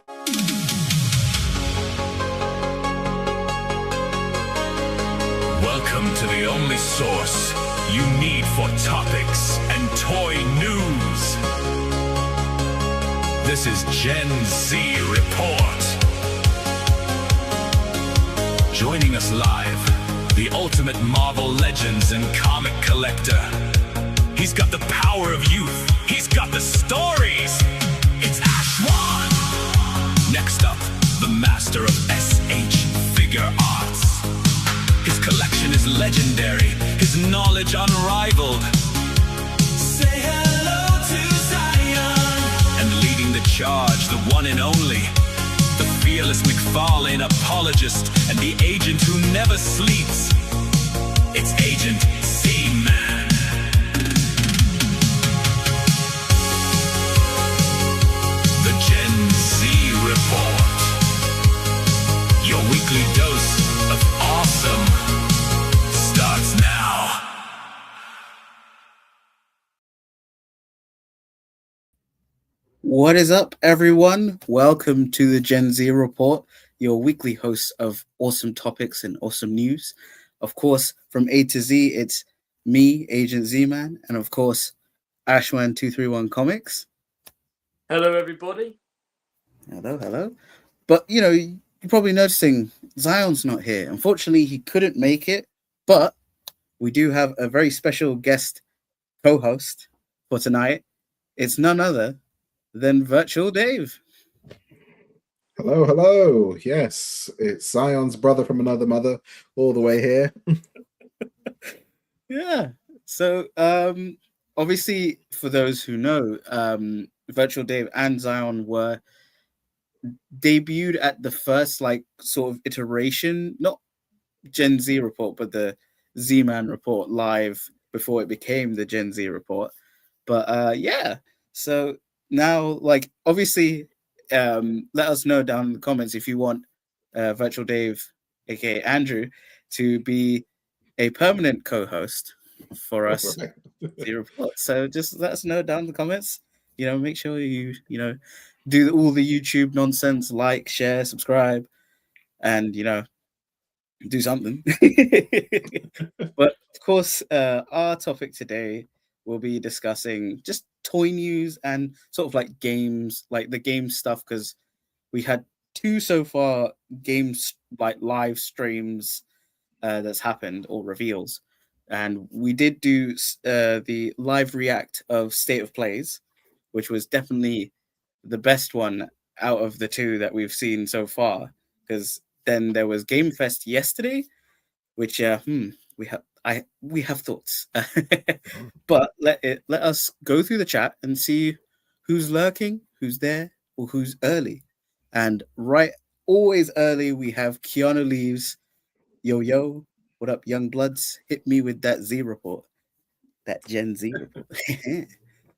Welcome to the only source you need for topics and toy news. This is Gen Z Report. Joining us live, the ultimate Marvel Legends and comic collector. He's got the power of youth. He's got the stories. It's Ashwan. Next up, the master of SH figure arts. His collection is legendary, his knowledge unrivaled. Say hello to Zion. And leading the charge, the one and only, the fearless McFarlane apologist and the agent who never sleeps. It's Agent Zman. The Gen Z Report. Your weekly dose of awesome starts now. What is up, everyone? Welcome to the Gen Z Report, your weekly host of awesome topics and awesome news. Of course, from A to Z, it's me, Agent Z-Man, and of course, Ashwan231 Comics. Hello, everybody. Hello. But, you know, you're probably noticing Zion's not here. Unfortunately, he couldn't make it, but we do have a very special guest co-host for tonight. It's none other than VirtualDave. Hello. Yes, it's Zion's brother from another mother, all the way here. Yeah. So, obviously, for those who know, VirtualDave and Zion were debuted at the first, sort of iteration, not Gen Z Report, but the Z-Man Report live before it became the Gen Z Report. But, yeah. So now, obviously, let us know down in the comments if you want VirtualDave, aka Andrew, to be a permanent co-host for us. Right. The report. So just let us know down in the comments. You know, make sure you do all the YouTube nonsense, like, share, subscribe, and do something. But of course, our topic today will be discussing just toy news and sort of like games, like the game stuff, because we had two so far games, like live streams that's happened or reveals. And we did do the live react of State of Plays, which was definitely the best one out of the two that we've seen so far. Because then there was Gamefest yesterday, which we have thoughts. But let us go through the chat and see who's lurking, who's there, or who's early. And always early, we have Keanu Leaves. Yo, what up, young bloods? Hit me with that Z report, that Gen Z report.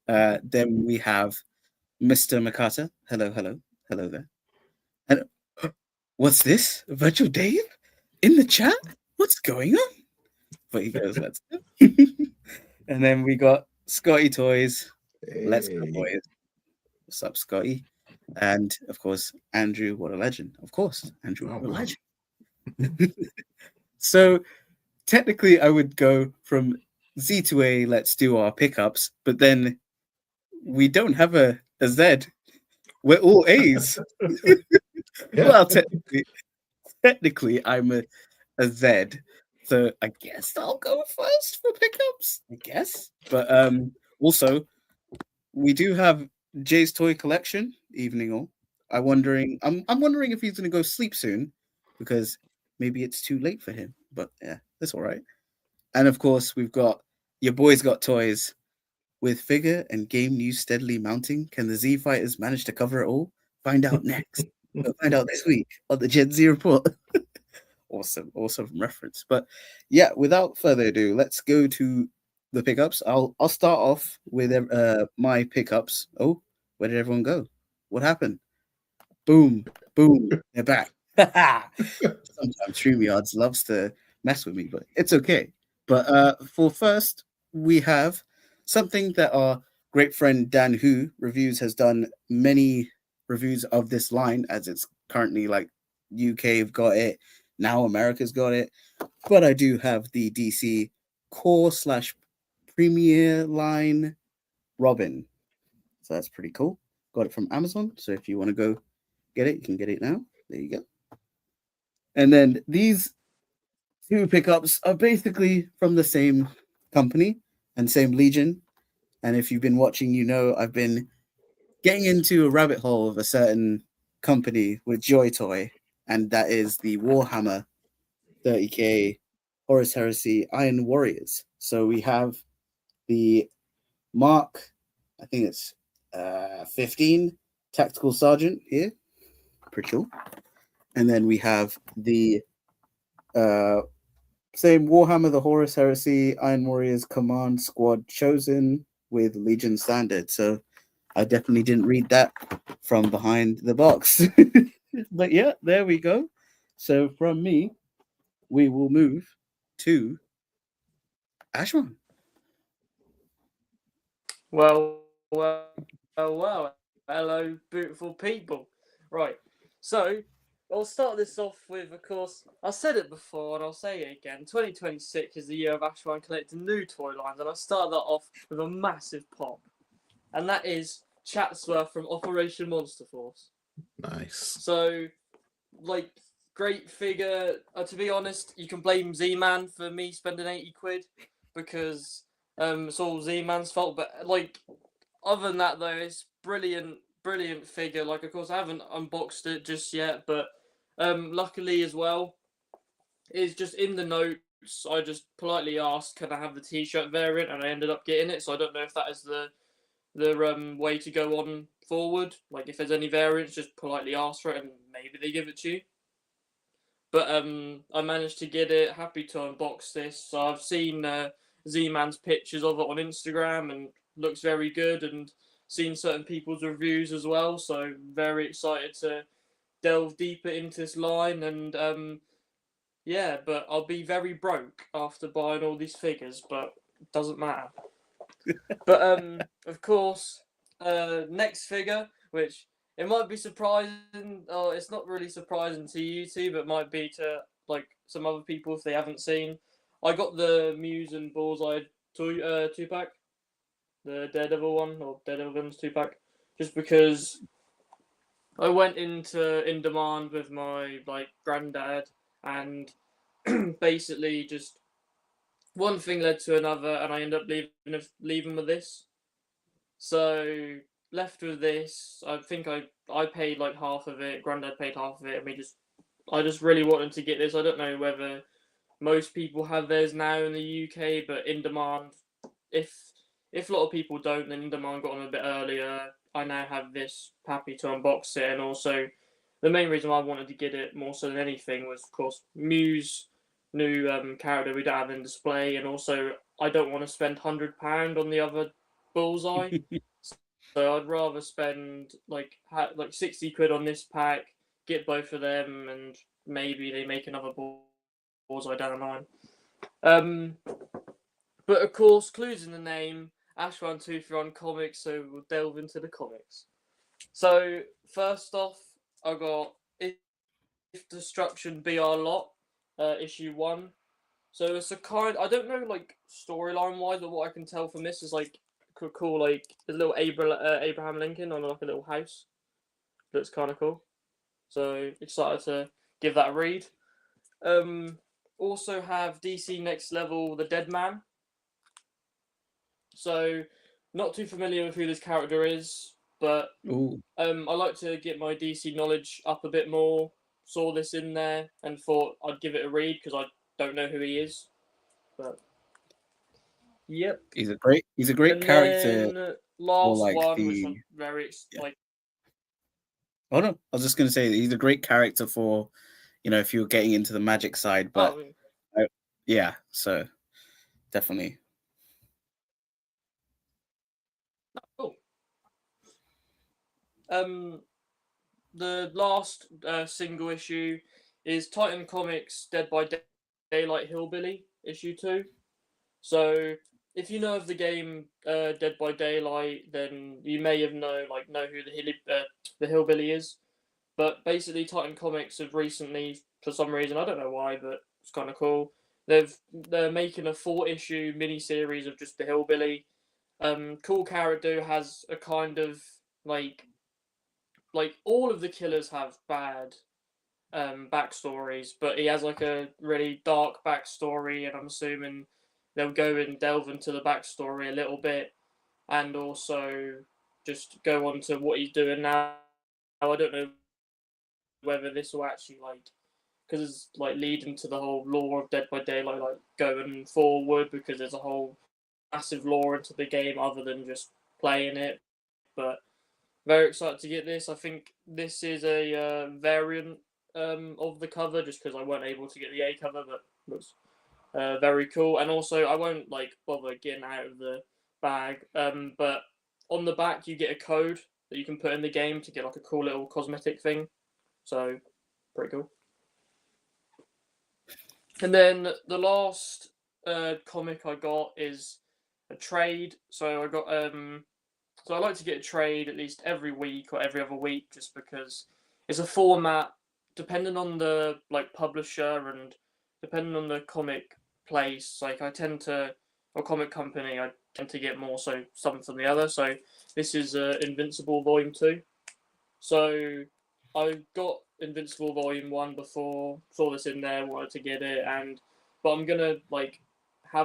Then we have Mr. Makata. Hello there. And what's this? VirtualDave in the chat? What's going on? But he goes, let's go. And then we got Scotty Toys. Hey. Let's go, boys. What's up, Scotty? And of course, Andrew, what a legend. Of course, Andrew, what a legend. So technically, I would go from Z to A, let's do our pickups, but then we don't have a Z. We're all A's. Yeah. Well, technically, I'm a Z. So I guess I'll go first for pickups, I guess. But also, we do have Jay's toy collection, evening all. I'm wondering if he's gonna go sleep soon, because maybe it's too late for him. But yeah, that's all right. And of course, we've got your boys got toys. With figure and game news steadily mounting, can the Z Fighters manage to cover it all? Find out next. We'll find out this week on the Gen Z Report. Awesome reference. But yeah, without further ado, let's go to the pickups. I'll start off with my pickups. Oh, where did everyone go? What happened? Boom, they're back. Sometimes StreamYards loves to mess with me, but it's okay. But for first, we have something that our great friend Dan Hu Reviews has done many reviews of this line, as it's currently like UK've got it, now America's got it. But I do have the DC core / premier line Robin. So that's pretty cool. Got it from Amazon. So if you want to go get it, you can get it now. There you go. And then these two pickups are basically from the same company and same Legion. And if you've been watching, you know I've been getting into a rabbit hole of a certain company with Joy Toy, and that is the Warhammer 30k Horus Heresy Iron Warriors. So we have the Mark, I think it's 15 Tactical Sergeant here. Pretty cool. And then we have the same Warhammer, the Horus Heresy Iron Warriors Command Squad Chosen with Legion Standard. So I definitely didn't read that from behind the box. But yeah, there we go. So from me, we will move to Ashwan. Well. Hello, beautiful people. Right. So, I'll start this off with, of course, I said it before and I'll say it again. 2026 is the year of Ashwan collecting new toy lines, and I start that off with a massive pop. And that is Chatsworth from Operation Monster Force. Nice. So, like, great figure. To be honest, you can blame Z-Man for me spending 80 quid because it's all Z-Man's fault. But, like, other than that, though, it's brilliant figure. Like, of course, I haven't unboxed it just yet, but luckily as well, it's just in the notes. I just politely asked, can I have the t-shirt variant, and I ended up getting it. So I don't know if that is the way to go on forward. Like, if there's any variants, just politely ask for it, and maybe they give it to you. But I managed to get it. Happy to unbox this. So I've seen Z-Man's pictures of it on Instagram, and looks very good, and seen certain people's reviews as well. So very excited to delve deeper into this line, and yeah, but I'll be very broke after buying all these figures, but it doesn't matter. But of course, next figure, which it might be surprising, or it's not really surprising to you two, but might be to like some other people if they haven't seen. I got the Muse and Bullseye two pack, the Daredevil one, or Daredevil Villains 2-pack, just because I went into In Demand with my like granddad, and basically just one thing led to another, and I ended up leaving with this. So left with this. I think I paid like half of it. Granddad paid half of it, and I just really wanted to get this. I don't know whether most people have theirs now in the UK, but In Demand, if a lot of people don't, then In Demand got on a bit earlier. I now have this, happy to unbox it, and also the main reason why I wanted to get it more so than anything was, of course, Muse, new character we don't have in display, and also I don't want to spend £100 on the other Bullseye, so I'd rather spend like 60 quid on this pack, get both of them, and maybe they make another Bullseye down the line. But of course, clues in the name. Ashwan 2 comics, so we'll delve into the comics. So first off, I got If Destruction Be Our Lot, issue 1. So it's a kind, I don't know like storyline wise, but what I can tell from this is like cool, like a little Abraham Lincoln on like a little house. Looks kind of cool. So excited to give that a read. Also have DC Next Level, The Dead Man. So, not too familiar with who this character is, but I like to get my DC knowledge up a bit more. Saw this in there and thought I'd give it a read because I don't know who he is. But yep, he's a great and character. Then, last like one, which I'm very like. Oh no, I was just gonna say that he's a great character for, if you're getting into the magic side. But yeah, so definitely. Cool. The last single issue is Titan Comics Dead by Daylight Hillbilly issue 2. So if you know of the game Dead by Daylight, then you may have know who the hillbilly is. But basically, Titan Comics have recently, for some reason, I don't know why, but it's kind of cool. They're making a 4-issue mini-series of just the hillbilly. Cool character has a kind of like all of the killers have bad backstories, but he has like a really dark backstory, and I'm assuming they'll go and delve into the backstory a little bit, and also just go on to what he's doing now. I don't know whether this will actually because it's leading to the whole lore of Dead by Daylight going forward, because there's a whole massive lore into the game other than just playing it. But very excited to get this. I think this is a variant of the cover, just because I weren't able to get the A cover, but looks very cool. And also, I won't bother getting out of the bag, but on the back you get a code that you can put in the game to get a cool little cosmetic thing. So pretty cool. And then the last comic I got is a trade. So I got so I like to get a trade at least every week or every other week, just because it's a format depending on the publisher and depending on the comic place. I tend to, or comic company, I tend to get more so some from the other. So this is Invincible Volume 2. So I got Invincible Volume 1 before, saw this in there, wanted to get it, but I'm gonna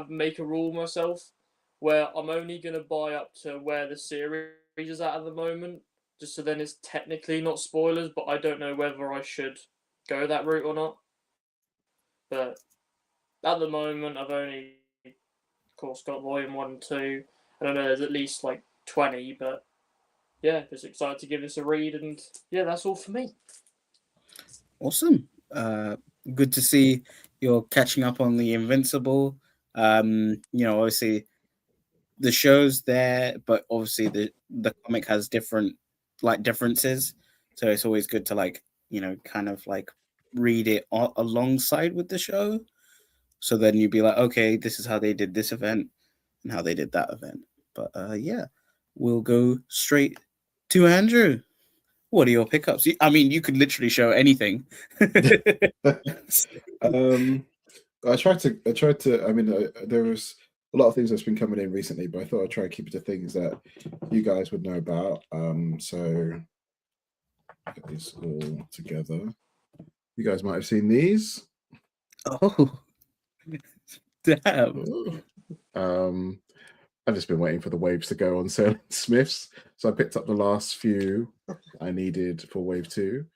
make a rule myself where I'm only gonna buy up to where the series is at the moment, just so then it's technically not spoilers, but I don't know whether I should go that route or not. But at the moment, I've only, of course, got Volume 1 and 2. I don't know, there's at least 20, but yeah, just excited to give this a read, and yeah, that's all for me. Awesome. Good to see you're catching up on the Invincible. Obviously the show's there, but obviously the comic has different differences. So it's always good to kind of read it alongside with the show. So then you'd be like, okay, this is how they did this event and how they did that event. But yeah, we'll go straight to Andrew. What are your pickups? I mean, you could literally show anything. I tried to. I mean, there was a lot of things that's been coming in recently, but I thought I'd try and keep it to things that you guys would know about. So get these all together. You guys might have seen these. Oh, damn! I've just been waiting for the waves to go on sale at Smiths, so I picked up the last few I needed for Wave 2,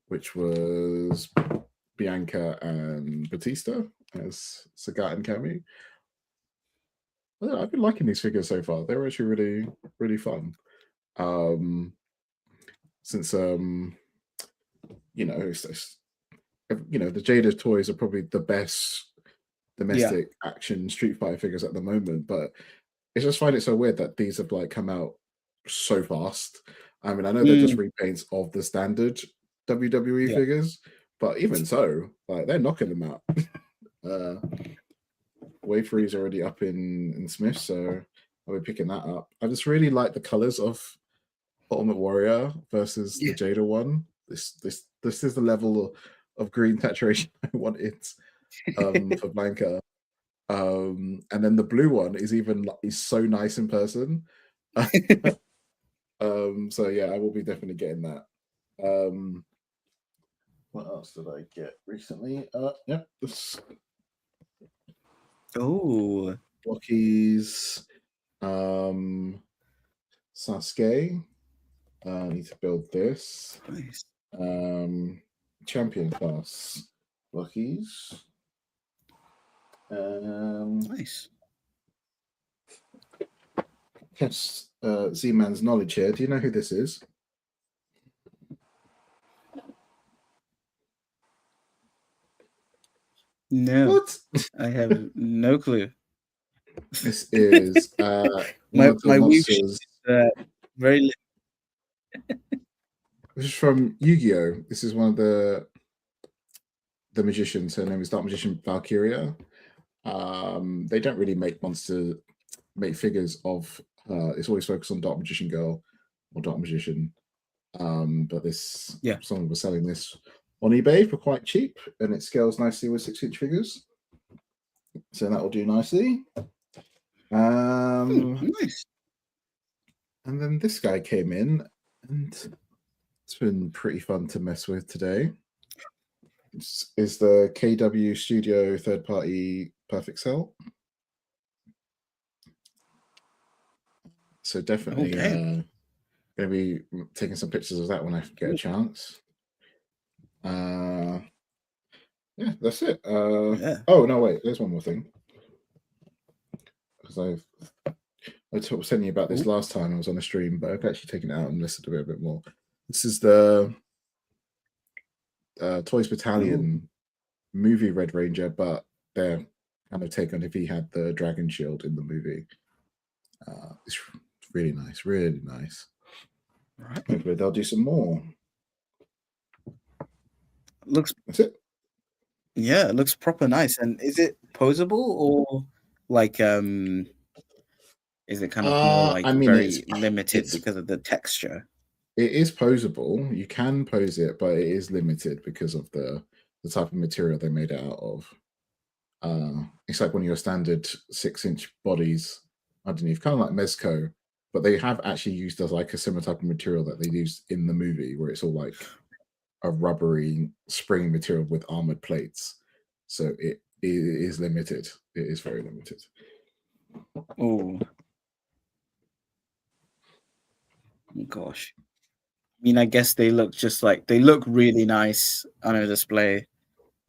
which was Bianca and Batista as Sagat and Cammy. I've been liking these figures so far. They're actually really, really fun. Since the Jada toys are probably the best domestic action Street Fighter figures at the moment, but I just find it so weird that these have come out so fast. I mean, I know they're just repaints of the standard WWE figures, but even so, they're knocking them out. Wave 3 is already up in Smith, so I'll be picking that up. I just really like the colors of Ultimate Warrior versus the Jada one. This is the level of green saturation I wanted for Blanca. And then the blue one is he's so nice in person. So yeah, I will be definitely getting that. What else did I get recently? This. Oh, Rockies, Sasuke. I need to build this. nice. Champion class Rockies. Nice. Test Z-Man's knowledge here. Do you know who this is? No. What? I have no clue. This is my weave is very. This is from Yu-Gi-Oh! This is one of the magicians. Her name is Dark Magician Valkyria. They don't really make figures of her. It's always focused on Dark Magician Girl or Dark Magician. But someone was selling this on eBay for quite cheap, and it scales nicely with 6-inch figures. So that will do nicely. Nice. And then this guy came in, and it's been pretty fun to mess with today. Is the KW Studio third-party Perfect Cell. So definitely going to be taking some pictures of that when I get a chance. Yeah, that's it. Oh, no, wait, there's one more thing. Because I was telling you about this last time I was on a stream, but I've actually taken it out and listened to it a bit more. This is the Toys Battalion movie Red Ranger, but they're kind of take on if he had the Dragon Shield in the movie. It's really nice, really nice. Right. Hopefully they'll do some more. That's it. Yeah, it looks proper nice. And is it posable or like is it kind of more like very limited because of the texture? It is posable. You can pose it, but it is limited because of the type of material they made it out of. It's like one of your standard 6-inch bodies underneath, kind of like Mezco, but they have actually used as like a similar type of material that they used in the movie, where it's all like a rubbery spring material with armored plates. So it is limited. It is very limited. Oh gosh. I mean, I guess they look really nice on a display,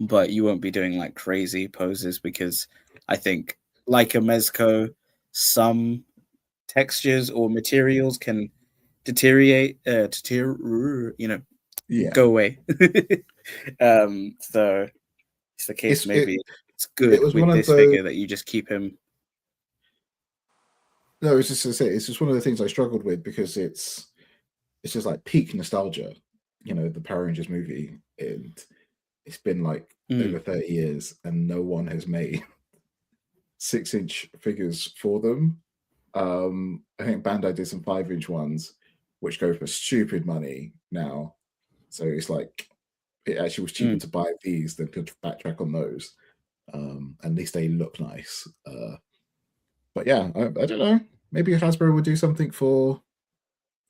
but you won't be doing like crazy poses because I think, like a Mezco, some textures or materials can deteriorate, go away. So it's the case. Maybe it's good with this figure that you just keep him. No, it's just to say, it's just one of the things I struggled with because it's just like peak nostalgia, the Power Rangers movie, and it's been like over 30 years and no one has made 6-inch figures for them. I think Bandai did some 5-inch ones which go for stupid money now, so it's like it actually was cheaper to buy these than to backtrack on those. At least they look nice. But yeah, I don't know, maybe Hasbro would do something for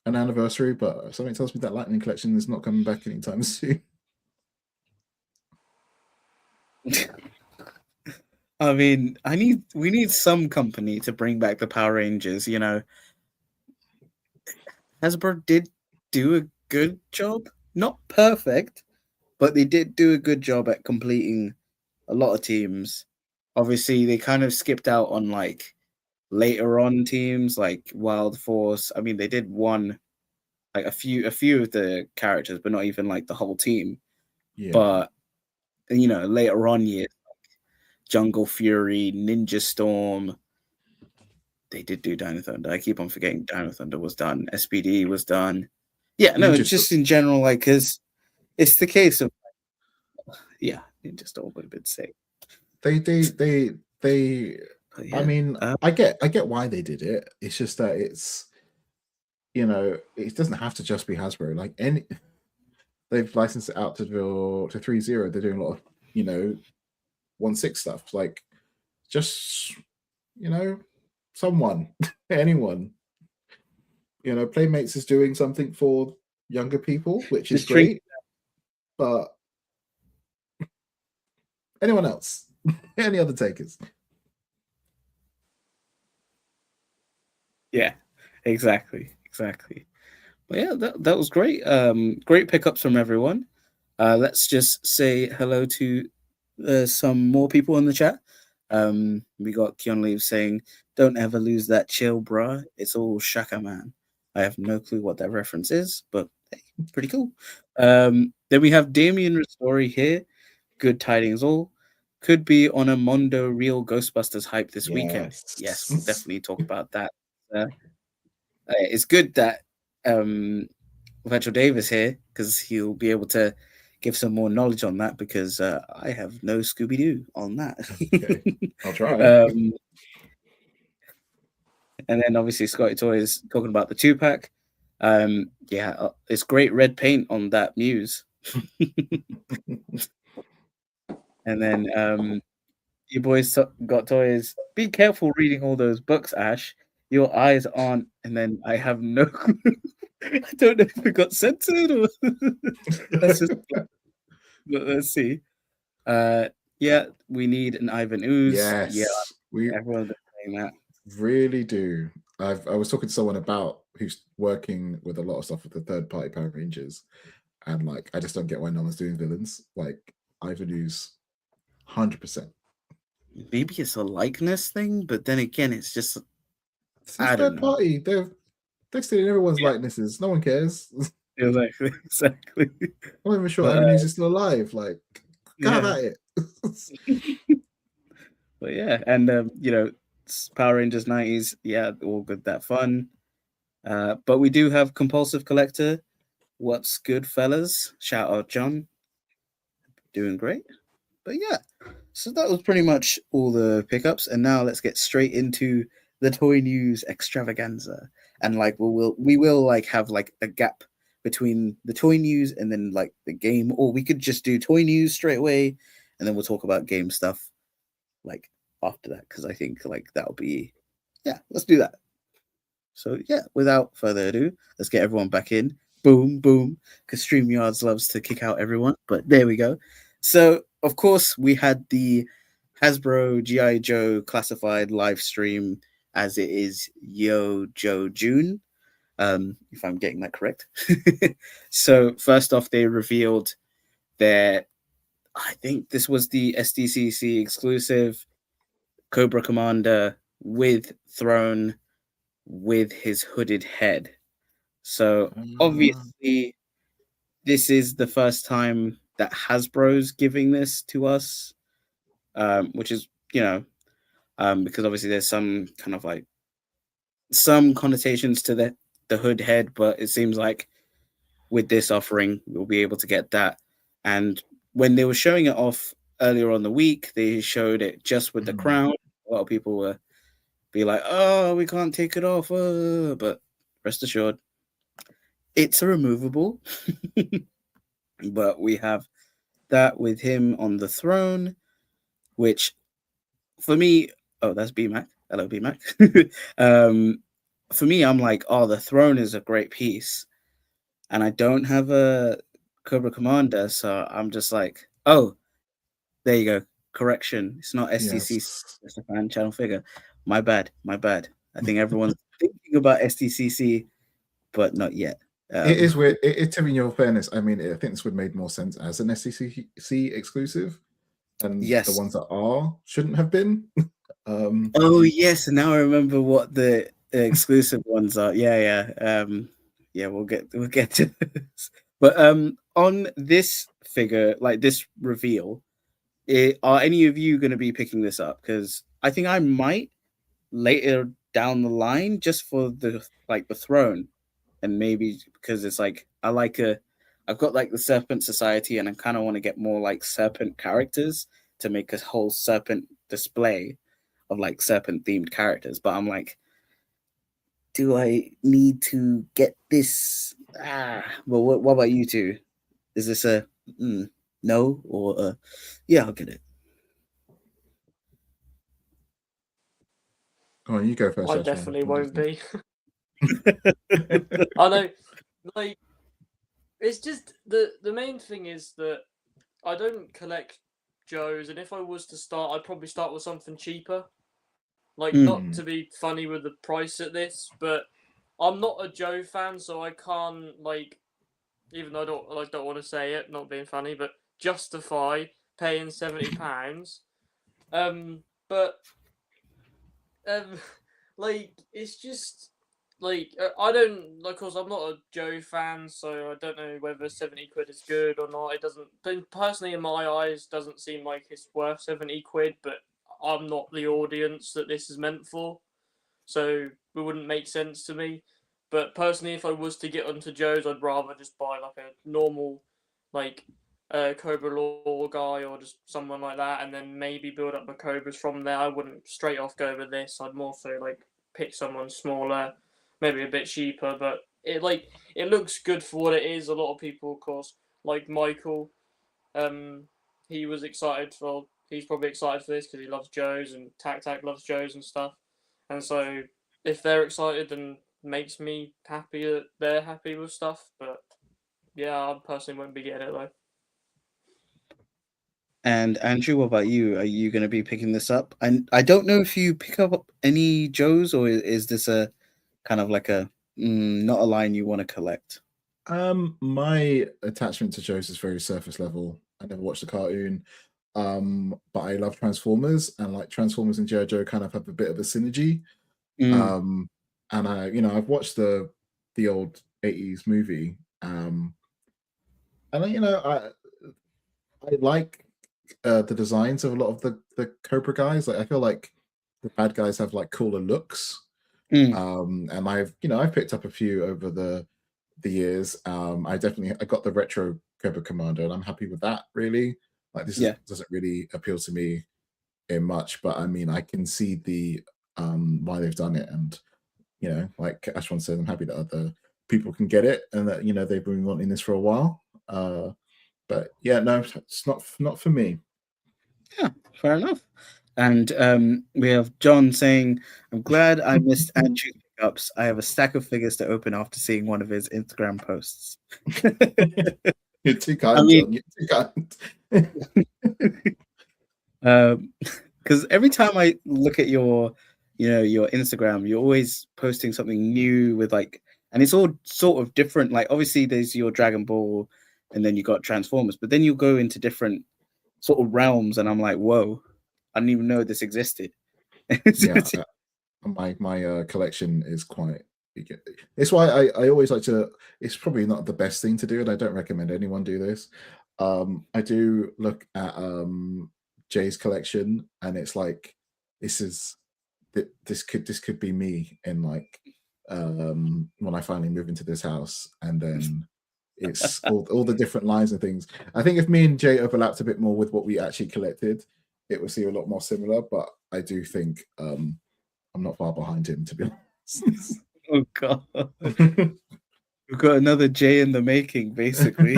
an anniversary, but something tells me that Lightning Collection is not coming back anytime soon. I mean, we need some company to bring back the Power Rangers, Hasbro did do a good job. Not perfect, but they did do a good job at completing a lot of teams. Obviously, they kind of skipped out on like later on teams like Wild Force. I mean, they did one like a few of the characters, but not even like the whole team. Yeah. But later on years, like Jungle Fury, Ninja Storm, they did do Dino Thunder. I keep on forgetting Dino Thunder was done. SPD was done. Yeah, no, just in general, like, because it's the case of Ninja Storm would have been sick. I mean, I get why they did it. It's just that it's it doesn't have to just be Hasbro. Like they've licensed it out to 3.0. They're doing a lot of 1.6 stuff. Like just someone, anyone. Playmates is doing something for younger people, which is great. But anyone else, any other takers? Yeah, exactly. But yeah, that was great. Great pickups from everyone. Let's just say hello to some more people in the chat. We got Keon Leave saying, "Don't ever lose that chill, bruh. It's all Shaka Man." I have no clue what that reference is, but hey, pretty cool. Then we have Damien Ristori here. Good tidings all. Could be on a Mondo Real Ghostbusters hype this weekend. Yes, we'll definitely talk about that. It's good that VirtualDave is here because he'll be able to give some more knowledge on that because I have no Scooby Doo on that. Okay, I'll try. And then obviously Scotty Toys talking about the 2-pack. Yeah, it's great red paint on that Muse. And then your boys got toys. Be careful reading all those books, Ash. Your eyes aren't. And then I have no clue. I don't know if it got censored or let's just let's see. Yeah, we need an Ivan Ooze. Yes, Yeah, we everyone's saying that. really do. I was talking to someone about who's working with a lot of stuff with the third-party Power Rangers, and like I just don't get why no one's doing villains. Like Ivan Ooze, 100%. Maybe it's a likeness thing, but then again, it's just It's I don't third know. party. They're texting everyone's likenesses. No one cares. Exactly. I'm not even sure But, Ivan Ooze is still alive. Like, go yeah. at it. But yeah, and you know, Power Rangers 90s, yeah, all good, that fun. But we do have Compulsive Collector. What's good, fellas? Shout out, John. Doing great. But yeah, so that was pretty much all the pickups. And now let's get straight into the toy news extravaganza. And like we will like have like a gap between the toy news and then like the game, or we could just do toy news straight away, and then we'll talk about game stuff like after that, because I think like that'll be let's do that. So yeah, without further ado, let's get everyone back in. Boom, boom, because StreamYards loves to kick out everyone, but there we go. So of course we had the Hasbro G.I. Joe classified live stream, as it is Yo Joe June, if I'm getting that correct. So first off, they revealed their, I think this was the SDCC exclusive Cobra Commander with throne with his hooded head. So obviously, this is the first time that Hasbro's giving this to us, which is, you know, because obviously there's some kind of like some connotations to the hood head, but it seems like with this offering, we'll be able to get that. And when they were showing it off earlier on the week, they showed it just with the crown. A lot of people were be like, "Oh, we can't take it off," but rest assured, it's a removable. But we have that with him on the throne, which for me, oh, that's BMAC. Hello, BMAC. For me, I'm like, oh, the throne is a great piece, and I don't have a Cobra Commander, so I'm just like, oh, there you go. Correction. It's not STC. Yes. It's a fan channel figure. My bad. I think everyone's thinking about STCC, but not yet. It is weird. To me, in your fairness, I mean, I think this would make more sense as an SCC exclusive, and the ones that are shouldn't have been. Oh yes, now I remember what the exclusive ones are. Yeah. We'll get to this. But on this figure, like this reveal, are any of you going to be picking this up? Because I think I might later down the line, just for the throne, and maybe because it's like I've got like the Serpent Society, and I kind of want to get more like serpent characters to make a whole serpent display of like serpent themed characters. But I'm like, do I need to get this? Well, what about you two? Is this a no or yeah, I'll get it? Oh, you go first. I Ashwan. definitely won't be. I know, like, it's just the main thing is that I don't collect Joes, and if I was to start, I'd probably start with something cheaper. Like, not to be funny with the price at this, but I'm not a Joe fan, so I can't, like, even though I don't want to say it, not being funny, but justify paying £70. But like, it's just like I don't, of course, I'm not a Joe fan, so I don't know whether 70 quid is good or not. It doesn't, personally, in my eyes, doesn't seem like it's worth 70 quid. But I'm not the audience that this is meant for, so it wouldn't make sense to me. But personally, if I was to get onto Joe's, I'd rather just buy like a normal, like Cobra Law guy or just someone like that, and then maybe build up the Cobras from there. I wouldn't straight off go with this. I'd more so like pick someone smaller, maybe a bit cheaper, but it looks good for what it is. A lot of people, of course, like Michael, he was excited for. He's probably excited for this because he loves Joe's and Tac loves Joe's and stuff. And so if they're excited, then makes me happy that they're happy with stuff. But yeah, I personally wouldn't be getting it though. And Andrew, what about you? Are you going to be picking this up? And I don't know if you pick up any Joes, or is this a kind of like a not a line you want to collect? My attachment to Joe's is very surface level. I never watched the cartoon, but I love Transformers, and like Transformers and G.I. Joe kind of have a bit of a synergy. And I've watched the old 80s movie, and I like the designs of a lot of the Cobra guys. Like I feel like the bad guys have like cooler looks. And I've picked up a few over the years. I got the retro Cobra Commander, and I'm happy with that. Really, like doesn't really appeal to me in much, but I mean I can see the why they've done it, and like Ashwan said, I'm happy that other people can get it, and that they've been wanting this for a while. But yeah, no, it's not for me. Yeah, fair enough. And we have John saying, "I'm glad I missed Andrew's pickups. I have a stack of figures to open after seeing one of his Instagram posts." You're too kind, John. You're too kind. Because every time I look at your Instagram, you're always posting something new with and it's all sort of different. Like obviously there's your Dragon Ball, and then you got Transformers, but then you go into different sort of realms, and I'm like, whoa, I didn't even know this existed. Yeah, my collection is quite. It's why I always like to. It's probably not the best thing to do, and I don't recommend anyone do this. I do look at Jay's collection, and it's like this could be me in like when I finally move into this house, and then it's all the different lines and things. I think if me and Jay overlapped a bit more with what we actually collected, it would seem a lot more similar. But I do think I'm not far behind him, to be honest. Oh god, we've got another Jay in the making, basically.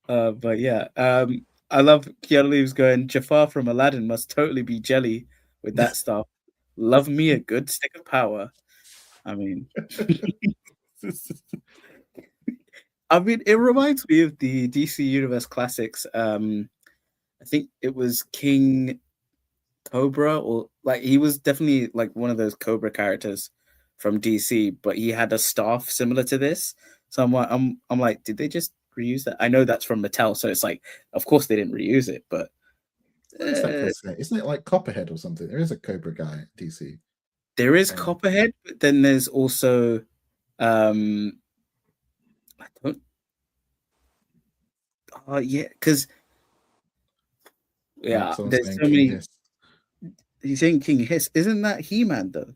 But yeah, I love Keanu Reeves going, Jafar from Aladdin must totally be jelly with that stuff. Love me a good stick of power. I mean, it reminds me of the DC Universe classics. I think it was King Cobra, or like he was definitely like one of those Cobra characters from DC, but he had a staff similar to this. So I'm like, did they just reuse that? I know that's from Mattel, so it's like, of course they didn't reuse it, but isn't it like Copperhead or something? There is a Cobra guy at DC. There is Copperhead, but then there's also I don't because there's so many. He's saying King Hiss. Isn't that He-Man though?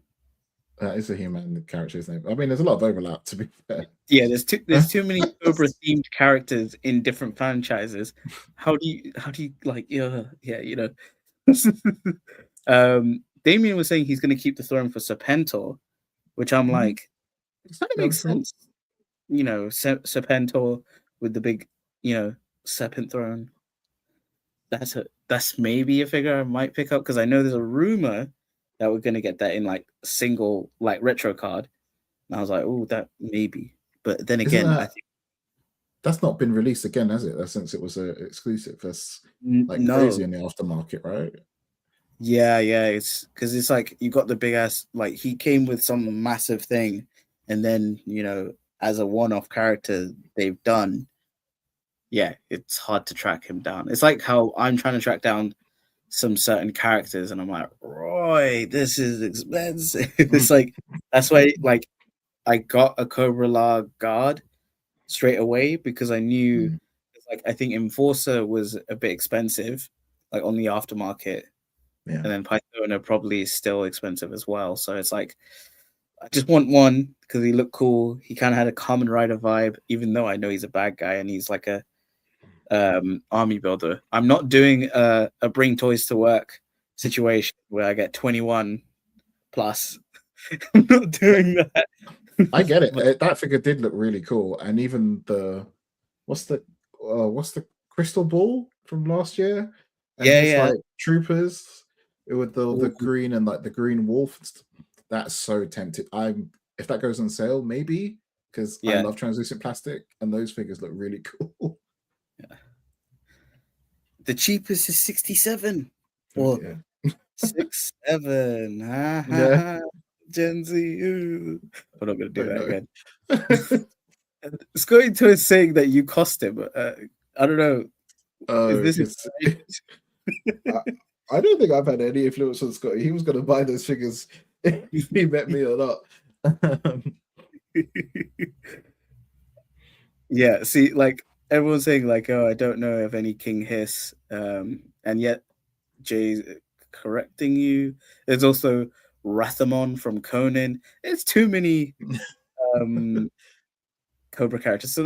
That is a He-Man character's name. I mean, there's a lot of overlap, to be fair. Yeah, there's too many Cobra themed characters in different franchises. How do you like Damien was saying he's going to keep the throne for Serpentor, which I'm like, it kind of makes sense. Serpentor with the big, serpent throne. That's maybe a figure I might pick up, because I know there's a rumor that we're going to get that in like single like retro card. And I was like, oh, that maybe. But then again, I think that's not been released again, has it? Since it was an exclusive, that's like crazy in the aftermarket, right? Yeah, it's because it's like you got the big ass, like he came with some massive thing, and then as a one-off character they've done. Yeah, it's hard to track him down. It's like how I'm trying to track down some certain characters, and I'm like, Roy, this is expensive. It's like that's why like I got a Cobra La guard straight away, because I knew like I think Enforcer was a bit expensive, like on the aftermarket. Yeah. And then Pythona probably is still expensive as well. So it's like I just want one because he looked cool. He kind of had a Kamen Rider vibe, even though I know he's a bad guy and he's like a army builder. I'm not doing a bring toys to work situation where I get 21 plus. I'm not doing that. I get it. But That figure did look really cool, and even what's the crystal ball from last year, and his yeah. like troopers with the Ooh, green and like the green wolf. That's so tempted. If that goes on sale, maybe, because I yeah. love translucent plastic, and those figures look really cool. The cheapest is 67 Oh, or yeah. 67. Ha ha Yeah, ha. Gen Z. Ooh. I'm not gonna do I that know. again. Scotty to is saying that you cost him. I don't know. Is this I don't think I've had any influence on Scotty. He was going to buy those figures if he met me or not. Yeah, see, like everyone's saying, like, oh, I don't know of any King Hiss, and yet Jay's correcting you. There's also Rathamon from Conan. It's too many Cobra characters. So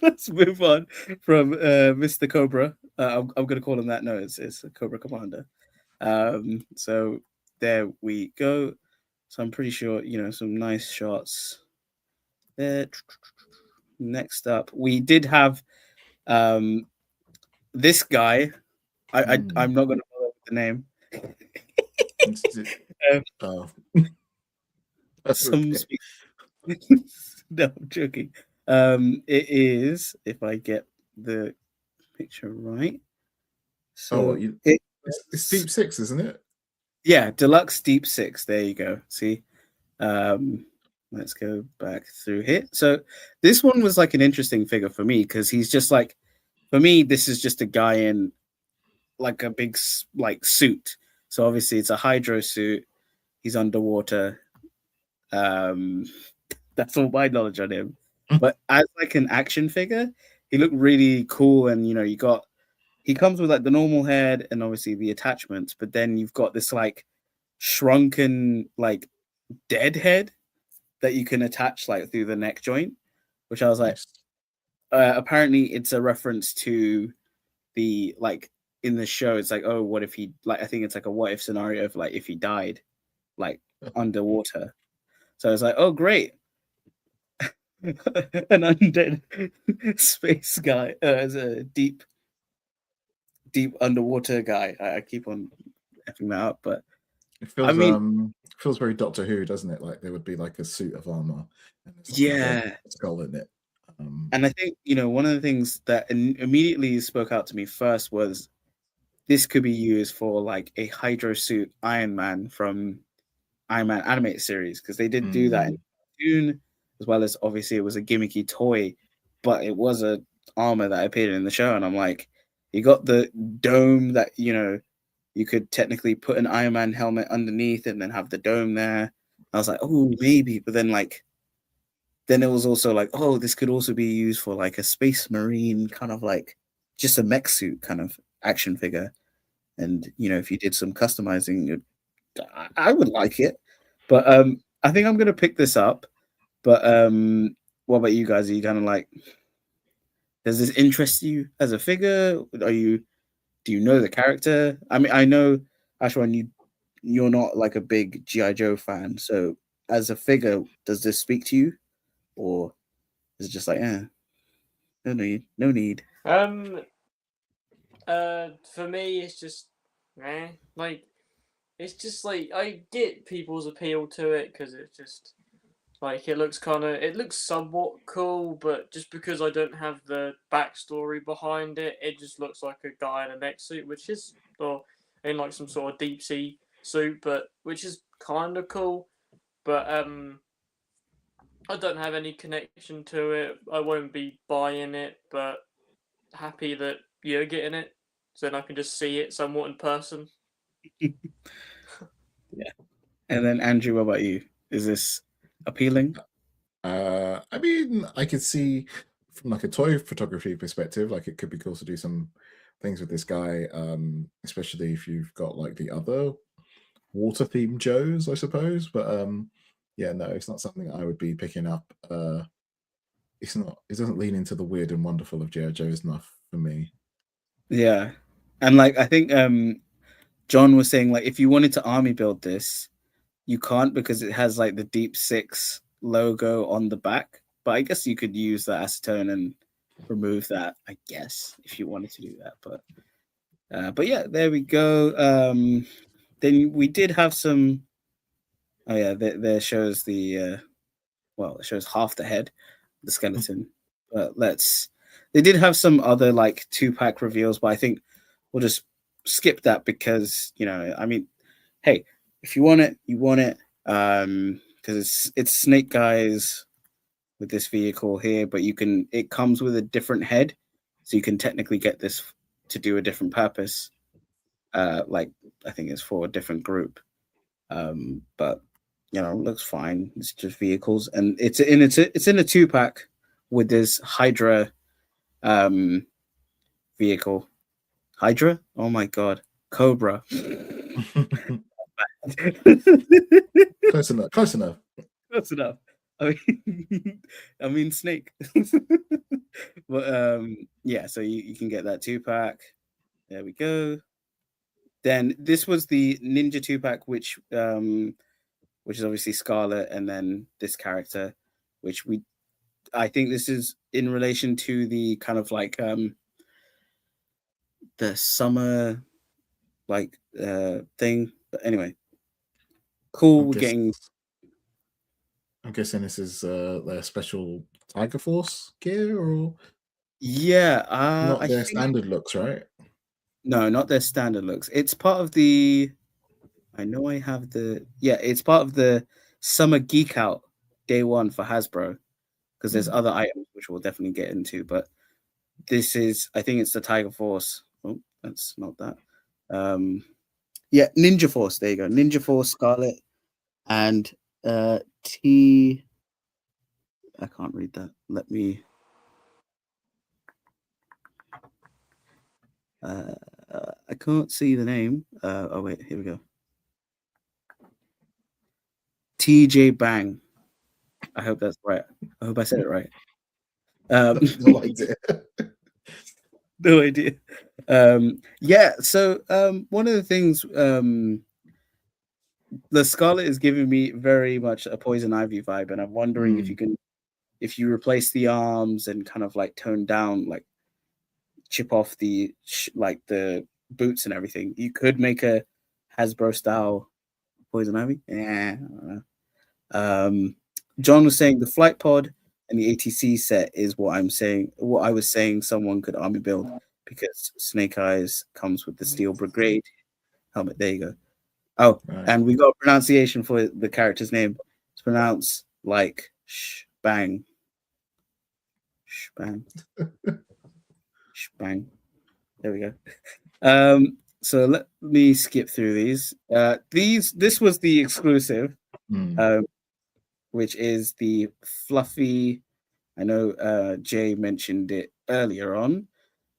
let's move on from Mr. Cobra. I'm gonna call him that. No, it's a Cobra Commander. So there we go. So I'm pretty sure, some nice shots there. Next up, we did have this guy. I'm not going to bother with the name. Oh. Some Okay. no, I'm joking. It is, if I get the picture right. So it's Deep Six, isn't it? Yeah, Deluxe Deep Six. There you go. See, let's go back through here. So this one was like an interesting figure for me because he's just like, for me, this is just a guy in like a big like suit. So obviously it's a hydro suit. He's underwater. That's all my knowledge on him. But as like an action figure, he looked really cool. And he comes with like the normal head and obviously the attachments, but then you've got this like shrunken like dead head that you can attach like through the neck joint, which I was like, apparently it's a reference to the like in the show. It's like, oh, what if he like? I think it's like a what if scenario of like if he died like underwater. So I was like, oh, great. An undead space guy as a deep underwater guy. I keep on effing that up, but it feels I mean, feels very Doctor Who, doesn't it? Like there would be like a suit of armor and there's like a red skull in it. And I think one of the things that immediately spoke out to me first was this could be used for like a hydro suit Iron Man from Iron Man animated series, because they did do that in cartoon, as well as obviously it was a gimmicky toy, but it was a armor that appeared in the show. And I'm like, you got the dome that you could technically put an Iron Man helmet underneath and then have the dome there. I was like, oh, maybe, but then then it was also like, oh, this could also be used for like a space marine kind of like just a mech suit kind of action figure. And if you did some customizing, I would like it. But I think I'm gonna pick this up. But what about you guys? Are you kind of like, does this interest you as a figure? Do you know the character? I mean, I know, Ashwan, you're not like a big G.I. Joe fan. So as a figure, does this speak to you? Or is it just like, no need? For me, it's just, like, it's just like I get people's appeal to it because it's just like it looks somewhat cool, but just because I don't have the backstory behind it, it just looks like a guy in a mech suit, or in like some sort of deep sea suit, but which is kind of cool. But I don't have any connection to it. I won't be buying it, but happy that you're getting it, so then I can just see it somewhat in person. Yeah. And then Andrew, what about you? Is this appealing? I mean, I could see from like a toy photography perspective, like it could be cool to do some things with this guy, especially if you've got like the other water themed Joes, I suppose. But yeah, no, it's not something I would be picking up. It's not. It doesn't lean into the weird and wonderful of G.I. Joe enough for me. Yeah, and like I think John was saying, like if you wanted to army build this, you can't because it has like the Deep Six logo on the back. But I guess you could use the acetone and remove that, I guess, if you wanted to do that. But yeah, there we go. Then we did have some. Oh yeah, there shows the well, it shows half the head, the skeleton. But they did have some other like 2-pack reveals, but I think we'll just skip that because I mean, hey, if you want it, you want it. Because it's Snake Guys with this vehicle here, but it comes with a different head, so you can technically get this to do a different purpose. Like I think it's for a different group. But it looks fine. It's just vehicles, and it's in a 2-pack with this Hydra vehicle. Hydra? Oh my god, Cobra. Close enough. Close enough. Close enough. I mean Snake. But yeah, so you can get that 2-pack. There we go. Then this was the Ninja 2-pack, which is obviously Scarlet, and then this character, which I think this is in relation to the kind of like the summer like thing. But anyway, cool. I'm guessing this is their special Tiger Force gear, or yeah, not I their think standard looks, right? no, not their standard looks. It's part of the. I know I have it's part of the Summer Geek Out Day 1 for Hasbro, because there's other items which we'll definitely get into, but this is, I think it's the Tiger Force. Oh, that's not that. Yeah, Ninja Force. There you go. Ninja Force Scarlet and T. I can't read that. Let me. I can't see the name. Oh wait, here we go. TJ Bang. I hope that's right. I hope I said it right. No idea. No idea. Yeah, so one of the things the Scarlet is giving me very much a Poison Ivy vibe, and I'm wondering if you replace the arms and kind of like tone down, like chip off the like the boots and everything, you could make a Hasbro style Poison Ivy. Yeah, I don't know. John was saying the flight pod and the ATC set is what I was saying someone could army build, because Snake Eyes comes with the Steel Brigade helmet. There you go. Oh, right. And we got a pronunciation for the character's name. It's pronounced like Shbang. Shbang. Shbang. There we go. So let me skip through these. This was the exclusive, which is the fluffy. I know Jay mentioned it earlier on,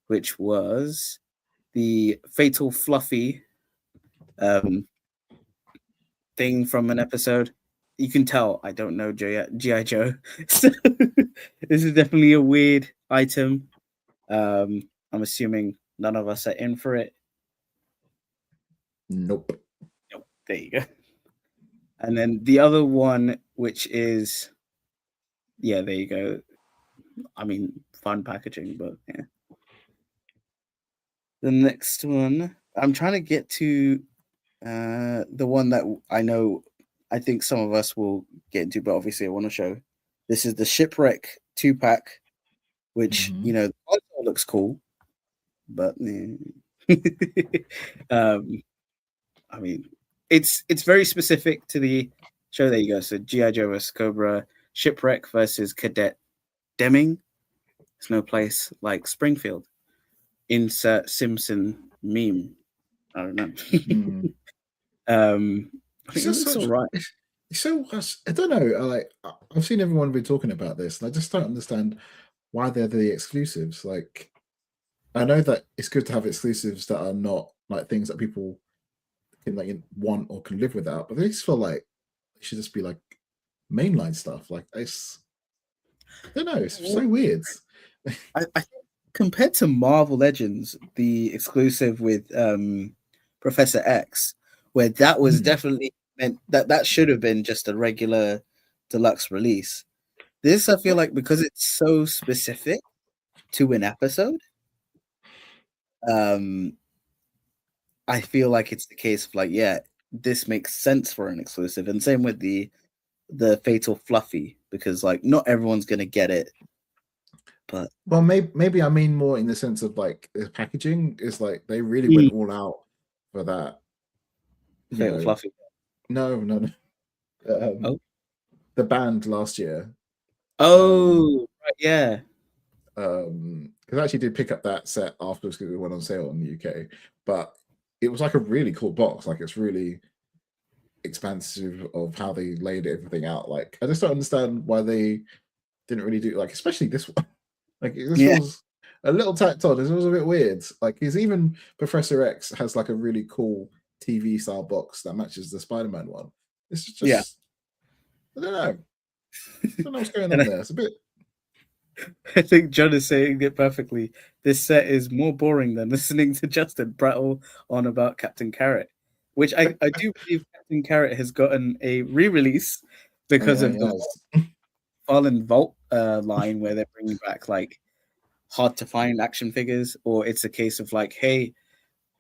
which was the Fatal Fluffy thing from an episode. You can tell I don't know G.I. Joe. So this is definitely a weird item. I'm assuming none of us are in for it. Nope. There you go. And then the other one, which is, yeah, there you go. I mean, fun packaging, but yeah. The next one, I'm trying to get to the one that I think some of us will get into, but obviously I want to show. This is the Shipwreck 2-pack, which, the console looks cool, but I mean, it's very specific to the show. There you go. So G.I. Joe vs. Cobra, Shipwreck versus Cadet Deming. There's no place like Springfield. Insert Simpson meme. I don't know. I think it's all right. So I don't know. I've seen everyone be talking about this, and I just don't understand why they're the exclusives. Like, I know that it's good to have exclusives that are not like things that people can like want or can live without, but they just feel like they should just be like mainline stuff. Like I don't know, it's so weird. I think compared to Marvel Legends, the exclusive with Professor X, where that was definitely meant that should have been just a regular deluxe release. This, I feel like, because it's so specific to an episode, I feel like it's the case of like, yeah, this makes sense for an exclusive, and same with the Fatal Fluffy, because like not everyone's gonna get it. But well, maybe I mean more in the sense of like the packaging is like they really went all out for that. Fatal Fluffy. No. The band last year. Oh, right, yeah. Because I actually did pick up that set afterwards because it went on sale in the UK. But it was like a really cool box. Like it's really expansive of how they laid everything out. Like I just don't understand why they didn't really do like, especially this one. Like this was a little tacked on. This was a bit weird. Like is even Professor X has like a really cool TV style box that matches the Spider-Man one. It's just I don't know. I don't know what's going on there. It's a bit. I think John is saying it perfectly. This set is more boring than listening to Justin prattle on about Captain Carrot, which I do believe Captain Carrot has gotten a re-release because of the Fallen Vault line where they're bringing back like hard to find action figures, or it's a case of like, hey,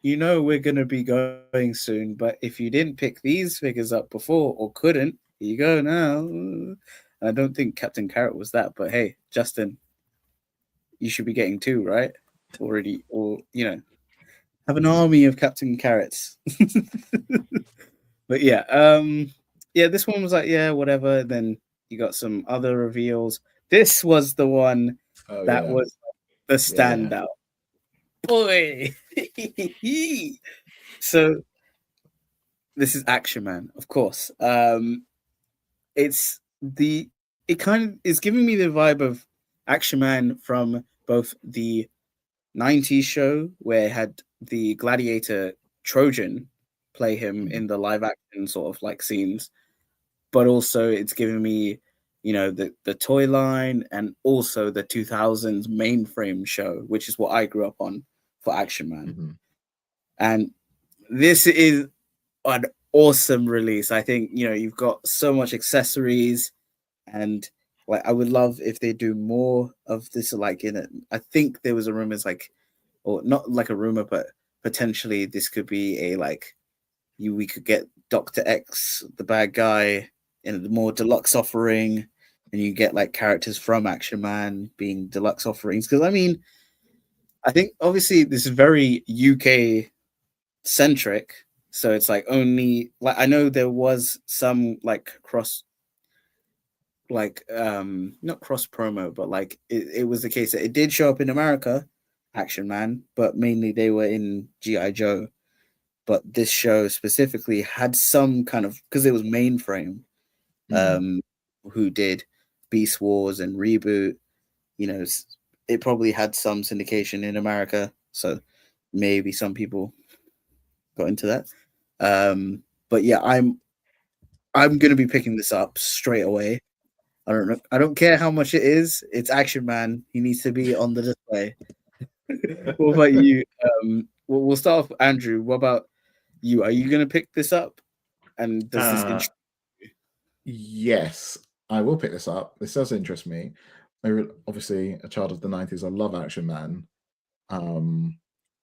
you know we're gonna be going soon, but if you didn't pick these figures up before or couldn't, here you go now. I don't think Captain Carrot was that, but hey, Justin, you should be getting two, right? Already, or have an army of Captain Carrots. But yeah, this one was like, yeah, whatever. Then you got some other reveals. This was the one was the standout. Boy. So this is Action Man, of course. It kind of is giving me the vibe of Action Man from both the 90s show where it had the gladiator Trojan play him in the live action sort of like scenes, but also it's giving me the toy line and also the 2000s mainframe show, which is what I grew up on for Action Man. And this is an awesome release. I think you've got so much accessories, and like I would love if they do more of this. Like I think there was a rumor, or not like a rumor, but potentially this could be a we could get Dr. X, the bad guy, in a more deluxe offering, and you get like characters from Action Man being deluxe offerings. Because I think obviously this is very UK centric, so it's like only like I know there was some like cross, like not cross promo, but like it was the case that it did show up in America, Action Man, but mainly they were in G.I. Joe. But this show specifically had some kind of, because it was Mainframe, who did Beast Wars and Reboot. It probably had some syndication in America, so maybe some people got into that. But yeah, I'm gonna be picking this up straight away. I don't know. I don't care how much it is. It's Action Man. He needs to be on the display. What about you? We'll start off with Andrew. What about you? Are you gonna pick this up? And does this interest you? Yes, I will pick this up. This does interest me. Obviously, a child of the 90s. I love Action Man.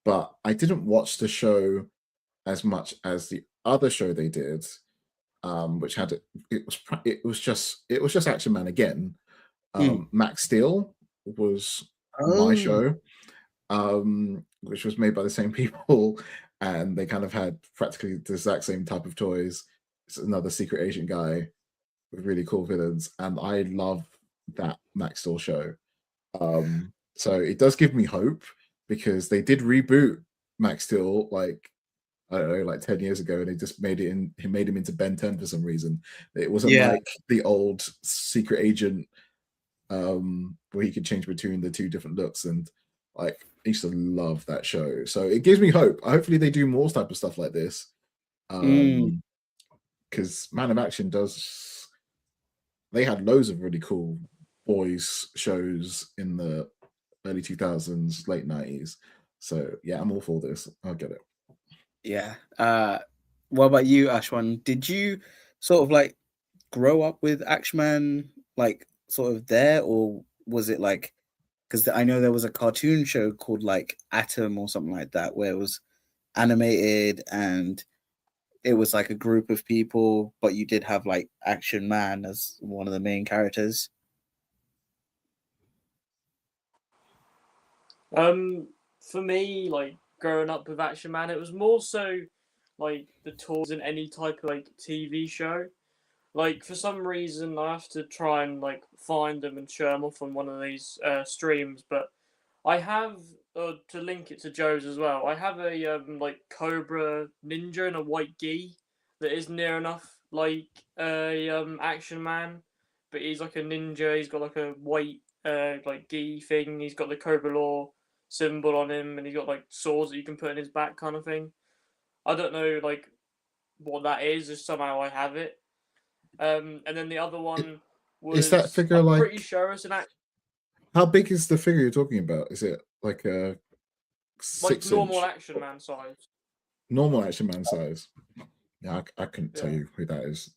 But I didn't watch the show as much as the other show they did, which had it was just Action Man again. Max Steel was my show, which was made by the same people, and they kind of had practically the exact same type of toys. It's another secret agent guy with really cool villains, and I love that Max Steel show. So it does give me hope, because they did reboot Max Steel like I don't know, like 10 years ago, and they just made him into Ben 10 for some reason. It wasn't like the old secret agent where he could change between the two different looks, and like I used to love that show. So it gives me hope. Hopefully they do more type of stuff like this. Because Man of Action does they had loads of really cool boys shows in the early 2000s, late 90s. So yeah, I'm all for this. I'll get it. Yeah. What about you, Ashwan? Did you sort of like grow up with Ashman, like sort of there, or was it like, because I know there was a cartoon show called like Atom or something like that, where it was animated and it was like a group of people, but you did have like Action Man as one of the main characters. For me, like growing up with Action Man, it was more so like the toys in any type of like TV show. Like for some reason, I have to try and like find them and show them off on one of these streams. But I have to link it to Joe's as well. I have a like Cobra Ninja in a white gi that is near enough like a Action Man, but he's like a ninja. He's got like a white like gi thing. He's got the Cobra Law symbol on him, and he's got like swords that you can put in his back, kind of thing. I don't know like what that is. Just somehow I have it. And then the other one was Is that figure I'm like pretty sure it's an how big is the figure you're talking about? Is it like a like 6 normal inch Action Man size. normal Action Man size? Yeah, I couldn't tell Yeah. you who that is.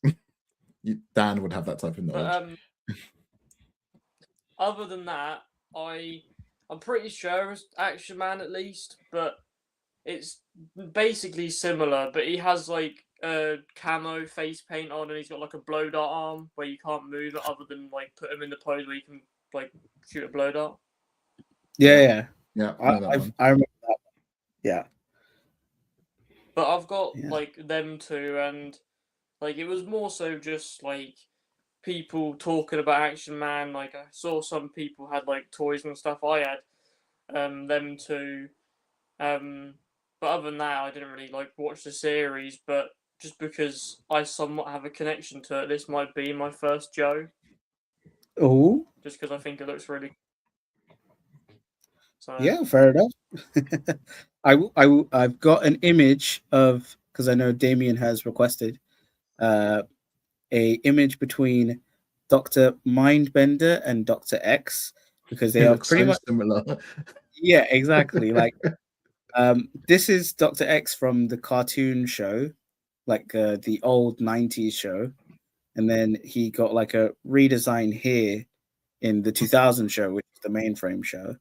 Dan would have that type of knowledge. But other than that, I'm pretty sure it's Action Man at least, but it's basically similar. But he has like a camo face paint on, and he's got like a blow dart arm where you can't move it other than like put him in the pose where you can like shoot a blow dart. Yeah. Yeah, I know that one. I remember that. Yeah. But I've got Yeah. like them two, and like it was more so just like people talking about Action Man. Like I saw some people had like toys and stuff. I had them two. But other than that, I didn't really like watch the series. But just because I somewhat have a connection to it, this might be my first Joe. Oh. Just because I think it looks really. So Yeah, fair enough. I've got an image of, because I know Damien has requested a image between Dr. Mindbender and Dr. X, because they They are look pretty so much similar. yeah, exactly. Like this is Dr. X from the cartoon show, like the old 90s show, and then he got like a redesign here in the 2000 show, which is the mainframe show.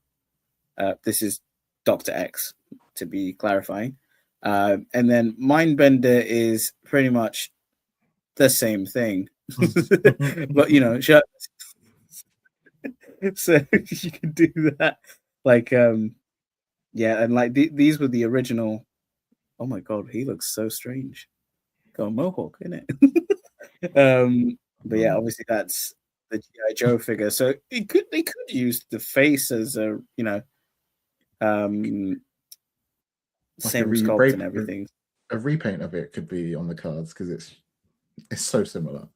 This is Dr. X, to be clarifying. And then Mindbender is pretty much the same thing. But, you know, so you can do that. Like, yeah, and like these were the original. Oh my God, he looks so strange. Got a mohawk, isn't it? But yeah, obviously that's the G.I. Joe figure. So they could use the face as a, you know, Like same sculpt and everything. A repaint of it could be on the cards because it's so similar.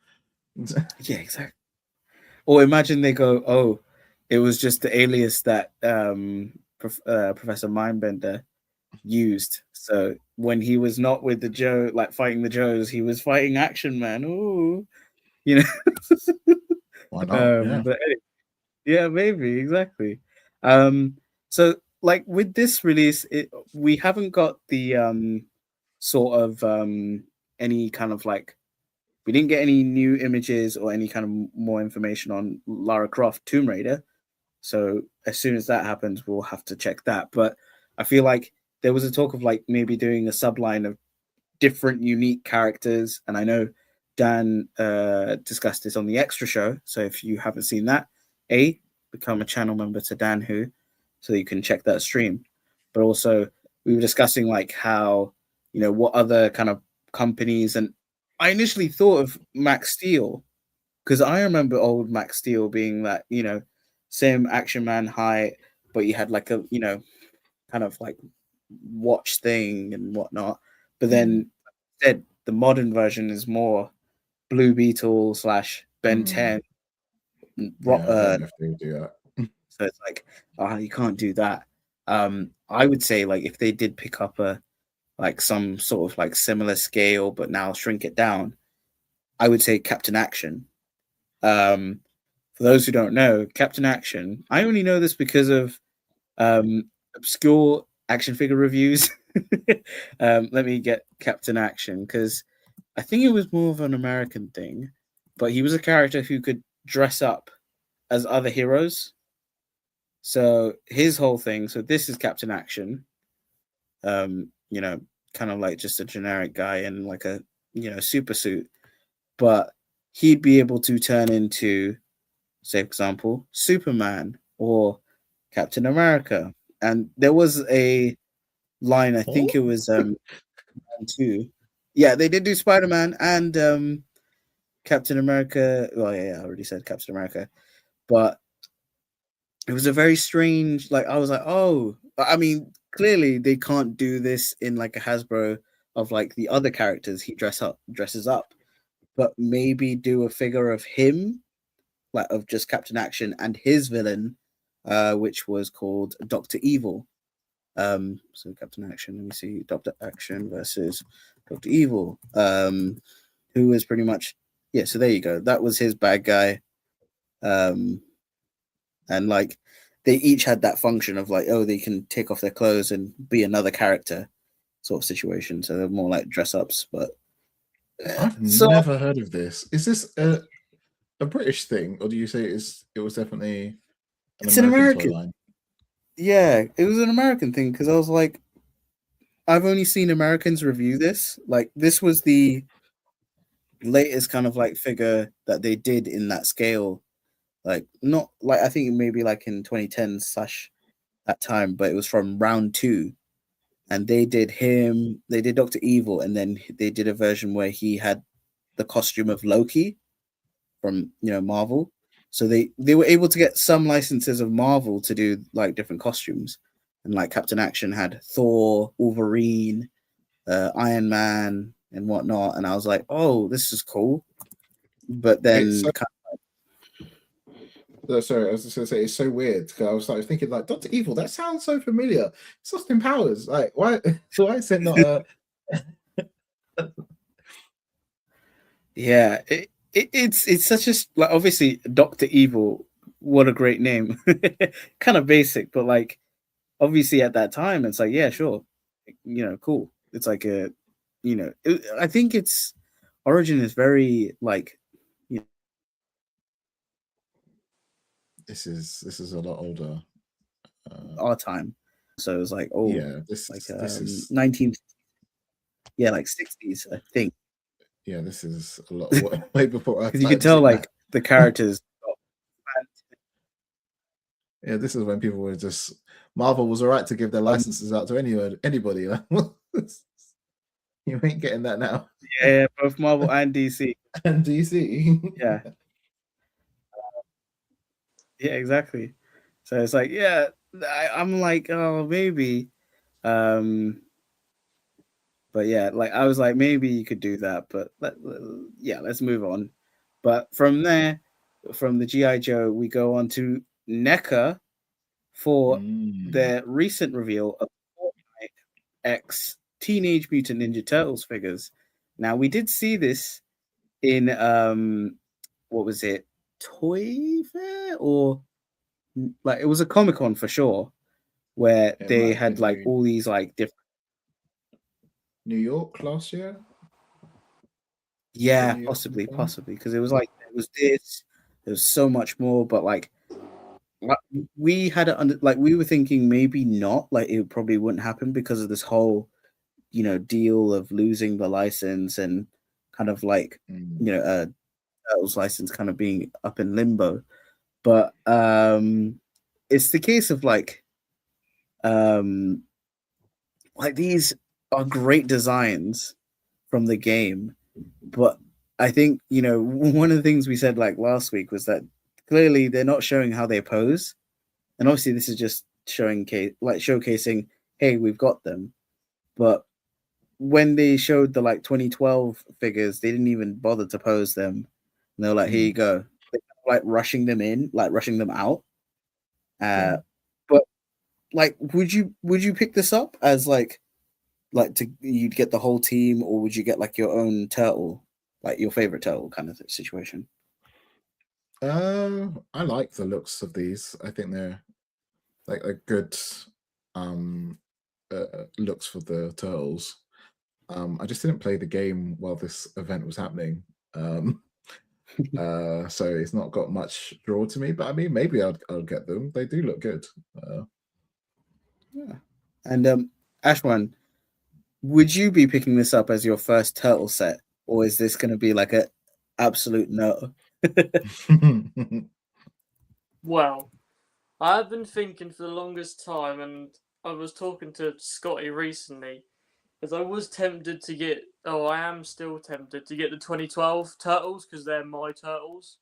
Yeah, exactly. Or imagine they go, oh, it was just the alias that Professor Mindbender used. So when he was not with the Joe, like fighting the Joes, he was fighting Action Man. Ooh, you know. Why not? Yeah. But anyway, yeah, maybe exactly. So like with this release, we haven't got the sort of any kind of like, we didn't get any new images or any kind of more information on Lara Croft Tomb Raider. So as soon as that happens, we'll have to check that. But I feel like there was a talk of like maybe doing a subline of different unique characters. And I know Dan discussed this on the extra show. So if you haven't seen that, become a channel member to Dan Who, so you can check that stream. But also we were discussing like how, you know, what other kind of companies, and I initially thought of Max Steel, because I remember old Max Steel being that, you know, same Action Man height, but you had like a, you know, kind of like watch thing and whatnot. But then instead, the modern version is more Blue Beetle / Ben 10. Yeah, I don't know if they would do that. So it's like, you can't do that. I would say like if they did pick up like some sort of like similar scale, but now shrink it down, I would say Captain Action. For those who don't know, Captain Action. I only know this because of obscure action figure reviews. Let me get Captain Action because I think it was more of an American thing, but he was a character who could dress up as other heroes. So his whole thing. So this is Captain Action. Kind of like just a generic guy in like a super suit, but he'd be able to turn into, say, for example, Superman or Captain America. And there was a line, I think it was two. Yeah, they did do Spider-Man and Captain America. Well, yeah, I already said Captain America, but it was a very strange. Like I was like, oh, I mean, clearly they can't do this in like a Hasbro of like the other characters he dresses up, but maybe do a figure of him, like of just Captain Action and his villain, which was called Dr. Evil. So Captain Action, let me see, Dr. Action versus Dr. Evil, who was pretty much, yeah, so there you go. That was his bad guy. And like they each had that function of like, oh, they can take off their clothes and be another character sort of situation. So they're more like dress ups, but I've never heard of this. Is this a British thing, or do you say it was definitely an American toy line? Yeah, it was an American thing because I was like, I've only seen Americans review this. Like this was the latest kind of like figure that they did in that scale. Like not like I think maybe like in 2010 / that time, but it was from round 2. And they did him, they did Dr. Evil, and then they did a version where he had the costume of Loki from Marvel. So they were able to get some licenses of Marvel to do like different costumes. And like Captain Action had Thor, Wolverine, Iron Man, and whatnot. And I was like, oh, this is cool. But then sorry, I was just gonna say it's so weird because I was like thinking like Dr. Evil, that sounds so familiar. It's Austin Powers. Like, why is it not a yeah, it's such a like obviously Dr. Evil, what a great name. Kind of basic, but like obviously at that time it's like, yeah, sure. Cool. It's like a I think its origin is very like this is a lot older. Our time. So it was like, oh yeah, this is 19 like 60s, I think. Yeah, this is a lot way before because you can tell like the characters. Yeah, this is when people were just Marvel was alright to give their licenses out to anybody. You ain't getting that now. Yeah, both Marvel and DC. And DC. Yeah. Yeah, exactly. So it's like, yeah, I'm like, oh, maybe. But yeah, like I was like, maybe you could do that, but let's move on. But from there, from the G.I. Joe, we go on to NECA for their recent reveal of Fortnite X Teenage Mutant Ninja Turtles figures. Now we did see this in what was it, Toy Fair, or like it was a Comic-Con for sure, where they had like all these like different New York last year. Yeah, possibly, because it was like there was so much more, but like we had it like we were thinking maybe not, like it probably wouldn't happen because of this whole deal of losing the license and kind of like Turtles license kind of being up in limbo. But it's the case of like these are great designs from the game, but I think one of the things we said like last week was that clearly they're not showing how they pose, and obviously this is just showcasing, hey, we've got them. But when they showed the like 2012 figures, they didn't even bother to pose them. And they were like, here you go, like rushing them out. But like, would you pick this up as you'd get the whole team, or would you get like your own turtle, like your favorite turtle kind of situation? I like the looks of these. I think they're like a good looks for the turtles. I just didn't play the game while this event was happening. So it's not got much draw to me, but I mean, maybe I'll get them. They do look good. Yeah. And Ashwan, would you be picking this up as your first turtle set, or is this going to be like a absolute no? Well, I have been thinking for the longest time, and I was talking to Scotty recently, because I was tempted to get, oh, I am still tempted to get the 2012 Turtles, because they're my Turtles.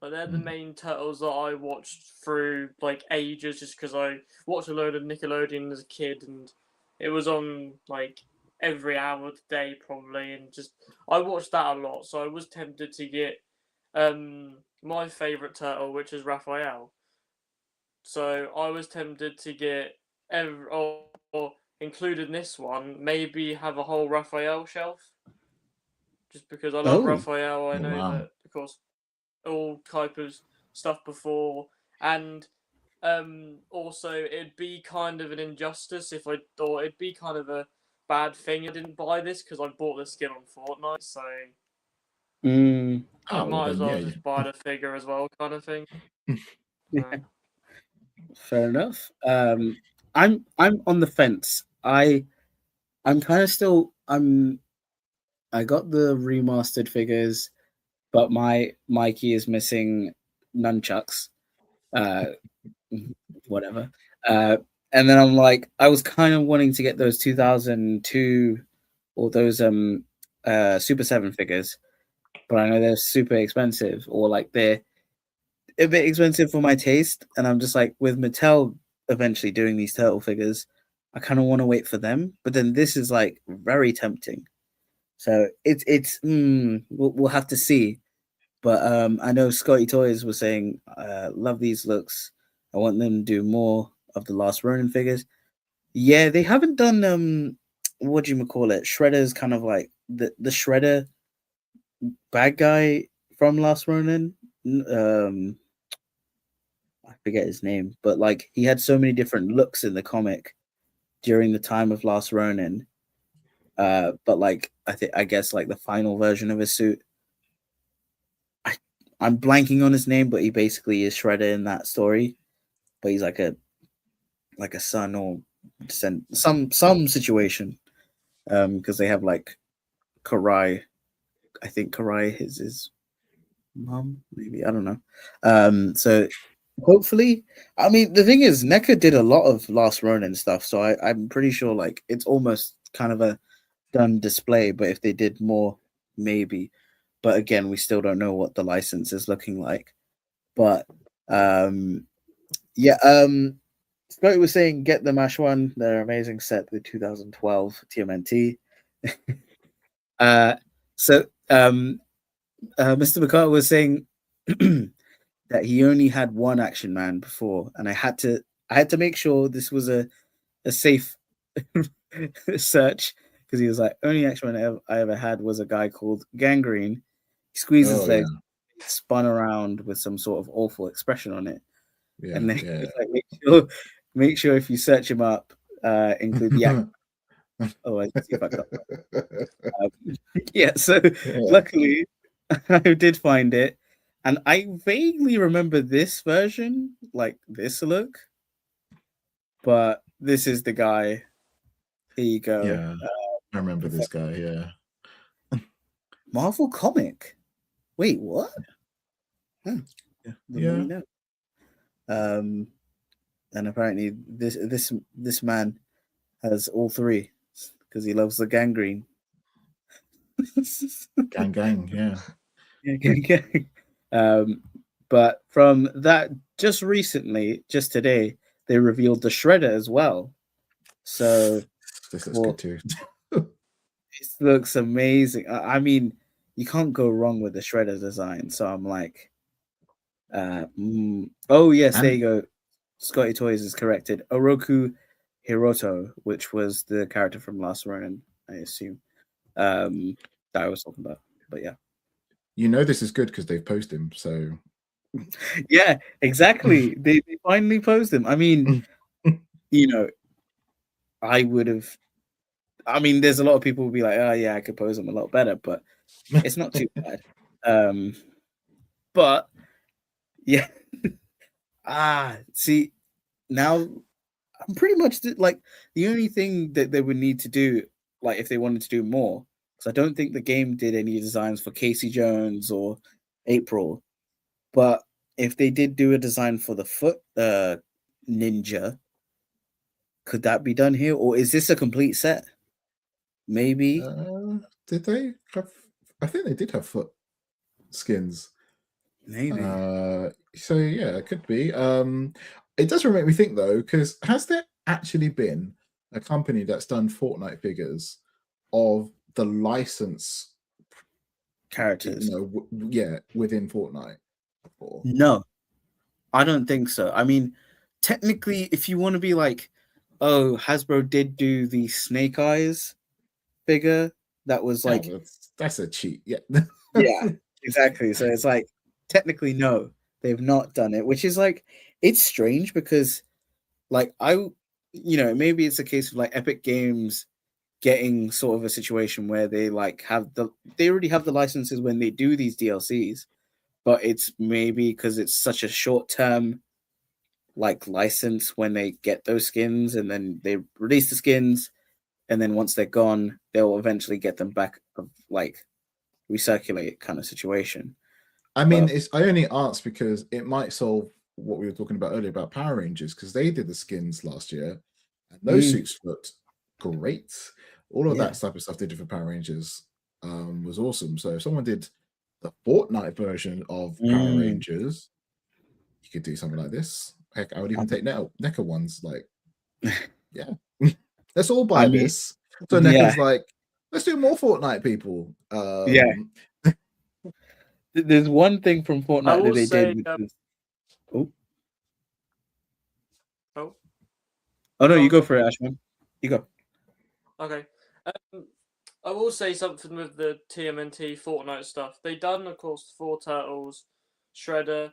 Like, they're the main Turtles that I watched through, like, ages, just because I watched a load of Nickelodeon as a kid, and it was on, like, every hour of the day, probably, and just, I watched that a lot, so I was tempted to get my favourite Turtle, which is Raphael. So I was tempted to get or included in this one, maybe have a whole Raphael shelf. Just because I love Oh, Raphael, I Oh, know wow. that because all type of stuff before, and also it'd be kind of an injustice if I thought it'd be kind of a bad thing I didn't buy this because I bought the skin on Fortnite, so I Oh, well might as then, well yeah. just buy the figure as well, kind of thing. So. fair enough. I'm on the fence. I'm kind of still I got the remastered figures, but my Mikey is missing nunchucks. Uh, whatever. Uh, and then I'm like, I was kind of wanting to get those 2002 or those Super 7 figures, but I know they're super expensive, or like they're a bit expensive for my taste. And I'm just like, with Mattel eventually doing these turtle figures, I kind of want to wait for them. But then this is like very tempting. So we'll have to see. But I know Scotty Toys was saying, love these looks. I want them to do more of the Last Ronin figures. Yeah, they haven't done what do you call it? Shredder's kind of like the Shredder bad guy from Last Ronin. I forget his name, but like he had so many different looks in the comic during the time of Last Ronin. But like I guess like the final version of his suit, I'm blanking on his name, but he basically is Shredder in that story. But he's like a son or some situation. Because they have like Karai. I think Karai is his mom, maybe, I don't know. So hopefully, I mean, the thing is, NECA did a lot of Last Ronin stuff, so I'm pretty sure like it's almost kind of a done display. But if they did more, maybe. But again, we still don't know what the license is looking like. But yeah, Scotty was saying get the Ashwan, their amazing set, the 2012 TMNT. So Mr. McCarter was saying that he only had one Action Man before, and I had to make sure this was a safe search, because he was like, only Action Man I ever had was a guy called Gangrene. He squeezed his Oh, yeah. legs, spun around with some sort of awful expression on it, Yeah. and then he Yeah. was like, make sure if you search him up, include the act. Oh, I see if I got yeah. So Yeah. luckily, I did find it, and I vaguely remember this version, like this look, but this is the guy. Here you go. Yeah. I remember this guy. Yeah. Marvel comic. Wait, what? Huh, the more you Yeah. know. And apparently this man has all three because he loves the gangrene. Gang, gang. Yeah. Yeah, gang. But from that, just recently, just today, they revealed the Shredder as well. So This looks well, good too. this looks amazing. I mean, you can't go wrong with the Shredder design. So I'm like, oh yes, there you And go. Scotty Toys is corrected. Oroku Hiroto, which was the character from Last Ronin, I assume. That I was talking about. But yeah. you know this is good because they've posted him. So Yeah, exactly. They finally posed them. I mean, you know, I would have. I mean, there's a lot of people who be like, "Oh yeah, I could pose them a lot better," but it's not too bad. But yeah, see, now I'm pretty much like the only thing that they would need to do, like if they wanted to do more, because I don't think the game did any designs for Casey Jones or April, but if they did do a design for the foot ninja, could that be done here, or is this a complete set? Maybe. Did they have? I think they did have foot skins. Maybe. So yeah, it could be. It does make me think though, because has there actually been a company that's done Fortnite figures of the license Characters. yeah, within Fortnite before? No, I don't think so. I mean, technically, if you want to be like, oh, Hasbro did do the Snake Eyes figure that was like, that's a cheat. Yeah. Yeah, exactly. So it's like, technically, no, they've not done it, which is like, it's strange because, like, maybe it's a case of like Epic Games getting sort of a situation where they like they already have the licenses when they do these DLCs, but it's maybe because it's such a short term like license when they get those skins, and then they release the skins, and then once they're gone, they'll eventually get them back of like recirculate kind of situation. I mean, I only asked because it might solve what we were talking about earlier about Power Rangers, because they did the skins last year, and those suits looked great. All of that type of stuff they did for Power Rangers was awesome. So if someone did the Fortnite version of Power Rangers, you could do something like this. Heck, I would even take NECA ones. Like, yeah, let's all buy this. So NECA's like, let's do more Fortnite, people. There's one thing from Fortnite that they did. Oh no, you go for it, Ashman. You go. Okay. I will say something with the TMNT Fortnite stuff. They done, of course, 4 Turtles, Shredder.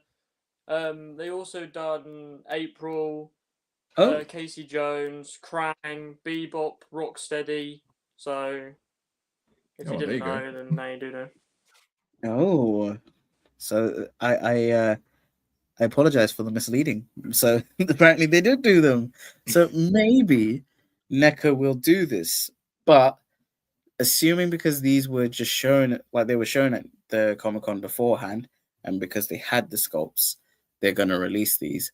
They also done April, Casey Jones, Krang, Bebop, Rocksteady. So if you didn't know, then now you do know. Oh, so I apologize for the misleading. So apparently they did do them. So maybe NECA will do this, but assuming because these were just shown, like they were shown at the Comic-Con beforehand, and because they had the sculpts, they're going to release these.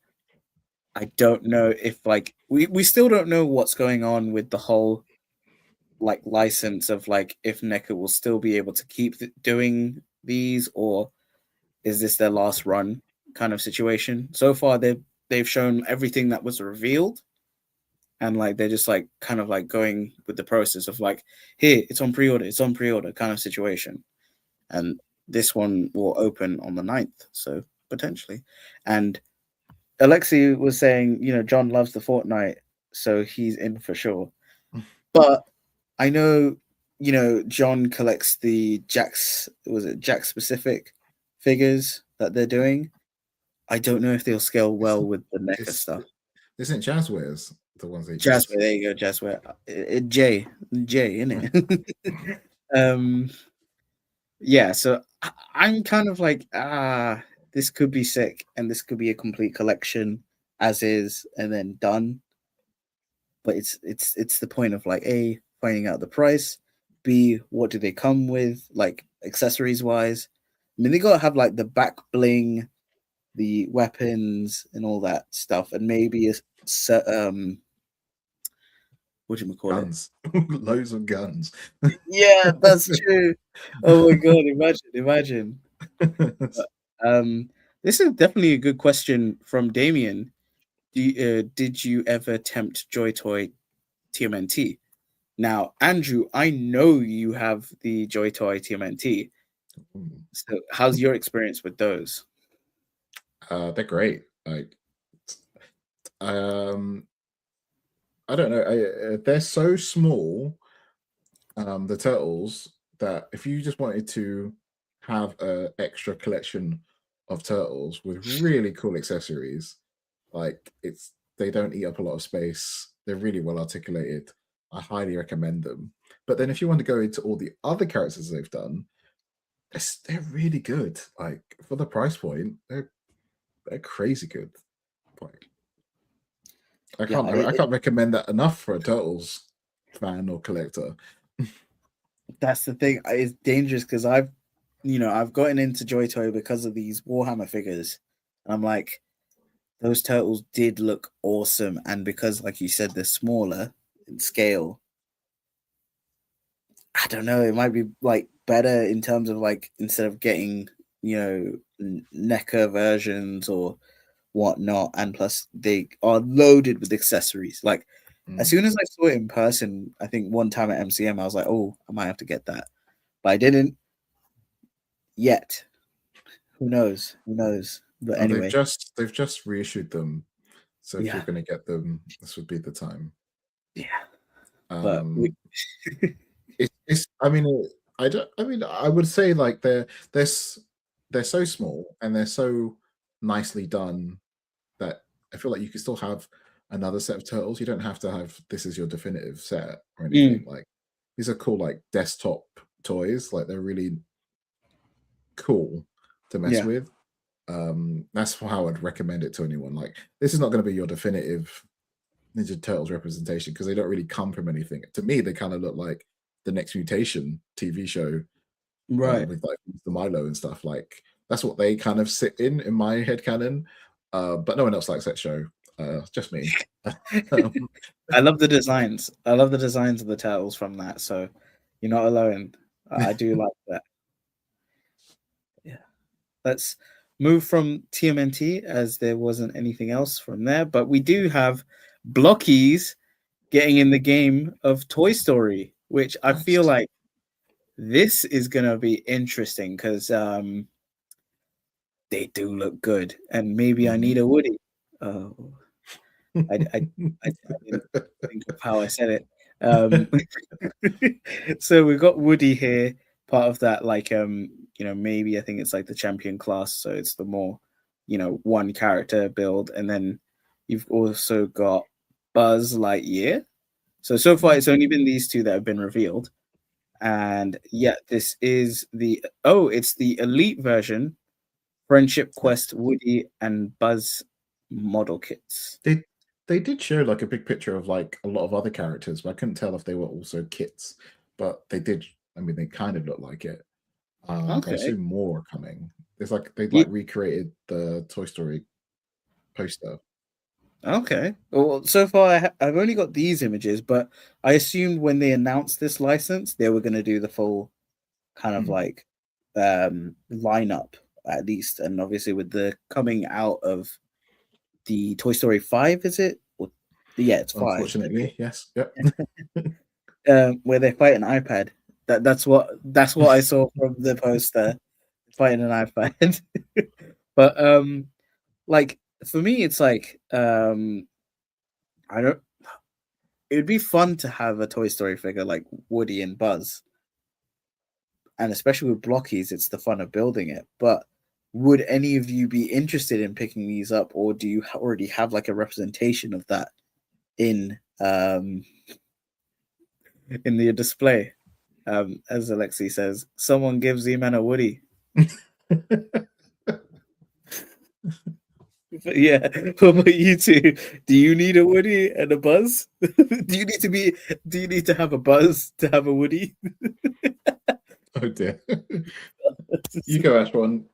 I don't know if like we still don't know what's going on with the whole like license of like if NECA will still be able to keep doing these, or is this their last run kind of situation. So far they've shown everything that was revealed, and like they're just like kind of like going with the process of like, here, it's on pre-order kind of situation. And this one will open on the 9th, so potentially. And Alexi was saying, John loves the Fortnite, so he's in for sure. But I know, John collects the Jax specific figures that they're doing. I don't know if they'll scale well with the NECA stuff. Isn't Jazzwares the ones they Jazzware, there you go, Jazzware. J, innit? Yeah, so I'm kind of like, this could be sick, and this could be a complete collection as is, and then done. But it's the point of like, A, finding out the price, B, what do they come with, like accessories wise. I mean, they gotta have like the back bling, the weapons, and all that stuff, and maybe what do you call guns. Loads of guns. Yeah, that's true. Oh my god, imagine. But, this is definitely a good question from Damien. Did you ever tempt Joy Toy TMNT? Now, Andrew, I know you have the Joy Toy TMNT. So how's your experience with those? They're great. Like, I don't know. They're so small, the turtles, that if you just wanted to have an extra collection of turtles with really cool accessories. Like they don't eat up a lot of space. They're really well articulated. I highly recommend them. But then if you want to go into all the other characters they've done, they're really good. Like for the price point, they're crazy good. Like, Yeah, I can't recommend that enough for a Turtles fan or collector. that's the thing. It's dangerous because I've gotten into Joy Toy because of these Warhammer figures, and I'm like, those turtles did look awesome, and because, like you said, they're smaller in scale. I don't know. It might be like better in terms of like instead of getting NECA versions or whatnot, and plus they are loaded with accessories. Like as soon as I saw it in person, I think one time at MCM, I was like, "Oh, I might have to get that," but I didn't yet. Who knows? Who knows? But anyway, they've just reissued them, so if you're yeah, going to get them, this would be the time. yeah. But it's I mean I would say like they're so small and they're so nicely done that I feel like you can still have another set of turtles. You don't have to have this is your definitive set or anything. Like these are cool like desktop toys. Like they're really cool to mess yeah, with. That's how I'd recommend it to anyone. Like this is not going to be your definitive Ninja Turtles representation because they don't really come from anything. To me, they kind of look like the Next Mutation TV show, right. with like the Milo and stuff. Like that's what they kind of sit in my head canon. But no one else likes that show. Just me. I love the designs. I love the designs of the turtles from that. So you're not alone. I do like that. Yeah. Let's move from TMNT as there wasn't anything else from there, but we do have Blockies getting in the game of Toy Story, which I feel like this is gonna be interesting because they do look good, and maybe I need a Woody. Oh, I didn't think of how I said it. So we've got Woody here, part of that, like maybe I think it's like the champion class, so it's the more one character build, and then you've also got Buzz Lightyear. So far it's only been these two that have been revealed. And yeah, this is it's the elite version, Friendship Quest Woody and Buzz model kits. They did show like a big picture of like a lot of other characters, but I couldn't tell if they were also kits. But they did. I mean, they kind of look like it. I Okay. assume more are coming. It's like they recreated the Toy Story poster. Okay. Well, so far I've only got these images, but I assumed when they announced this license, they were going to do the full kind of like lineup at least. And obviously, with the coming out of the Toy Story 5, is it? Yeah, it's 5. Unfortunately, yes. Yep. Where they fight an iPad. That's what I saw from the poster. Fighting an iPad. But like for me, it's like it would be fun to have a Toy Story figure like Woody and Buzz, and especially with Blockies, it's the fun of building it. But would any of you be interested in picking these up, or do you already have like a representation of that in the display? As Alexi says, someone gives Z-Man a Woody. But yeah, what about you two? Do you need a Woody and a Buzz? Do you need to have a Buzz to have a Woody? Oh dear. You go, Ashwan.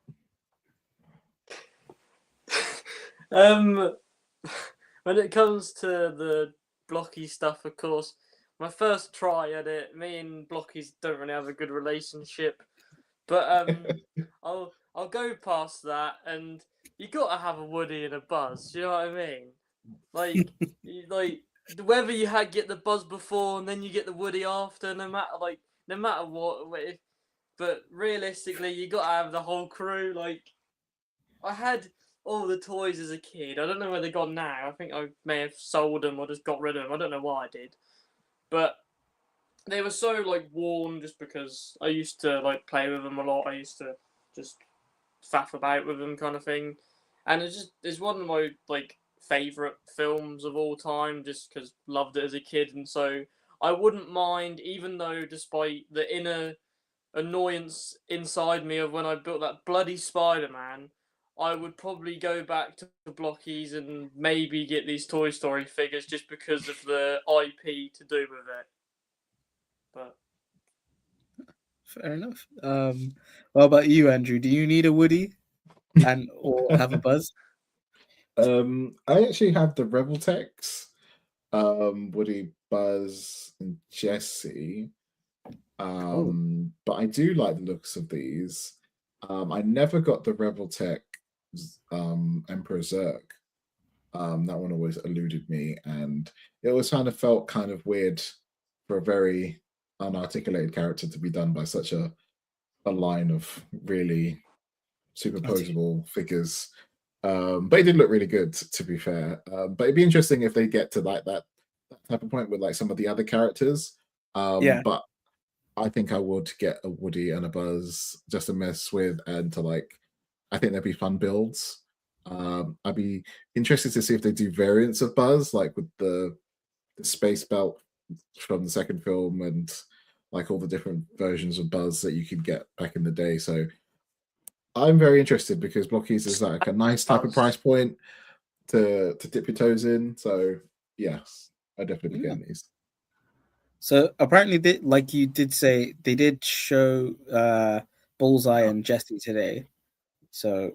When it comes to the Blocky stuff, of course, my first try at it, me and Blockies don't really have a good relationship, but I'll go past that, and you gotta have a Woody and a Buzz. You know what I mean? Like whether you get the Buzz before and then you get the Woody after, no matter what. But realistically, you gotta have the whole crew. Like I had all the toys as a kid. I don't know where they're gone now. I think I may have sold them or just got rid of them. I don't know why I did, but they were so like worn just because I used to like play with them a lot. I used to just faff about with them kind of thing. And it's one of my like favorite films of all time, just because loved it as a kid, and so I wouldn't mind, even though despite the inner annoyance inside me of when I built that bloody Spider-Man, I would probably go back to Blockies and maybe get these Toy Story figures just because of the IP to do with it. But Fair enough. What about you, Andrew? Do you need a Woody or have a Buzz? I actually have the Rebel Techs, Woody, Buzz, and Jesse. But I do like the looks of these. I never got the Rebel Tech Emperor Zerg. That one always eluded me, and it always kind of felt kind of weird for a very unarticulated character to be done by such a line of really superposable figures. But it did look really good, to be fair. But it'd be interesting if they get to like that type of point with like some of the other characters. But I think I would get a Woody and a Buzz just to mess with, and to like, I think there'd be fun builds. I'd be interested to see if they do variants of Buzz, like with the space belt from the second film, and like all the different versions of Buzz that you could get back in the day. So I'm very interested, because Blockies is like a nice type of price point to dip your toes in. So yes, I definitely get these. So apparently, like you did say, they did show Bullseye and Jesse today. So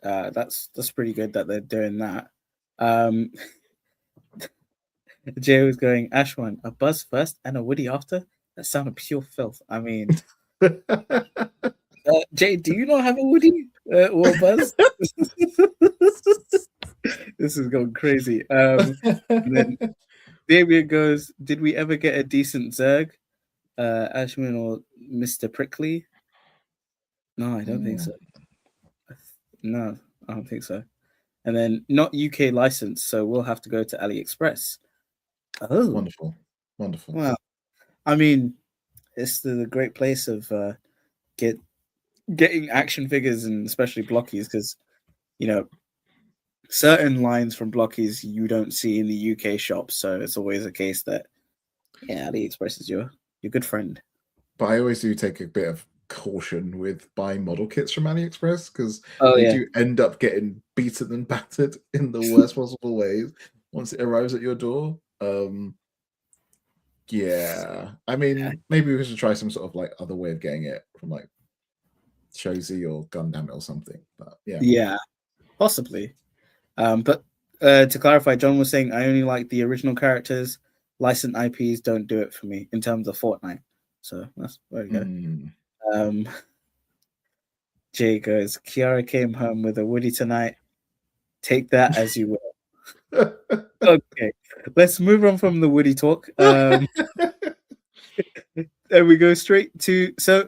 that's pretty good that they're doing that. Jay was going, Ashwan, a Buzz first and a Woody after? That sounded pure filth. I mean, Jay, do you not have a Woody or a Buzz? This is going crazy. And then David goes, did we ever get a decent Zerg? Ashwin or Mr. Prickly? No, I don't think so. No, I don't think so. And then not UK license, so we'll have to go to AliExpress. Oh, wonderful. Well, I mean, it's the great place of getting action figures, and especially Blockies, because certain lines from Blockies you don't see in the UK shops, so it's always a case that AliExpress is your good friend. But I always do take a bit of caution with buying model kits from AliExpress, because they do end up getting beaten and battered in the worst possible ways once it arrives at your door. I mean, maybe we should try some sort of like other way of getting it from like Shozy or Gundam or something. But yeah, possibly. But to clarify, John was saying I only like the original characters. Licensed IPs don't do it for me in terms of Fortnite. So that's where we go. Jay goes, Kiara came home with a Woody tonight. Take that as you will. Okay, let's move on from the Woody talk. And we go straight to, so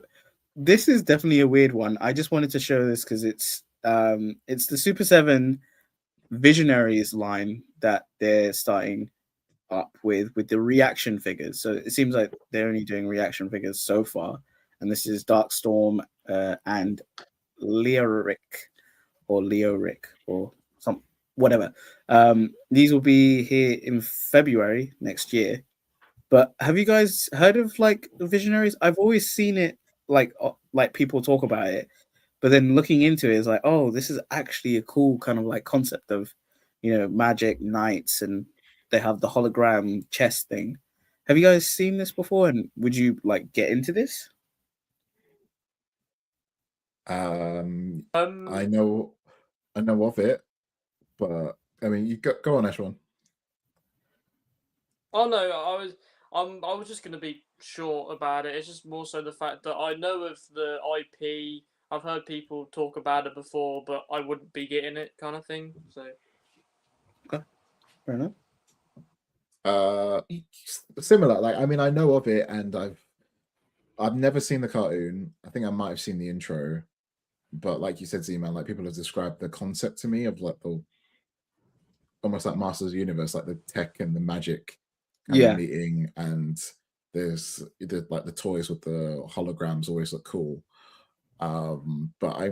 this is definitely a weird one. I just wanted to show this because it's the Super 7 Visionaries line that they're starting up with the reaction figures. So it seems like they're only doing reaction figures so far, and this is Darkstorm and Leoric or some whatever. These will be here in February next year. But have you guys heard of like Visionaries? I've always seen it like people talk about it, but then looking into it is like, oh, this is actually a cool kind of like concept of, magic knights, and they have the hologram chest thing. Have you guys seen this before? And would you like get into this? I know of it, but I mean, you go on, Ashwan. Oh no, I was just going to be short about it. It's just more so the fact that I know of the IP. I've heard people talk about it before, but I wouldn't be getting it, kind of thing. So, okay, fair enough. Similar. Like, I mean, I know of it, and I've never seen the cartoon. I think I might have seen the intro, but like you said, Z-Man, like people have described the concept to me of like the almost like Masters of the Universe, like the tech and the magic kind of meeting, and there's like the toys with the holograms always look cool. But I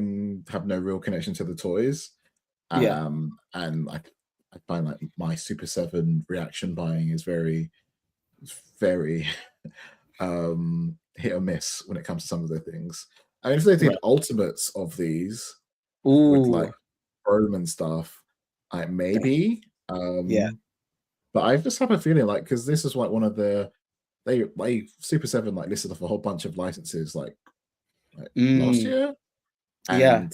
have no real connection to the toys. Yeah. And I find like my Super 7 reaction buying is very hit or miss when it comes to some of the things. I mean, if they did Right. ultimates of these with Ooh. like Chrome and stuff, like maybe. Yeah. But I just have a feeling like because this is like one of the they Super 7 like listed off a whole bunch of licenses like last year, Yeah. and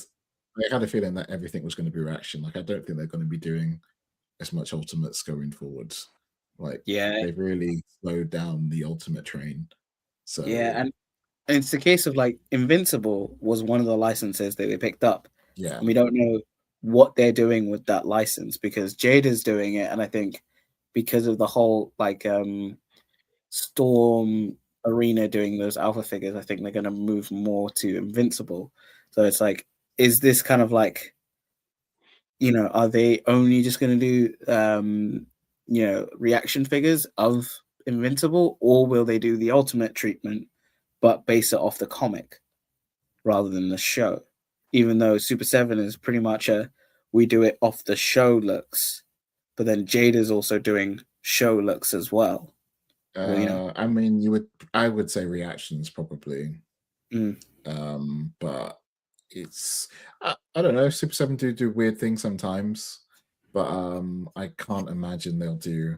I had a feeling that everything was going to be reaction. Like I don't think they're going to be doing as much ultimates going forwards. Like Yeah. they've really slowed down the ultimate train. So Yeah. And it's the case of like Invincible was one of the licenses that they picked up. yeah, And we don't know what they're doing with that license because Jade is doing it. And I think because of the whole like Storm Arena doing those alpha figures, I think they're going to move more to Invincible. So it's like, is this kind of like, you know, are they only just going to do, you know, reaction figures of Invincible, or will they do the ultimate treatment but base it off the comic rather than the show? Even though Super 7 is pretty much a we do it off the show looks, but then Jade is also doing show looks as well. Well, you know, I mean, I would say reactions probably, mm, but it's I don't know. Super 7 do weird things sometimes, but I can't imagine they'll do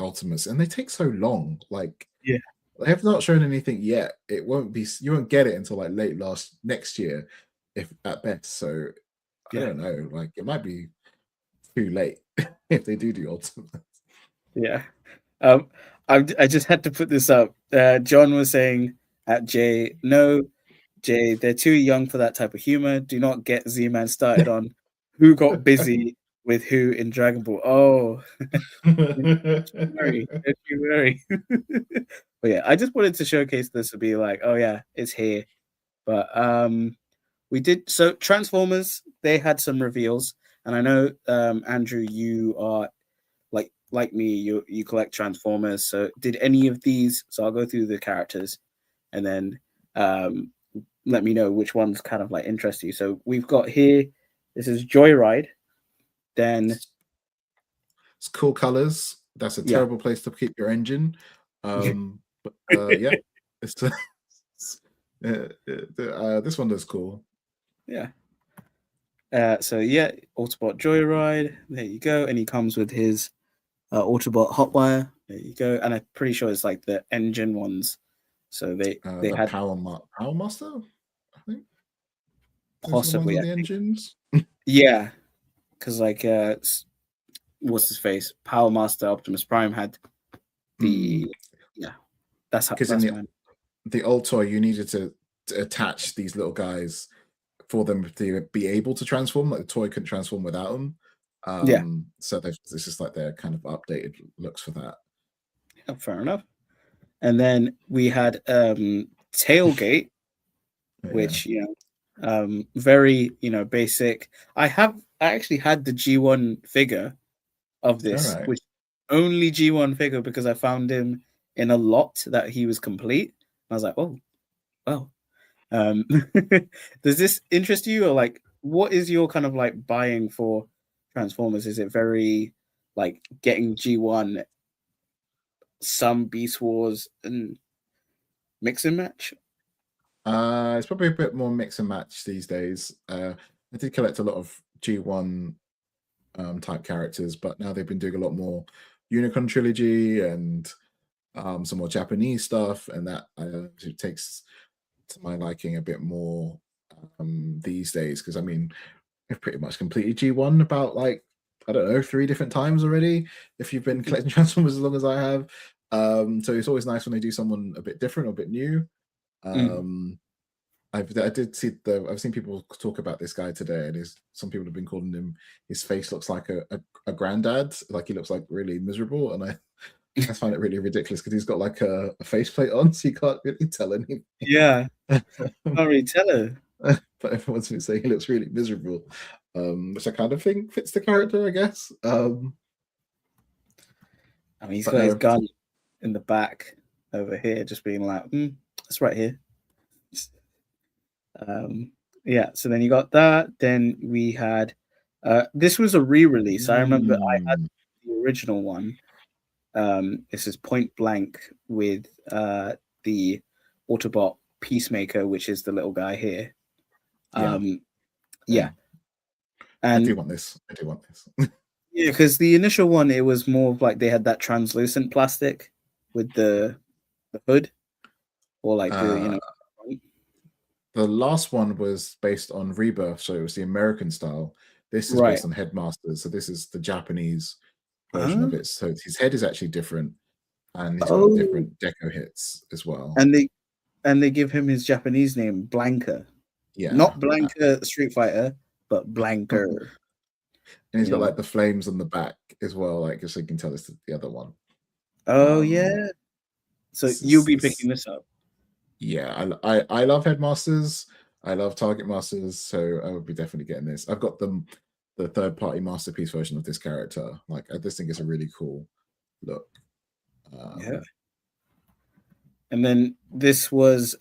ultimates, and they take so long. Like yeah, they have not shown anything yet. It won't be you won't get it until like late next year, if at best. So I yeah, don't know. Like it might be too late if they do ultimates. yeah. I just had to put this up. John was saying at Jay, no, Jay, they're too young for that type of humor. Do not get Z-Man started on who got busy with who in Dragon Ball. Oh, worry, don't you worry. But yeah, I just wanted to showcase this to be like, oh yeah, it's here. But we did so Transformers, they had some reveals, and I know Andrew, you are like me, you collect Transformers. So did any of these? So I'll go through the characters, and then let me know which ones kind of like interest you. So we've got here. This is Joyride. Then It's cool colors. That's a yeah, terrible place to keep your engine. But yeah, it's this one does cool. yeah. So yeah, Autobot Joyride. There you go, and he comes with his Autobot Hotwire. There you go, and I'm pretty sure it's like the engine ones. So they The had Power Master, I think. Those are the ones possibly, with I the think, engines. yeah, because like what's his face? Power Master Optimus Prime had the yeah. That's how Because in that's when the old toy, you needed to attach these little guys for them to be able to transform. Like the toy couldn't transform without them. yeah. So this is like their kind of updated looks for that. Yeah, fair enough. And then we had Tailgate, Yeah. which very basic. I actually had the G1 figure of All this, right. which only G1 figure because I found him in a lot that he was complete. I was like, oh, well. Does this interest you, or like what is your kind of like buying for Transformers? Is it very like getting G1, some Beast Wars, and mix and match? It's probably a bit more mix and match these days. I did collect a lot of G1 type characters, but now they've been doing a lot more Unicron trilogy and some more Japanese stuff, and that it takes to my liking a bit more these days. Because I mean, I've pretty much completed G1 about like I don't know 3 different times already. If you've been collecting Transformers as long as I have, so it's always nice when they do someone a bit different or a bit new. Mm. I've seen people talk about this guy today, and some people have been calling him. His face looks like a granddad, like he looks like really miserable, and I find it really ridiculous because he's got like a faceplate on, so you can't really tell anything. Yeah, can't really tell her. But everyone's been saying he looks really miserable, which I kind of think fits the character, I guess. I mean, he's But got his no, gun in the back over here, just being like, it's right here. Yeah, so then you got that. Then we had this was a re-release. I remember I had the original one. This is Point Blank with the Autobot Peacemaker, which is the little guy here. Yeah. And I do want this. yeah, because the initial one, it was more of like they had that translucent plastic with the hood, or like the the last one was based on Rebirth, so it was the American style. This is right. based on Headmasters, so this is the Japanese version of it. So his head is actually different, and he's got different deco hits as well. And they give him his Japanese name, Blanka. Yeah, not Blanka Street Fighter, but Blanker. And he's got like the flames on the back as well, like just so you can tell it's the other one. Oh yeah. So you'll be picking this up. Yeah, I love Headmasters. I love Target Masters, so I would be definitely getting this. I've got the third-party masterpiece version of this character. Like, I just think it's a really cool look. Yeah. And then this was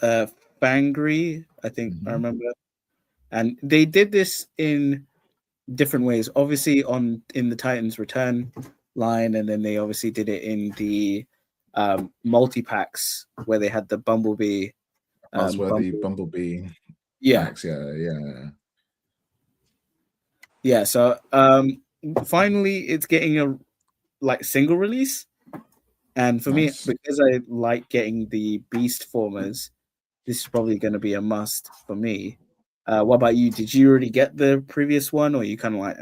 Fangry, I think I remember. And they did this in different ways. Obviously in the Titans Return line, and then they obviously did it in the multi-packs where they had the Bumblebee. Bumblebee. Yeah. Packs, yeah. Yeah, so finally it's getting a like single release. And for me, because I like getting the Beast formers, this is probably going to be a must for me. What about you? Did you already get the previous one, or you kind of like,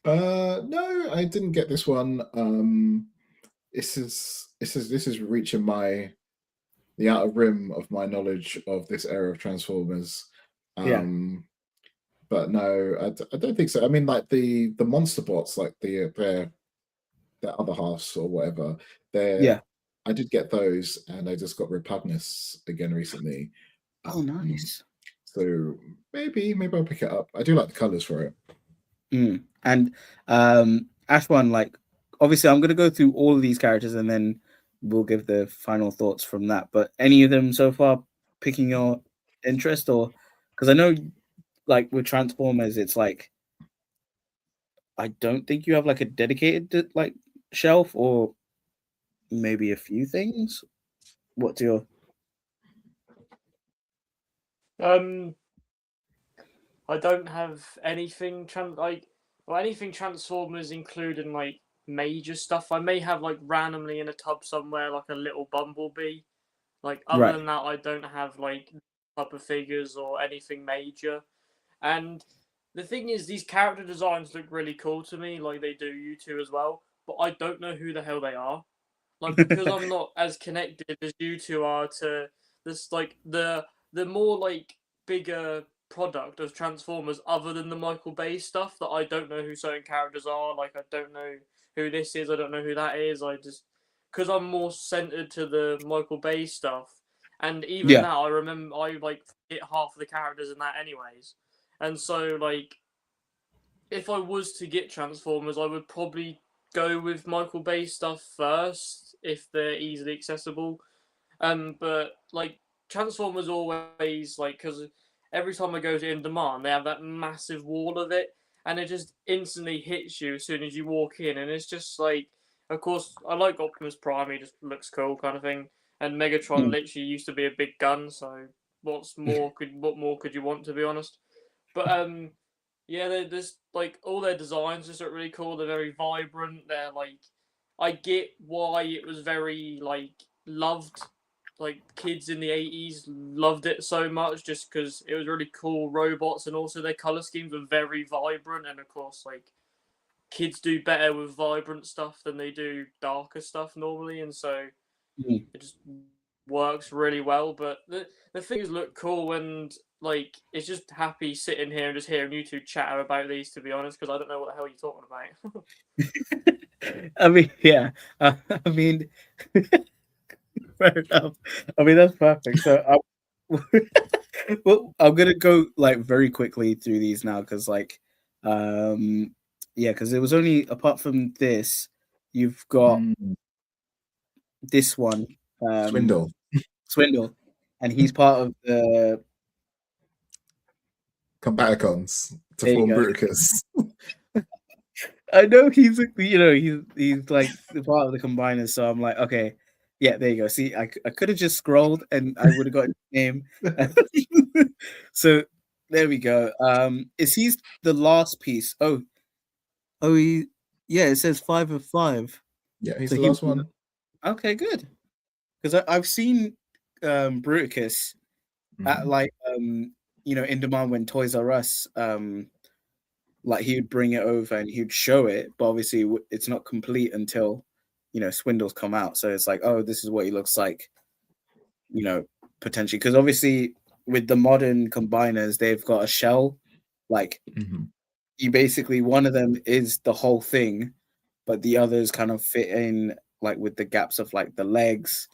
No, I didn't get this one. This is reaching the outer rim of my knowledge of this era of Transformers. But no, I don't think so. I mean, like the monster bots, like their other halves or whatever. I did get those, and I just got Repugnus again recently. Oh, nice. So maybe I'll pick it up. I do like the colors for it. And Ashwan, like obviously, I'm gonna go through all of these characters, and then we'll give the final thoughts from that. But any of them so far picking your interest, or because I know, like with Transformers, it's like I don't think you have like a dedicated like shelf, or maybe a few things. What's your I don't have anything anything Transformers, including like major stuff. I may have like randomly in a tub somewhere like a little Bumblebee. Like other than that, I don't have like type of figures or anything major. And the thing is, these character designs look really cool to me, like they do you two as well. But I don't know who the hell they are. Like because I'm not as connected as you two are to this, like the more like bigger product of Transformers, other than the Michael Bay stuff, that I don't know who certain characters are. Like I don't know who this is. I don't know who that is. I just because I'm more centered to the Michael Bay stuff, and even now I remember I like hit half of the characters in that anyways. And so, like, if I was to get Transformers, I would probably go with Michael Bay stuff first, if they're easily accessible. But, like, Transformers always, like, because every time I go to In Demand, they have that massive wall of it, and it just instantly hits you as soon as you walk in, and it's just, like, of course, I like Optimus Prime, he just looks cool kind of thing, and Megatron literally used to be a big gun, so what more could you want, to be honest? But yeah, they're just like all their designs just look really cool. They're very vibrant. They're like, I get why it was very like loved. Like kids in the 80s loved it so much just because it was really cool robots, and also their color schemes were very vibrant. And of course, like kids do better with vibrant stuff than they do darker stuff normally, and so it just works really well. But the things look cool, and like it's just happy sitting here and just hearing you two chatter about these, to be honest, because I don't know what the hell you're talking about. I mean, yeah. I mean, fair enough. I mean, that's perfect. So, well, I'm gonna go like very quickly through these now because, like, yeah, because it was only apart from this, you've got this one, Swindle, and he's part of the Combaticons to There you form go. Bruticus. I know he's like the part of the combiners, so I'm like, okay, yeah, there you go. See, I could have just scrolled and I would have got his name. So there we go. Is he the last piece? Oh, yeah, it says 5 of 5. Yeah, he's So the he last one. okay, good. Because I've seen Bruticus at like in demand when Toys R Us like he would bring it over and he'd show it, but obviously it's not complete until Swindles come out. So it's like, oh, this is what he looks like, potentially, because obviously with the modern combiners, they've got a shell, like you basically one of them is the whole thing, but the others kind of fit in like with the gaps of like the legs,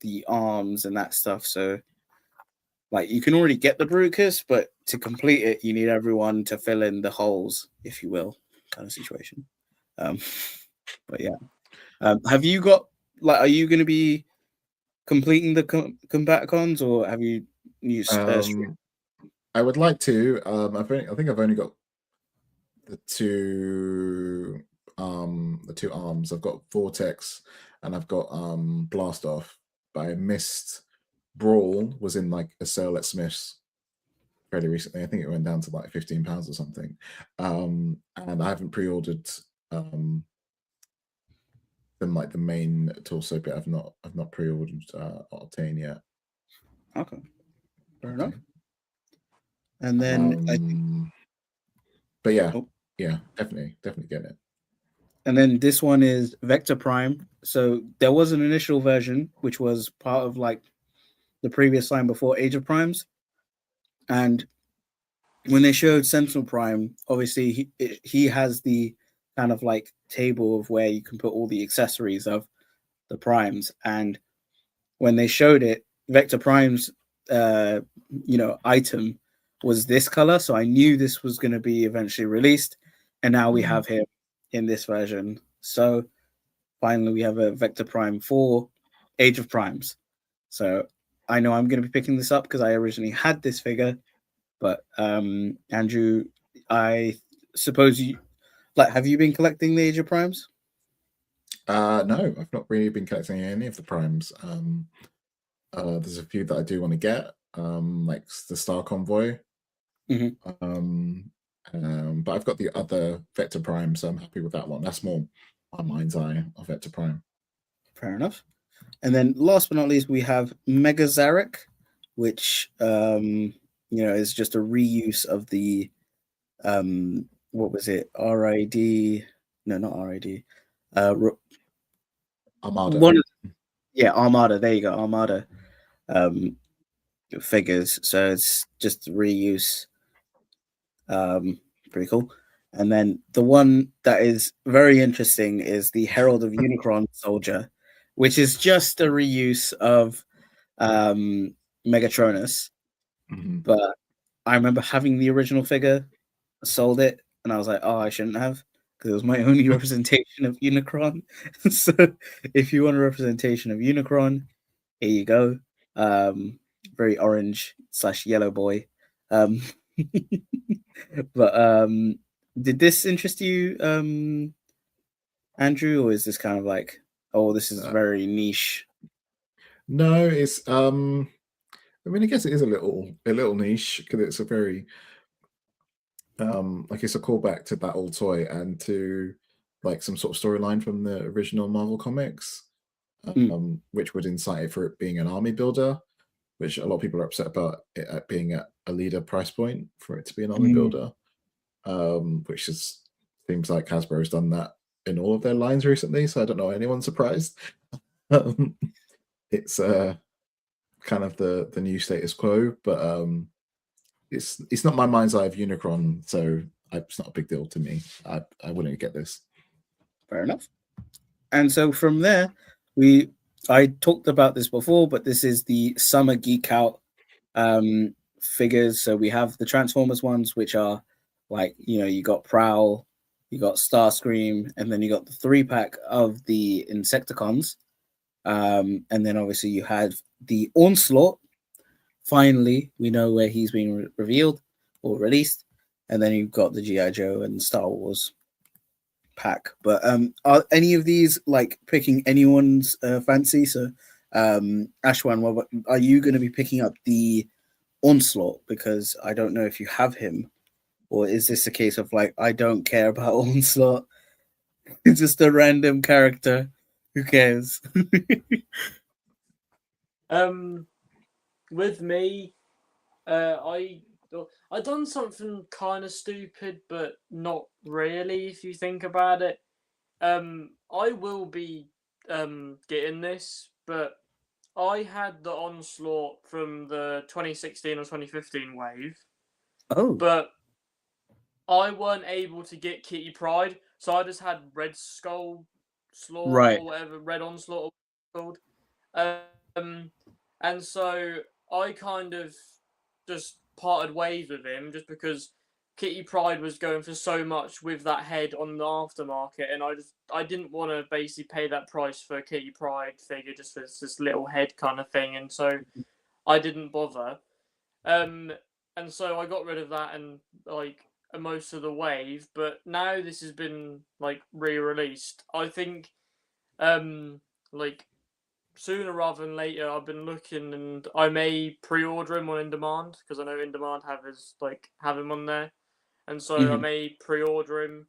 the arms, and that stuff. So like you can already get the Bruticus, but to complete it, you need everyone to fill in the holes, if you will, kind of situation. But yeah, have you got like? Are you going to be completing the Combaticons, or have you used? I would like to. I think I've only got the two arms. I've got Vortex and I've got Blast Off, but I missed Brawl. Was in like a sale at Smith's fairly recently. I think it went down to like £15 or something. And I haven't pre-ordered them like the main torso bit. I've not pre-ordered Octane yet. Okay, fair enough. And then but yeah, yeah, definitely getting it. And then this one is Vector Prime. So there was an initial version which was part of like the previous line before Age of Primes, and when they showed Sentinel Prime, obviously he has the kind of like table of where you can put all the accessories of the primes, and when they showed it, Vector Prime's item was this color, so I knew this was going to be eventually released, and now we have him in this version. So finally we have a Vector Prime for Age of Primes. So I know I'm going to be picking this up because I originally had this figure. But Andrew, I suppose you have you been collecting the Age of Primes? No, I've not really been collecting any of the primes. There's a few that I do want to get, like the Star Convoy. But I've got the other Vector Prime, so I'm happy with that one. That's more my mind's eye of Vector Prime. Fair enough. And then last but not least, we have Mega Zarek, which is just a reuse of the what was it? RID? No, not RID. Armada. Armada. There you go, Armada figures. So it's just reuse. Pretty cool. And then the one that is very interesting is the Herald of Unicron soldier, which is just a reuse of Megatronus. But I remember having the original figure, sold it, and I was like, oh, I shouldn't have, because it was my only representation of Unicron. So if you want a representation of Unicron, here you go. Very orange / yellow boy. But did this interest you, Andrew, or is this kind of like, oh, this is very niche? No, it's I mean, I guess it is a little niche because it's a very like it's a callback to that old toy and to like some sort of storyline from the original Marvel comics, which would incite it for it being an army builder, which a lot of people are upset about it at being at a leader price point for it to be an army builder, which seems like Hasbro's done that in all of their lines recently, so I don't know anyone's surprised. It's kind of the new status quo, but it's not my mind's eye of Unicron, so it's not a big deal to me. I wouldn't get this. Fair enough. And so from there, I talked about this before, but this is the Summer Geek Out figures. So we have the Transformers ones, which are like, you got Prowl, you got Starscream, and then you got the 3-pack of the Insecticons. And then obviously you had the Onslaught. Finally, we know where he's being revealed. or released, and then you've got the GI Joe and Star Wars pack. But are any of these like picking anyone's fancy? So Ashwan, what are you going to be picking up the Onslaught? Because I don't know if you have him, or is this a case of like, I don't care about Onslaught, it's just a random character, who cares? With me, I done something kind of stupid, but not really if you think about it. I will be getting this, but I had the Onslaught from the 2016 or 2015 wave, Oh, but I weren't able to get Kitty Pryde, so I just had Red Skull Slaught right. or whatever, Red Onslaught called. And so I kind of just parted ways with him just because Kitty Pryde was going for so much with that head on the aftermarket, and I didn't want to basically pay that price for a Kitty Pryde figure just for this little head kind of thing, and so I didn't bother. And so I got rid of that and like most of the wave, but now this has been like re-released. I think like sooner rather than later, I've been looking, and I may pre-order him on In Demand because I know In Demand have him on there, and so I may pre-order him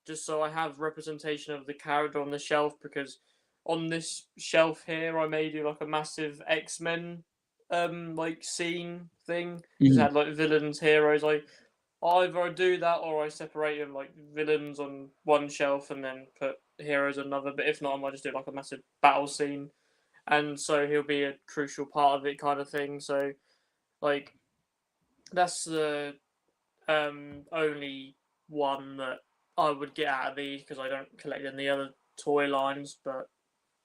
just so I have representation of the character on the shelf. Because on this shelf here, I may do like a massive X-Men like scene thing. Just had like villains, heroes. Either I do that or I separate them like villains on one shelf and then put heroes on another. But if not, I might just do like a massive battle scene, and so he'll be a crucial part of it, kind of thing. So, like, that's the only one that I would get out of these because I don't collect any other toy lines. But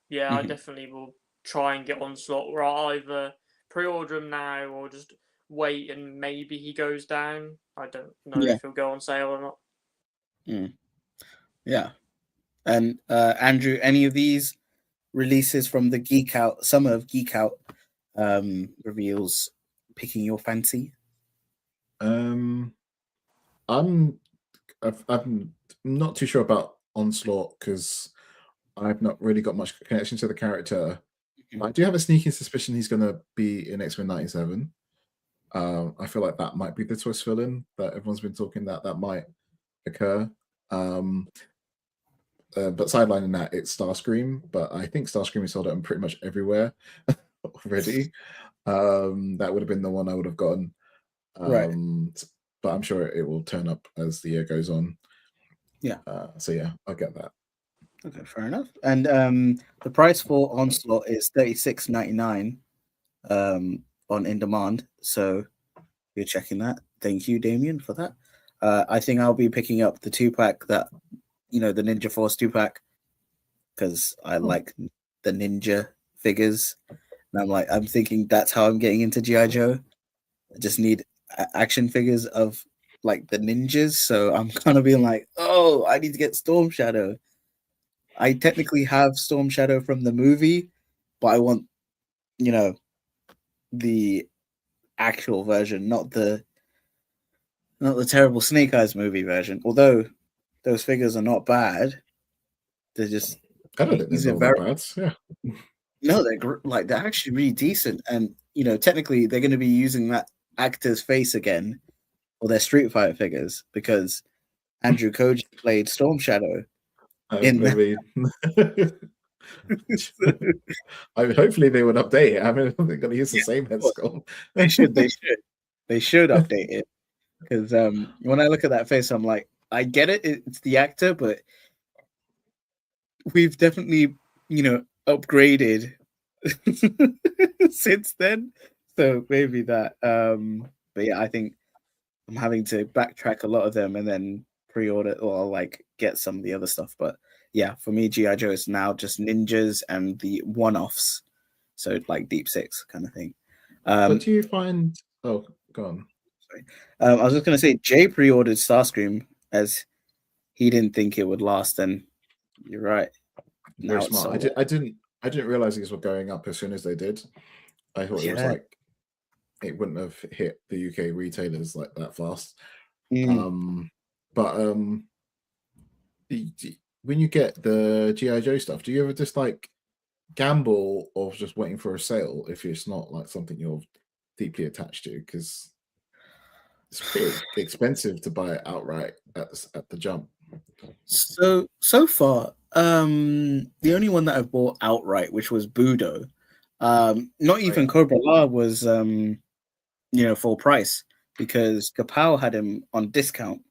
yeah, I definitely will try and get Onslaught, or I'll either pre-order him now or just wait and maybe he goes down. I don't know if he'll go on sale or not. Yeah. And Andrew, any of these releases from the Geek Out Summer of Geek Out reveals picking your fancy? I'm not too sure about Onslaught because I've not really got much connection to the character. I do have a sneaking suspicion he's going to be in X-Men 97. I feel like that might be the twist villain that everyone's been talking that might occur. But sidelining that, it's Starscream, but I think Starscream is sold out pretty much everywhere already. That would have been the one I would have gotten. Right. But I'm sure it will turn up as the year goes on. Yeah. So yeah, I'll get that. Okay, fair enough. And the price for Onslaught is $36.99 on In Demand. So you're checking that. Thank you, Damien, for that. I think I'll be picking up the 2-pack that, the Ninja Force 2-pack, because I like the ninja figures. And I'm thinking that's how I'm getting into G.I. Joe. I just need action figures of like the ninjas. So I'm kind of being like, oh, I need to get Storm Shadow. I technically have Storm Shadow from the movie, but I want, the actual version, not the terrible Snake Eyes movie version. Although those figures are not bad, they're just I don't think they're that bad. Yeah. No, they're actually really decent, and technically they're going to be using that actor's face again for their Street Fighter figures because Andrew Koji played Storm Shadow. Hopefully they would update it. I mean, they're going to use the same head sculpt. They should update it because when I look at that face, I'm like, I get it. It's the actor, but we've definitely, upgraded since then. So maybe that. But yeah, I think I'm having to backtrack a lot of them and then pre-order or like get some of the other stuff. But yeah, for me, G.I. Joe is now just ninjas and the one-offs. So like Deep Six kind of thing. But do you find... Oh, go on. Sorry. I was just going to say, Jay pre-ordered Starscream as he didn't think it would last, and you're right. Very smart. I didn't realize these were going up as soon as they did. I thought it was like it wouldn't have hit the UK retailers like that fast. Mm. But when you get the GI Joe stuff, do you ever just like gamble of just waiting for a sale if it's not like something you're deeply attached to? Because it's pretty expensive to buy it outright at the jump. So far, the only one that I've bought outright, which was Budo, not even Cobra La was full price, because Kapow had him on discount,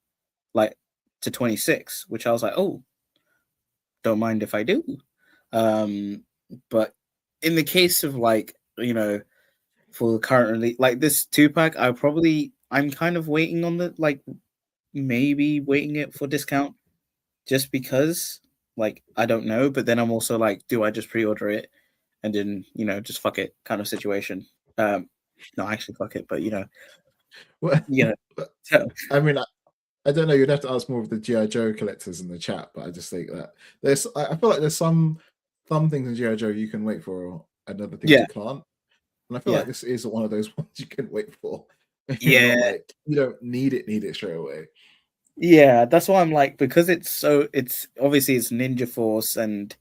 like to 26, which I was like, oh, don't mind if I do. But in the case of like, for currently like this 2-pack, I'm kind of waiting on the like maybe waiting it for discount, just because like I don't know. But then I'm also like, do I just pre-order it and then just fuck it kind of situation? No, actually fuck it, but Well, so, I mean, I don't know. You'd have to ask more of the GI Joe collectors in the chat, but I just think that I feel like there's some things in GI Joe you can wait for, and other things you can't. And I feel like this is one of those ones you can wait for. You're not like, you don't need it straight away. Yeah, that's why I'm like, because it's obviously it's Ninja Force, and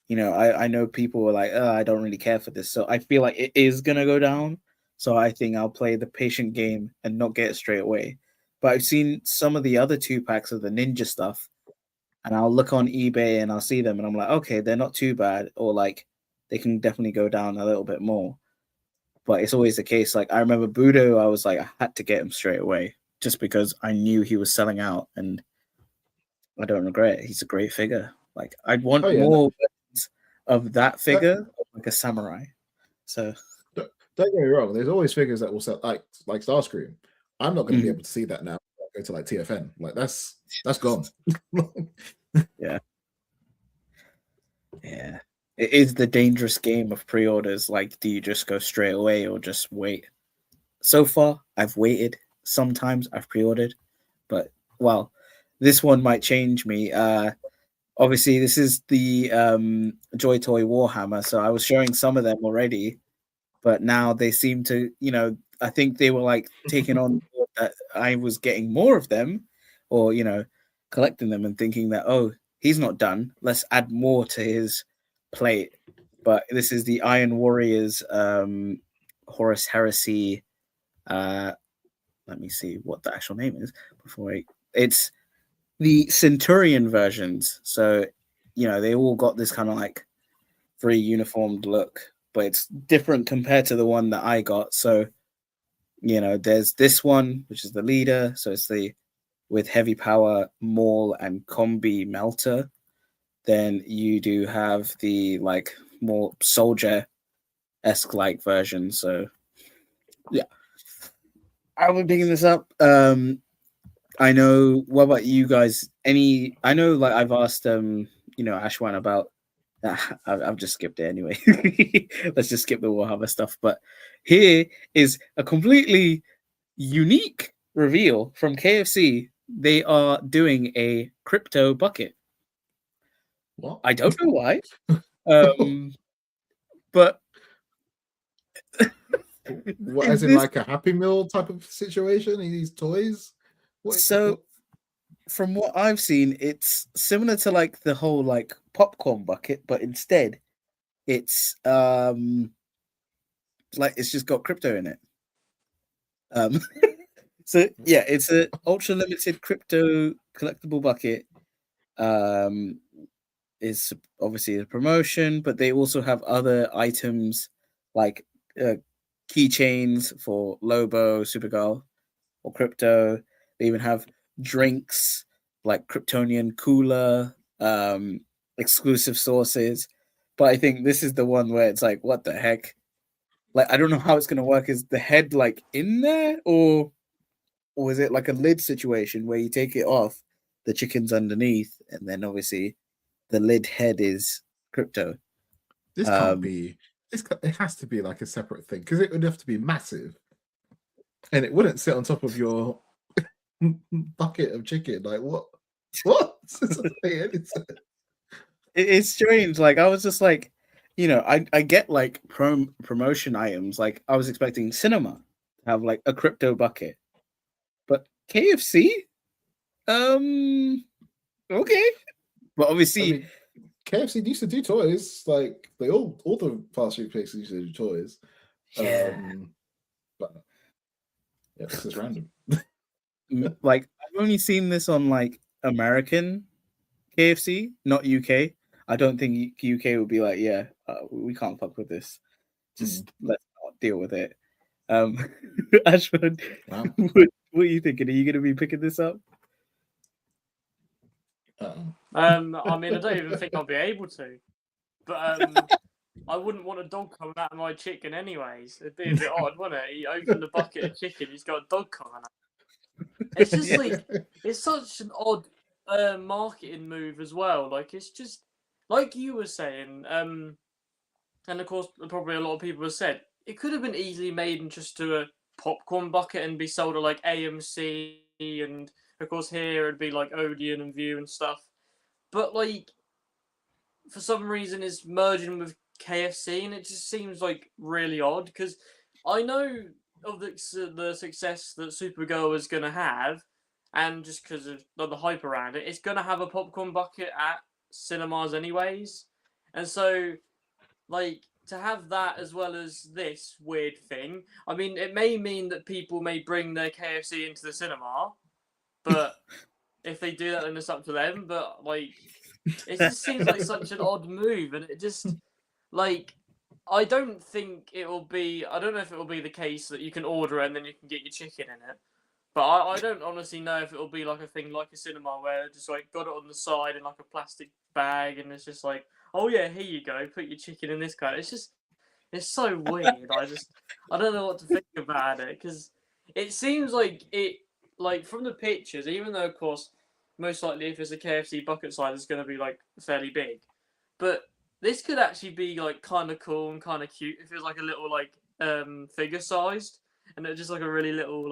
I know people are like, I don't really care for this, so I feel like it is gonna go down. So I think I'll play the patient game and not get it straight away. But I've seen some of the other 2-packs of the Ninja stuff, and I'll look on eBay and I'll see them, and I'm like, okay, they're not too bad, or like they can definitely go down a little bit more. But it's always the case. Like I remember Budo, I was like, I had to get him straight away just because I knew he was selling out, and I don't regret it. He's a great figure. Like I'd want more versions of that figure, like a samurai. So don't get me wrong. There's always figures that will sell, like Starscream. I'm not going to be able to see that now. Go to like TFN. Like that's gone. Yeah. It is the dangerous game of pre-orders. Like, do you just go straight away or just wait? So far, I've waited. Sometimes I've pre-ordered, but well, this one might change me. Obviously, this is the Joy Toy Warhammer, so I was showing some of them already, but now they seem to, I think they were like taking on board that I was getting more of them, or collecting them and thinking that, oh, he's not done. Let's add more to his plate. But this is the Iron Warriors Horus Heresy. Let me see what the actual name is it's the Centurion versions. So, they all got this kind of like very uniformed look, but it's different compared to the one that I got. So, there's this one, which is the leader. So it's the with heavy power Maul and Combi Melter. Then you do have the like more soldier-esque like version. So yeah, I will be picking this up. I know. What about you guys? I know, like I've asked Ashwan about. I've just skipped it anyway. Let's just skip the Warhammer stuff. But here is a completely unique reveal from KFC. They are doing a crypto bucket. What? I don't know why. But what, as in like a Happy Meal type of situation? These toys? From what I've seen, it's similar to like the whole like popcorn bucket, but instead it's like it's just got crypto in it. So yeah, it's an ultra limited crypto collectible bucket. Is obviously a promotion, but they also have other items like keychains for Lobo, Supergirl, or crypto. They even have drinks like Kryptonian cooler, exclusive sources. But I think this is the one where it's like, what the heck? Like, I don't know how it's going to work. Is the head like in there, or is it like a lid situation where you take it off, the chicken's underneath, and then obviously the lid head is crypto? This can't be. It has to be like a separate thing, because it would have to be massive, and it wouldn't sit on top of your bucket of chicken. Like what? It's strange. Like I was just like, I get like promotion items. Like I was expecting cinema to have like a crypto bucket. But KFC, okay, but obviously, I mean, KFC used to do toys. Like all the fast food places used to do toys. yeah. But yeah, this is random. Like I've only seen this on like American KFC, not UK. I don't think UK would be like, yeah, we can't fuck with this. Just let's not deal with it. Ashwan, Wow. what are you thinking? Are you going to be picking this up? I mean, I don't even think I'll be able to. But I wouldn't want a dog coming out of my chicken anyways. It'd be a bit odd, wouldn't it? You open the bucket of chicken, he's got a dog coming out. It's just like, it's such an odd marketing move as well. Like, it's just, like you were saying, and of course, probably a lot of people have said, it could have been easily made into a popcorn bucket and be sold at like AMC, and of course here it'd be like Odeon and View and stuff. But like, for some reason, it's merging with KFC, and it just seems like really odd because I know of the success that Supergirl is going to have, and just because of the hype around it, it's going to have a popcorn bucket at cinemas anyways, and so like to have that as well as this weird thing. I mean, it may mean that people may bring their KFC into the cinema, but if they do that, then it's up to them. But like, it just seems like such an odd move, and it just like I don't think it will be. I don't know if it will be the case that you can order it and then you can get your chicken in it. But I don't honestly know if it will be like a thing like a cinema where just like got it on the side in like a plastic bag, and it's just like, oh yeah, here you go, put your chicken in this kind. It's so weird. I don't know what to think about it because it seems like from the pictures, even though of course most likely if it's a KFC bucket size, it's going to be like fairly big, but this could actually be like kind of cool and kind of cute if it was like a little like figure sized, and it's just like a really little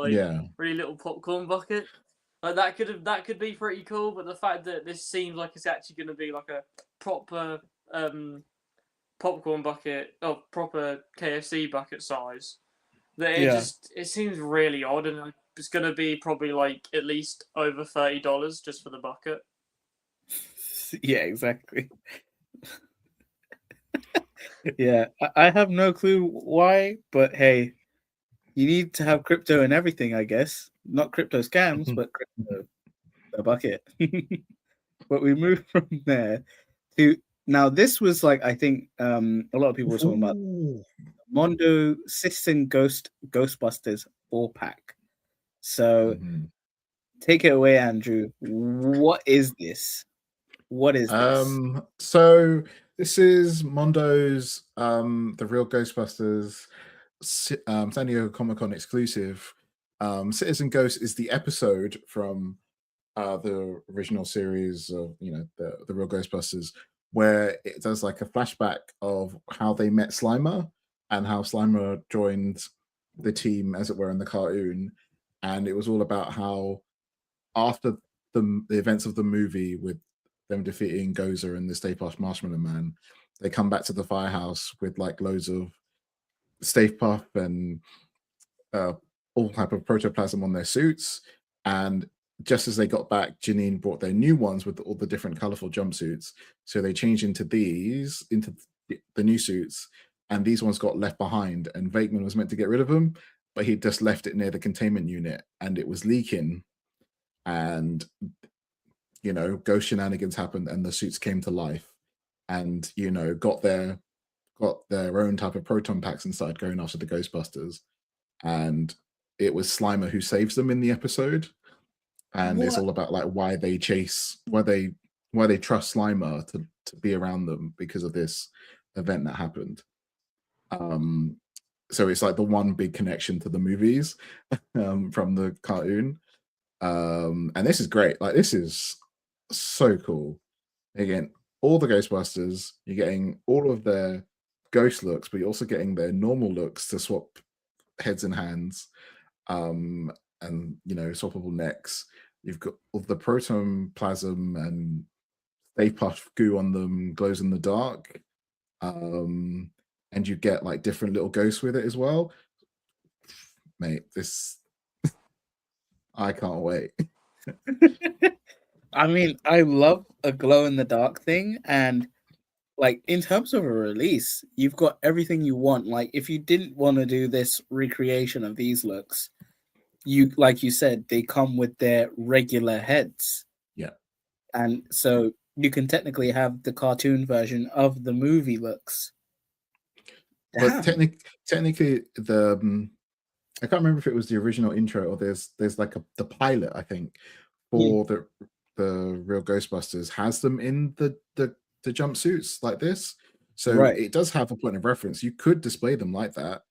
really little popcorn bucket. Like that could be pretty cool. But the fact that this seems like it's actually going to be like a proper popcorn bucket or proper KFC bucket size, that it seems really odd, and it's going to be probably like at least over $30 just for the bucket. Yeah, exactly. Yeah, I have no clue why, but hey, you need to have crypto and everything, I guess. Not crypto scams, but crypto, the bucket. But we move from there to now. This was like I think a lot of people were talking about Mondo Citizen Ghostbusters 4-pack. So take it away, Andrew. What is this? What is this? So this is Mondo's the Real Ghostbusters San Diego Comic-Con exclusive. Citizen Ghost is the episode from the original series of the Real Ghostbusters, where it does like a flashback of how they met Slimer and how Slimer joined the team, as it were, in the cartoon. And it was all about how after the events of the movie with them defeating Gozer and the Stay Puft Marshmallow Man, they come back to the firehouse with like loads of Stay Puft and all type of protoplasm on their suits. And just as they got back, Janine brought their new ones with all the different colorful jumpsuits. So they changed into the new suits, and these ones got left behind. And Venkman was meant to get rid of them, but he just left it near the containment unit, and it was leaking. And ghost shenanigans happened, and the suits came to life, and got their own type of proton packs and started going after the Ghostbusters. And it was Slimer who saves them in the episode, and it's all about like why they trust Slimer to be around them because of this event that happened. So it's like the one big connection to the movies from the cartoon. And this is great. Like, this is so cool. Again, all the Ghostbusters, you're getting all of their ghost looks, but you're also getting their normal looks to swap heads and hands, and swappable necks. You've got all the protoplasm and Stay Puft goo on them, glows in the dark, and you get like different little ghosts with it as well. mate. This I can't wait. I mean, I love a glow in the dark thing, and like in terms of a release, you've got everything you want. Like if you didn't want to do this recreation of these looks, you like you said, they come with their regular heads. Yeah. And so you can technically have the cartoon version of the movie looks. But Damn. technically, the I can't remember if it was the original intro or there's like the pilot, I think, for the real Ghostbusters has them in the jumpsuits like this. So Right. it does have a point of reference. You could display them like that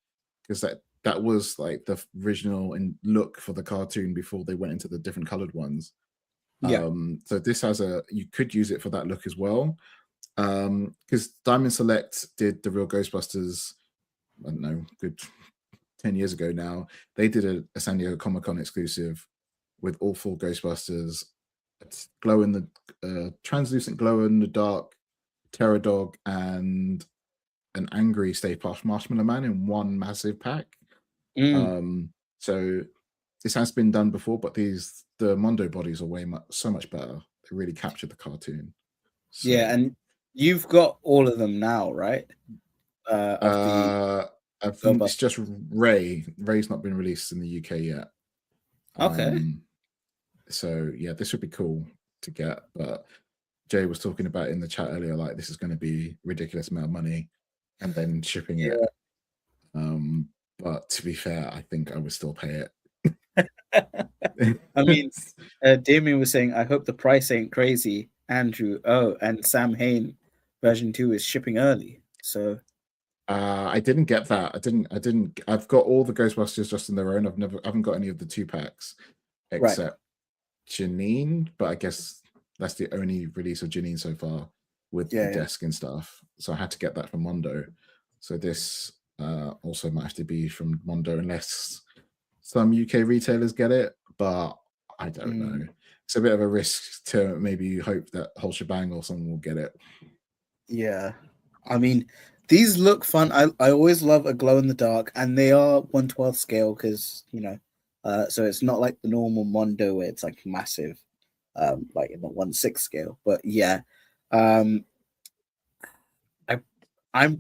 because that was like the original in look for the cartoon before they went into the different colored ones. Yeah. So this has you could use it for that look as well. Because Diamond Select did the real Ghostbusters, I don't know, good 10 years ago now. They did a San Diego Comic-Con exclusive with all 4 Ghostbusters. It's translucent glow in the dark Terror Dog and an angry Stay Puft Marshmallow Man in one massive pack. So this has been done before, but the Mondo bodies are so much better. They really capture the cartoon. So, yeah, and you've got all of them now, right? Of the I think it's just Ray. Ray's not been released in the UK yet. Okay. So yeah, this would be cool to get. But Jay was talking about in the chat earlier, like this is going to be ridiculous amount of money, and then shipping it. But to be fair, I think I would still pay it. I mean, Damien was saying, I hope the price ain't crazy. Andrew, and Sam Hain version 2 is shipping early. So I didn't get that. I've got all the Ghostbusters just on their own. I haven't got any of the 2 packs except Janine, but I guess that's the only release of Janine so far with the desk and stuff. So I had to get that from Mondo. So this also might have to be from Mondo unless some UK retailers get it, but I don't know. It's a bit of a risk to maybe hope that Whole Shebang or someone will get it. Yeah. I mean, these look fun. I always love a glow in the dark, and they are 1/12 scale because, so it's not like the normal Mondo where it's like massive, like in the 1/6 scale. But yeah, I'm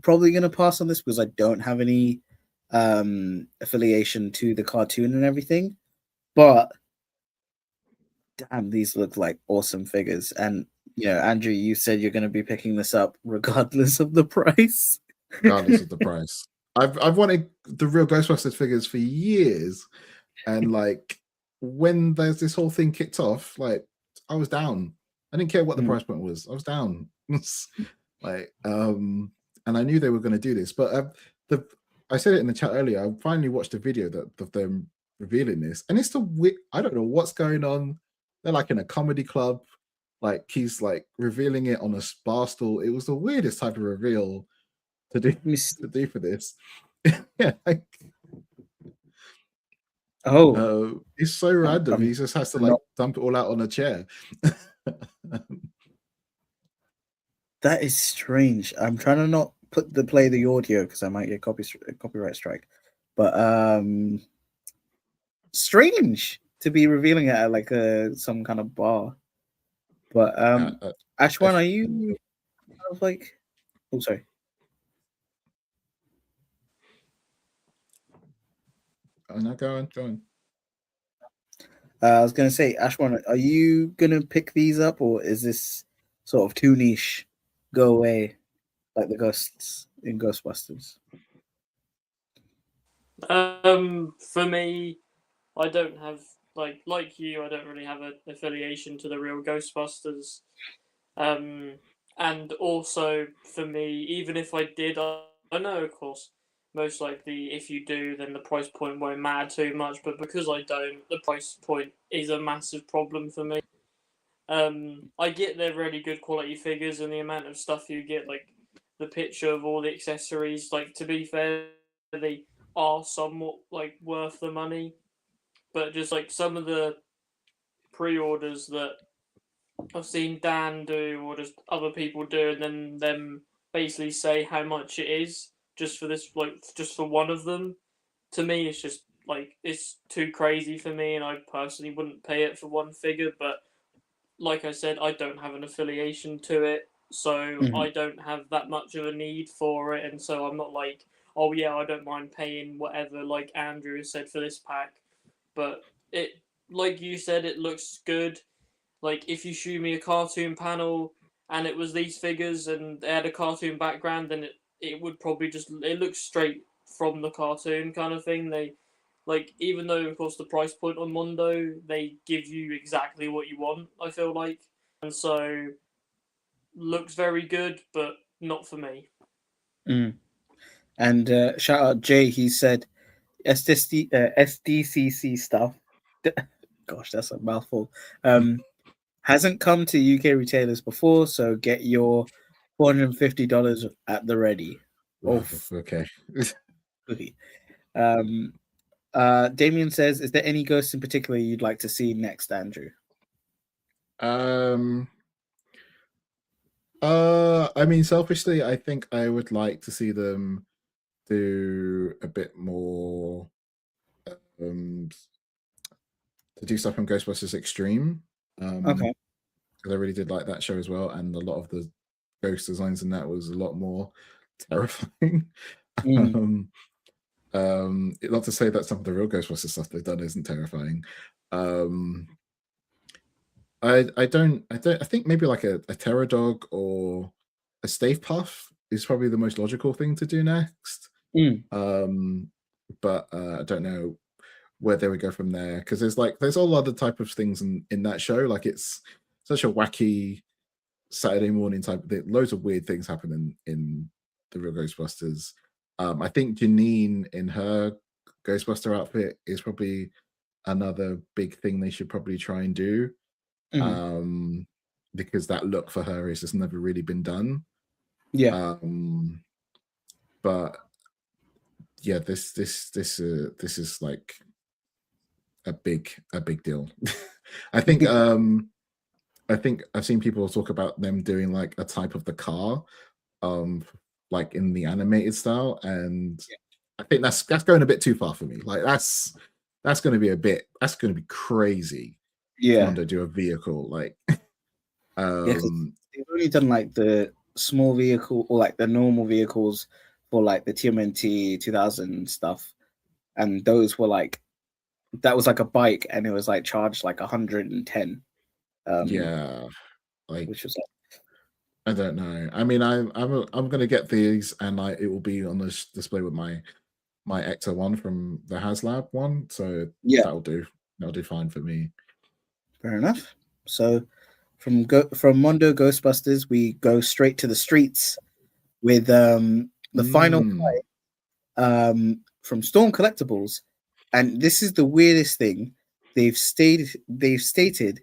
probably gonna pass on this because I don't have any affiliation to the cartoon and everything. But damn, these look like awesome figures. And Andrew, you said you're gonna be picking this up regardless of the price. Regardless of the price. I've wanted the real Ghostbusters figures for years. And like when there's this whole thing kicked off, like I was down. I didn't care what the price point was. I was down. And I knew they were going to do this. But I said it in the chat earlier. I finally watched a video of them revealing this, and it's I don't know what's going on. They're like in a comedy club. Like he's like revealing it on a bar stool. It was the weirdest type of reveal to do for this. Yeah, it's so random. He just has to like dump it all out on a chair. That is strange. I'm trying to not play the audio because I might get copyright strike. But strange to be revealing it at like some kind of bar. But Ashwan, are you kind of like? Oh, sorry. Oh, no, go on. I was gonna say, Ashwan, are you gonna pick these up, or is this sort of too niche? Go away, like the ghosts in Ghostbusters. For me, I don't have like you. I don't really have an affiliation to the real Ghostbusters. And also for me, even if I did, I know, of course, most likely if you do, then the price point won't matter too much. But because I don't, the price point is a massive problem for me. I get they're really good quality figures, and the amount of stuff you get, like the picture of all the accessories, like to be fair, they are somewhat like worth the money. But just like some of the pre-orders that I've seen Dan do or just other people do, and then them basically say how much it is just for this, like just for one of them. To me, it's just like it's too crazy for me, and I personally wouldn't pay it for one figure. But like I said, I don't have an affiliation to it, so I don't have that much of a need for it, and so I'm not like, oh yeah, I don't mind paying whatever, like Andrew said, for this pack. But it, like you said, it looks good. Like if you show me a cartoon panel and it was these figures and they had a cartoon background, then it would probably just, it looks straight from the cartoon kind of thing. They, like, even though of course the price point on Mondo, they give you exactly what you want, I feel like, and so looks very good, but not for me. And shout out Jay, he said SDCC stuff. Gosh, that's a mouthful. Hasn't come to UK retailers before, so get your $450 at the ready. Okay. Damien says, is there any ghosts in particular you'd like to see next, Andrew? I mean, selfishly, I think I would like to see them do a bit more to do stuff on Ghostbusters Extreme. Okay. Because I really did like that show as well, and a lot of the ghost designs in that was a lot more terrifying. Not to say that some of the real Ghostbusters stuff they've done isn't terrifying. I think maybe like a Terror Dog or a Stave Puff is probably the most logical thing to do next. But I don't know where they would go from there, because there's all other type of things in that show. Like it's such a wacky Saturday morning type. Loads of weird things happen in the real Ghostbusters. I think Janine in her Ghostbuster outfit is probably another big thing they should probably try and do. Because that look for her has just never really been done. Yeah. But yeah, this is like a big deal. I think I've seen people talk about them doing like a type of the car, like in the animated style, and I think that's going a bit too far for me. Like that's going to be crazy. Yeah. Mondo do a vehicle like. They've only done like the small vehicle or like the normal vehicles for like the TMNT 2000 stuff, and those were like, that was like a bike and it was like charged like 110. Yeah, like, which was like, I don't know. I mean, I'm gonna get these, and it will be on this display with my Ecto one from the HasLab one. So yeah, that'll do fine for me. Fair enough. So from Mondo Ghostbusters, we go straight to the streets with the final fight from Storm Collectibles, and this is the weirdest thing. They've stated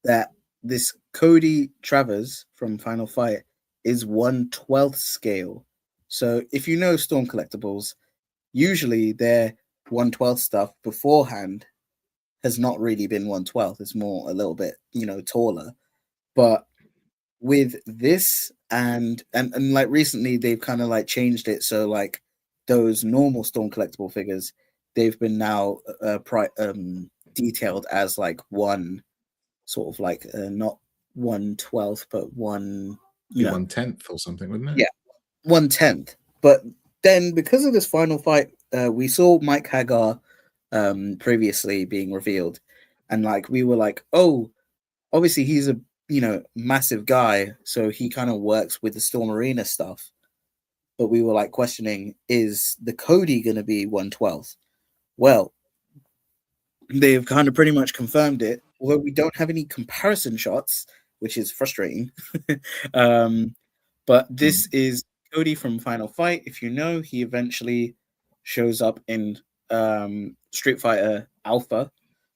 that this Cody Travers from Final Fight is 1/12 scale. So if you know Storm Collectibles, usually their 1/12 stuff beforehand has not really been 1/12. It's more a little bit, taller. But with this and like recently they've kind of like changed it, so like those normal Storm Collectible figures, they've been now detailed as like one sort of like not 1/12 but 1/10 or something, wouldn't it? Yeah, 1/10. But then because of this final fight, we saw Mike Hagar previously being revealed, and like we were like, oh, obviously he's a massive guy, so he kind of works with the Storm Arena stuff. But we were like questioning, is the Cody going to be 1/12? Well, they've kind of pretty much confirmed it, although we don't have any comparison shots, which is frustrating. But this is Cody from Final Fight. If you know, he eventually shows up in Street Fighter Alpha,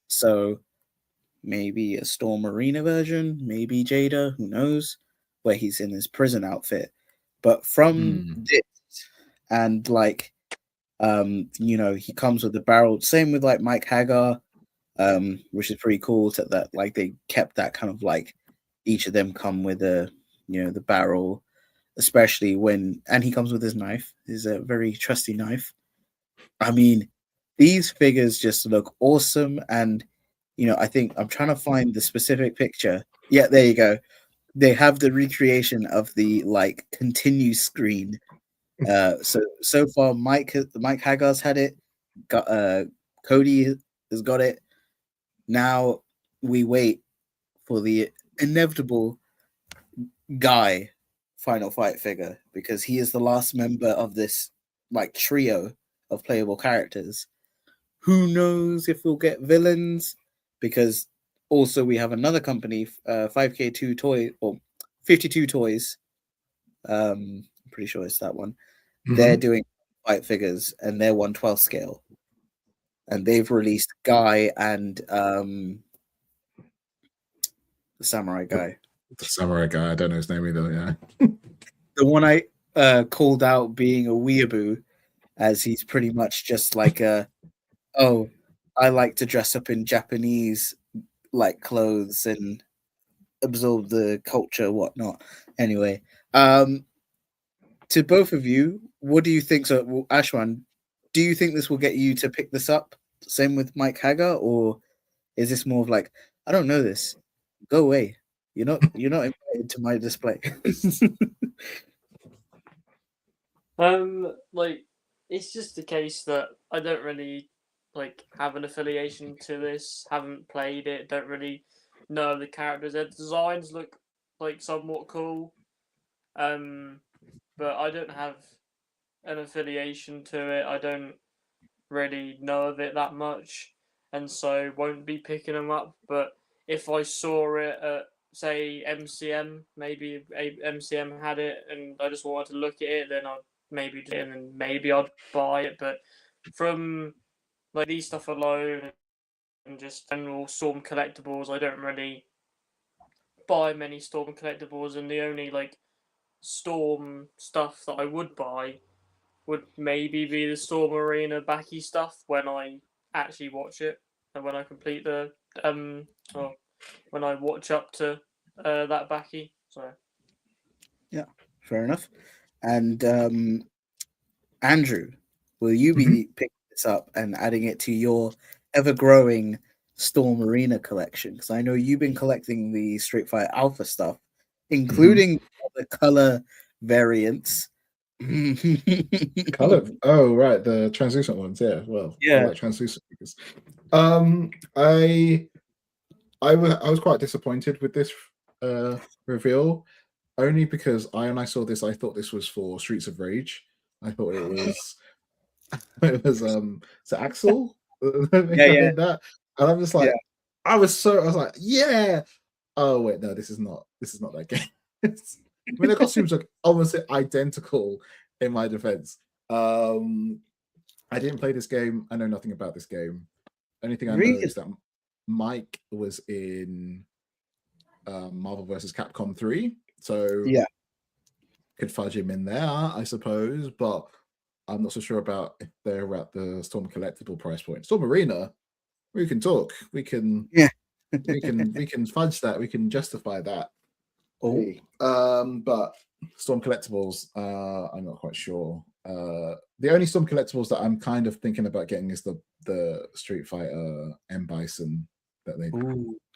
so maybe a Storm Arena version, maybe Jada, who knows, where he's in his prison outfit. But from this, and like he comes with the barrel, same with like Mike Hagar, which is pretty cool that like they kept that kind of like each of them come with the barrel, especially and he comes with his knife, his very trusty knife. I mean, these figures just look awesome. And I think I'm trying to find the specific picture. Yeah, there you go. They have the recreation of the like continue screen. So far, Mike Hagar's had it. Cody has got it. Now we wait for the inevitable Guy final fight figure, because he is the last member of this like trio of playable characters. Who knows if we'll get villains, because also we have another company, 5K2 Toy or 52 Toys. I'm pretty sure it's that one. They're doing fight figures and they're 1/12 scale. And they've released Guy and the samurai guy. The samurai guy, I don't know his name either, yeah. The one I called out being a weeaboo, as he's pretty much just like I like to dress up in Japanese like clothes and absorb the culture, whatnot. Anyway, to both of you, what do you think? So, Ashwan, do you think this will get you to pick this up? Same with Mike Hagar, or is this more of like, I don't know this, go away. You're not invited to my display. Like, it's just the case that I don't really like have an affiliation to this, haven't played it, don't really know the characters. Their designs look like somewhat cool, but I don't have an affiliation to it. I don't really know of it that much, and so won't be picking them up. But if I saw it at, say, MCM, maybe MCM had it, and I just wanted to look at it, then I'd maybe do it, and then maybe I'd buy it. But from like these stuff alone and just general Storm collectibles, I don't really buy many Storm collectibles, and the only like Storm stuff that I would buy would maybe be the Storm Arena backy stuff when I actually watch it and when I complete the or when I watch up to that backy. So yeah, fair enough. And Andrew, will you be picking this up and adding it to your ever-growing Storm Arena collection? Because I know you've been collecting the Street Fighter Alpha stuff, including the color variants. Color. Oh, right, the translucent ones. Yeah, well, Yeah. I like translucent figures. I was quite disappointed with this reveal, only because when I saw this, I thought this was for Streets of Rage. I thought it was so Axel. Yeah. That, and I'm just like, I was like, yeah. Oh wait, no, this is not that game. I mean, the costumes are almost identical. In my defense, I didn't play this game. I know nothing about this game. Only thing I know is that Mike was in Marvel vs. Capcom 3, so yeah, could fudge him in there, I suppose. But I'm not so sure about if they're at the Storm collectible price point. Storm Arena, we can talk. We can we can fudge that. We can justify that. But Storm collectibles, I'm not quite sure. The only Storm collectibles that I'm kind of thinking about getting is the Street Fighter M Bison that they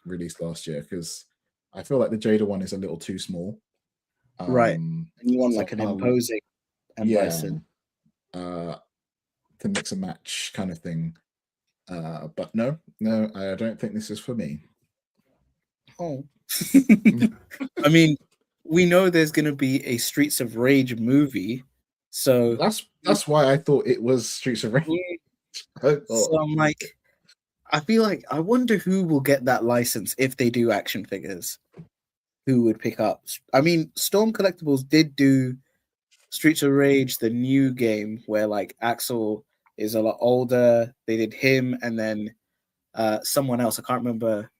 released last year, because I feel like the Jada one is a little too small. Right. And you want like an imposing M Bison. To mix and match kind of thing. But no, I don't think this is for me. Oh. I mean, we know there's going to be a Streets of Rage movie, so that's why I thought it was Streets of Rage. So I'm like, I feel like I wonder who will get that license if they do action figures. Who would pick up? I mean, Storm Collectibles did do Streets of Rage, the new game, where like Axel is a lot older. They did him, and then someone else. I can't remember.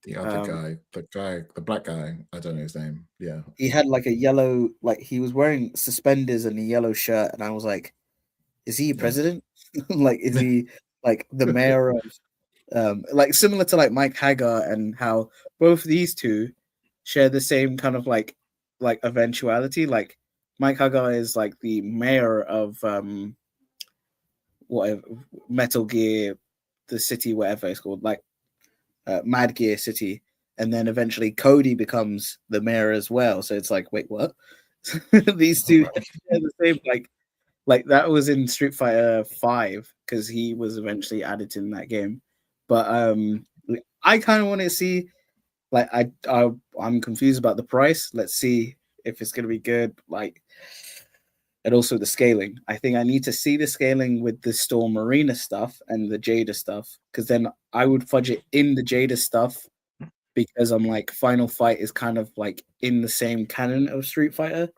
The other guy, the black guy, I don't know his name. Yeah. He had like a yellow, like he was wearing suspenders and a yellow shirt, and I was like, is he a president? Like, is he like the mayor of like similar to like Mike Hagar, and how both these two share the same kind of like eventuality. Like Mike Hagar is like the mayor of whatever Metal Gear, the city, whatever it's called, like Mad Gear City, and then eventually Cody becomes the mayor as well. So it's like, wait, what? These two are the same. Like that was in Street Fighter 5 because he was eventually added in that game. But I kind of want to see, like, I'm confused about the price. Let's see if it's gonna be good. Like, and also the scaling. I think I need to see the scaling with the Storm Arena stuff and the Jada stuff, because then I would fudge it in the Jada stuff, because I'm like, Final Fight is kind of like in the same canon of Street Fighter,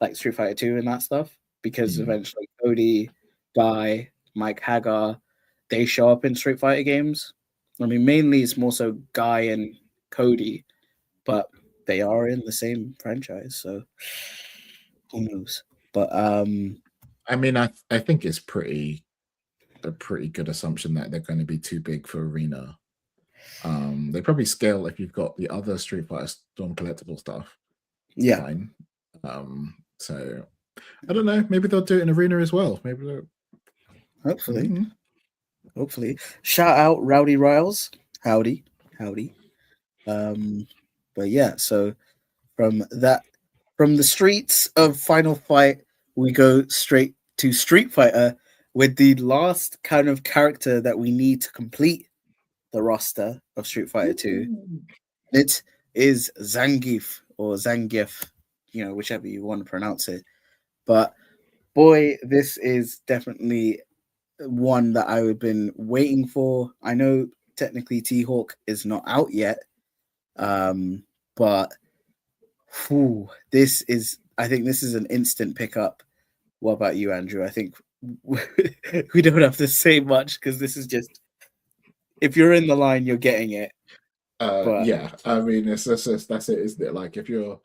like Street Fighter 2 and that stuff, because eventually Cody, Guy, Mike Hagar, they show up in Street Fighter games. I mean, mainly it's more so Guy and Cody, but they are in the same franchise, so who knows? But I mean, I think it's a pretty good assumption that they're going to be too big for Arena. They probably scale if you've got the other Street Fighter Storm collectible stuff. yeah, Fine. So I don't know. Maybe they'll do it in Arena as well. Maybe they'll... hopefully. Shout out Rowdy Riles. Howdy. But yeah, so from the streets of Final Fight, we go straight to Street Fighter with the last kind of character that we need to complete the roster of Street Fighter 2. It is Zangief or Zangief, whichever you want to pronounce it. But boy, this is definitely one that I've been waiting for. I know technically T-Hawk is not out yet, but I think this is an instant pickup. What about you, Andrew? I think we don't have to say much, because this is just, if you're in the line, you're getting it. Yeah, I mean, that's it, isn't it? Like, if you've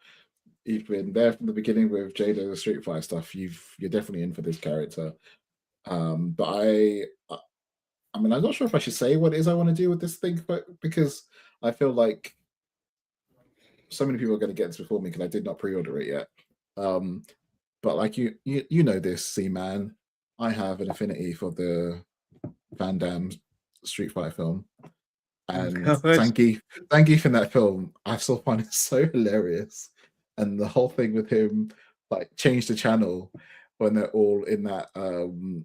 been there from the beginning with Jada the Street Fighter stuff, you're definitely in for this character. But I mean, I'm not sure if I should say what it is I want to do with this thing, but because I feel like so many people are going to get this before me because I did not pre-order it yet. But like you know this, Zman, I have an affinity for the Van Damme Street Fighter film, and Zangief in that film, I still find it so hilarious, and the whole thing with him, like, change the channel when they're all in that when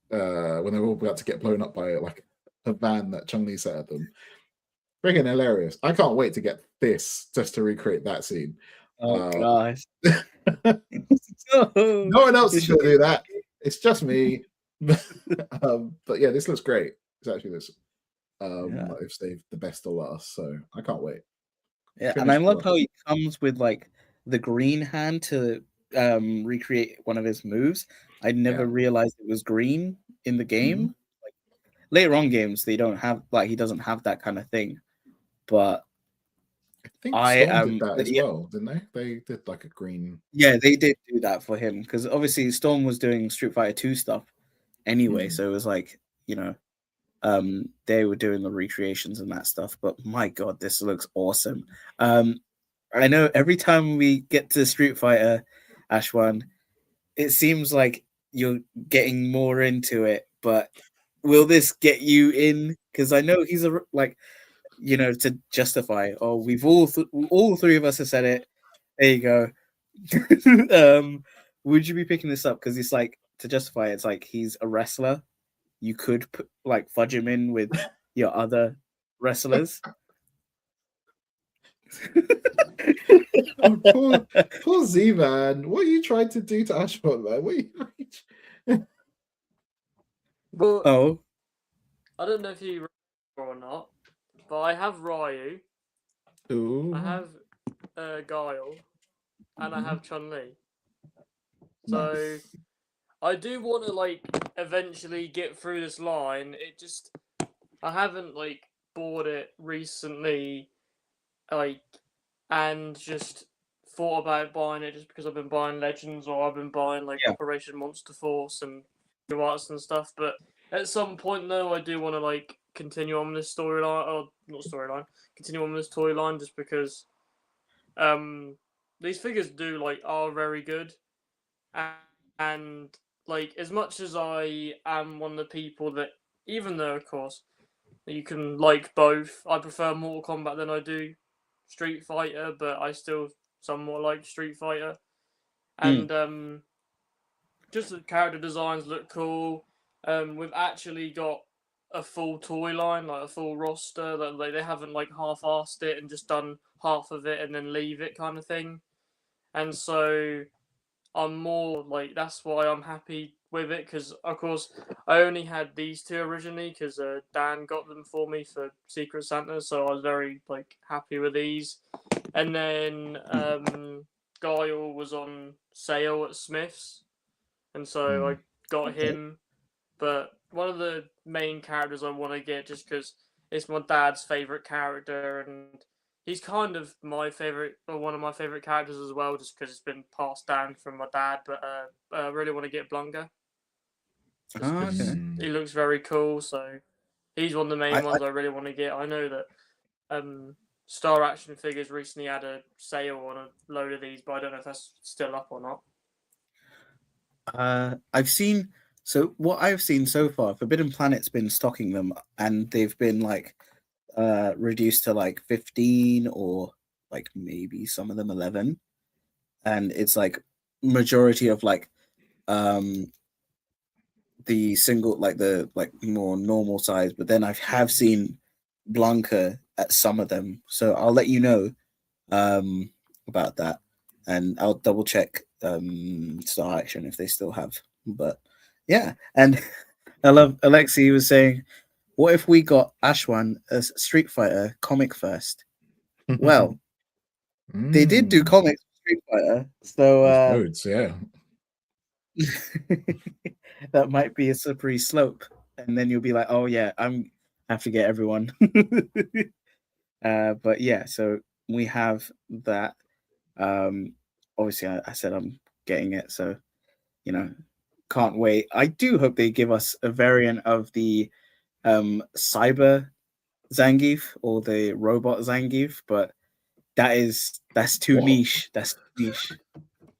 they're all about to get blown up by like a van that Chun-Li set at them. Freaking hilarious. I can't wait to get this just to recreate that scene. Oh gosh. No one else is going to do that. It's just me. But yeah, this looks great. It's actually this. I've saved the best to last, so I can't wait. Yeah, and I love how he comes with like the green hand to recreate one of his moves. I never realized it was green in the game. Like, later on games, they don't have, like, he doesn't have that kind of thing. But I think Storm did that as well, didn't they? They did like a green. Yeah, they did do that for him, because obviously Storm was doing Street Fighter 2 stuff anyway, so it was like, they were doing the recreations and that stuff. But my god, this looks awesome. I know every time we get to Street Fighter, Ashwan, it seems like you're getting more into it, but will this get you in? Because I know he's to justify. Oh, we've all three of us have said it. There you go. Would you be picking this up? Because it's like, to justify it, it's like he's a wrestler. You could fudge him in with your other wrestlers. Oh, poor Z-Man. What are you trying to do to Ashwan, man? What are you... Well, I don't know if you remember or not, but I have Ryu. Ooh. I have Guile, and I have Chun-Li. So I do want to eventually get through this line. I haven't bought it recently, and just thought about buying it just because I've been buying Legends, or I've been buying Operation Monster Force and New Arts and stuff. But at some point, though, I do want to continue on this storyline, or not storyline, continue on this toy line, just because these figures are very good, and like, as much as I am one of the people that, even though of course you can like both, I prefer Mortal Kombat than I do Street Fighter, but I still somewhat like Street Fighter. And just the character designs look cool. We've actually got a full toy line, like a full roster. That they haven't like half-assed it and just done half of it and then leave it kind of thing. And so I'm more like, that's why I'm happy with it, because of course I only had these two originally because Dan got them for me for Secret Santa, so I was very like happy with these. And then Guile was on sale at Smith's, and so I got him. But one of the main characters I want to get, just because it's my dad's favorite character, and he's kind of my favorite, or one of my favorite characters as well, just because it's been passed down from my dad. But I really want to get Blanca, just because he looks very cool. So he's one of the main ones I really want to get. I know that Star Action Figures recently had a sale on a load of these, but I don't know if that's still up or not. I've seen. So what I've seen so far, Forbidden Planet's been stocking them, and they've been like reduced to like 15 or like maybe some of them 11, and it's like majority of like the single, like the like more normal size. But then I have seen Blanca at some of them, so I'll let you know about that, and I'll double check Star Action if they still have. But yeah, and I love Alexi was saying, what if we got Ashwan as Street Fighter comic first? Well, they did do comics for Street Fighter, so loads, yeah. that might be a slippery slope, and then you'll be like, oh yeah, I have to get everyone. But yeah, so we have that. Obviously I said I'm getting it, so you know, can't wait. I do hope they give us a variant of the cyber Zangief or the robot Zangief, but that's too niche. That's too niche.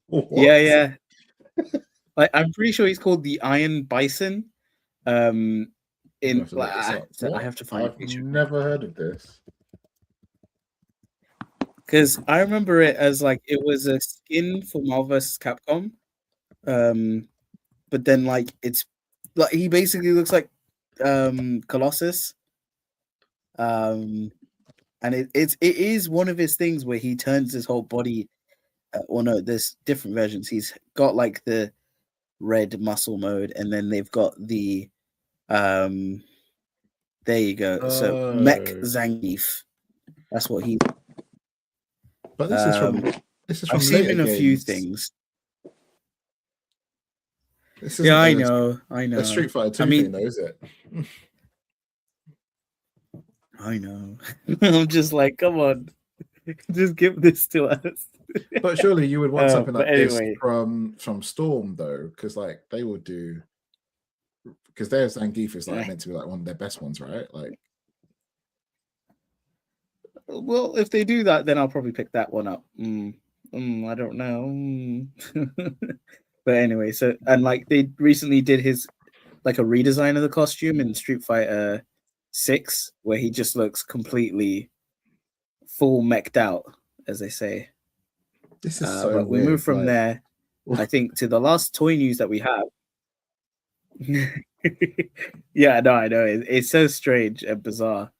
What? Yeah. Like, I'm pretty sure he's called the Iron Bison. I have to find a picture. I've never heard of this. Because I remember it as like it was a skin for Marvel vs. Capcom. But then like it's like he basically looks like Colossus. And it is one of his things where he turns his whole body. Well, no, there's different versions. He's got like the red muscle mode, and then they've got the there you go. So Mech Zangief. That's what he. But this is from I've seen him in a few things. Yeah, I know. A Street Fighter 2 thing, though, is it? I know. I'm just like, come on, just give this to us. But surely you would want something like anyway. this from Storm, though, because like they will do, because their Zangief is like meant to be like one of their best ones, right? Like, well, if they do that, then I'll probably pick that one up. I don't know. But anyway, so, and like they recently did his like a redesign of the costume in Street Fighter 6, where he just looks completely full mech'd out, as they say. This is so but we weird. move from there, I think, to the last toy news that we have. Yeah, no, I know. It's so strange and bizarre.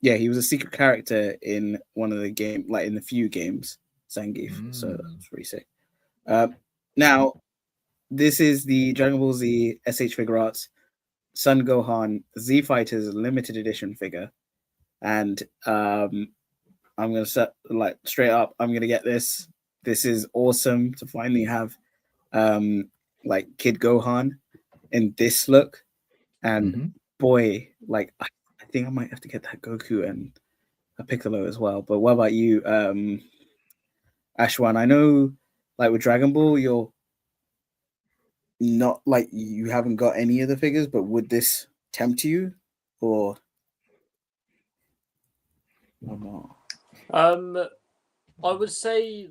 Yeah, he was a secret character in one of the game, like in the few games, Zangief. So that's pretty sick. Now, this is the Dragon Ball Z SH Figure Arts Son Gohan Z Fighters limited edition figure, and I'm gonna set like straight up. I'm gonna get this. This is awesome to finally have like Kid Gohan in this look, and boy, like I think I might have to get that Goku and a Piccolo as well. But what about you, Ashwan? I know, like with Dragon Ball, you're not like you haven't got any of the figures, but would this tempt you, or not? I would say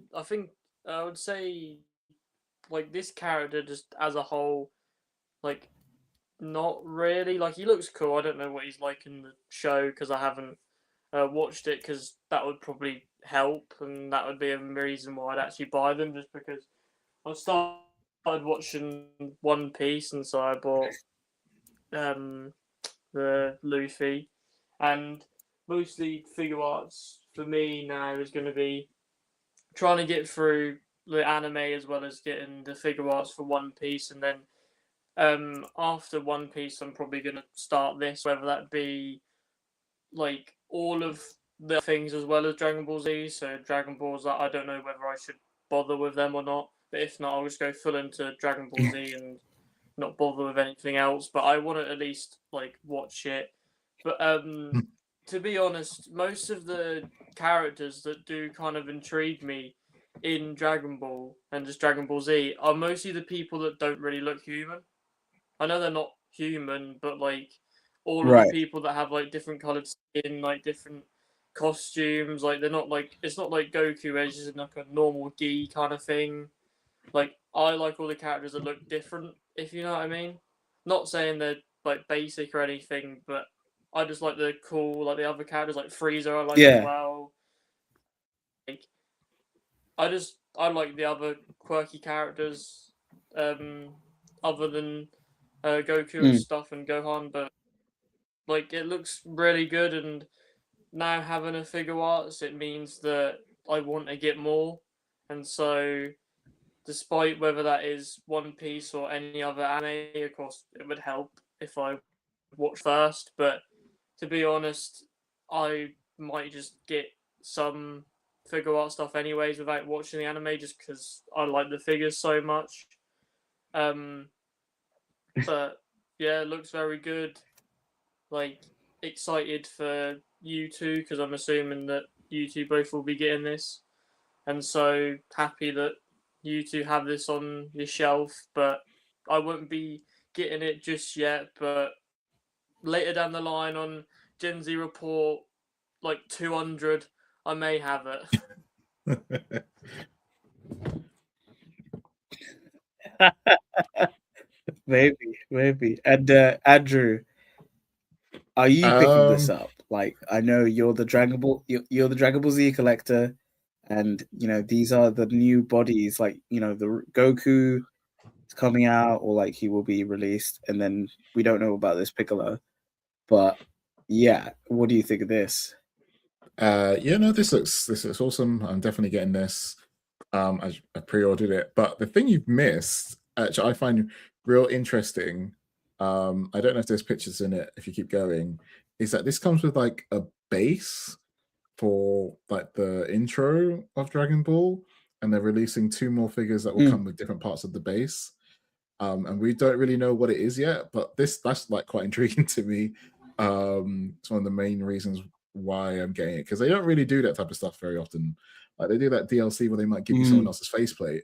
like this character just as a whole, like not really. Like he looks cool. I don't know what he's like in the show because I haven't watched it, because that would probably help, and that would be a reason why I'd actually buy them, just because I started watching One Piece, and so I bought the Luffy, and mostly figure arts for me now is going to be trying to get through the anime as well as getting the figure arts for One Piece, and then after One Piece, I'm probably going to start this, whether that be like all of the things as well as Dragon Ball Z. So Dragon Balls, I don't know whether I should bother with them or not, but if not, I'll just go full into Dragon Ball Z and not bother with anything else. But I want to at least like watch it. But to be honest, most of the characters that do kind of intrigue me in Dragon Ball and just Dragon Ball Z are mostly the people that don't really look human. I know they're not human, but like all of the people that have like different colored skin, like different costumes, like they're not like, it's not like Goku where he's just in like a normal gi kind of thing. Like I like all the characters that look different, if you know what I mean. Not saying they're like basic or anything, but I just like the cool, like the other characters, like Frieza I like as well. Like I like the other quirky characters, other than Goku and stuff and Gohan, but like it looks really good, and now having a figure arts, it means that I want to get more, and so despite whether that is One Piece or any other anime, of course it would help if I watch first, but to be honest, I might just get some figure art stuff anyways without watching the anime, just because I like the figures so much. But yeah, it looks very good. Like excited for you two, because I'm assuming that you two both will be getting this, and so happy that you two have this on your shelf. But I won't be getting it just yet. But later down the line on Gen Z Report, like 200, I may have it. Maybe. And Andrew, are you picking this up? Like, I know you're the Dragon Ball, you're the Dragon Ball Z collector, and you know these are the new bodies. Like, you know, the Goku is coming out, or like he will be released, and then we don't know about this Piccolo. But yeah, what do you think of this? Yeah, no, this looks awesome. I'm definitely getting this. I pre-ordered it, but the thing you've missed, actually, I find real interesting. I don't know if there's pictures in it. If you keep going, is that this comes with like a base for like the intro of Dragon Ball, and they're releasing 2 more figures that will come with different parts of the base. And we don't really know what it is yet, but that's like quite intriguing to me. It's one of the main reasons why I'm getting it, because they don't really do that type of stuff very often. Like they do that DLC where they might give you someone else's faceplate,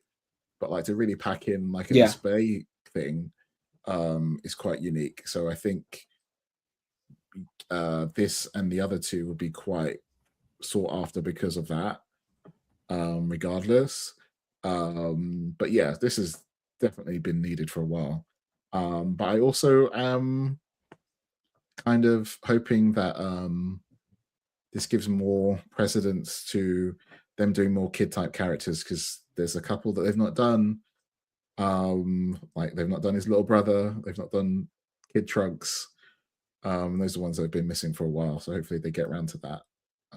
but like to really pack in like a display thing is quite unique. So I think this and the other 2 would be quite sought after because of that, regardless. But yeah, this has definitely been needed for a while. But I also am kind of hoping that this gives more precedence to them doing more kid type characters, because there's a couple that they've not done. Like they've not done his little brother, they've not done Kid Trunks. Those are the ones that have been missing for a while, so hopefully they get around to that.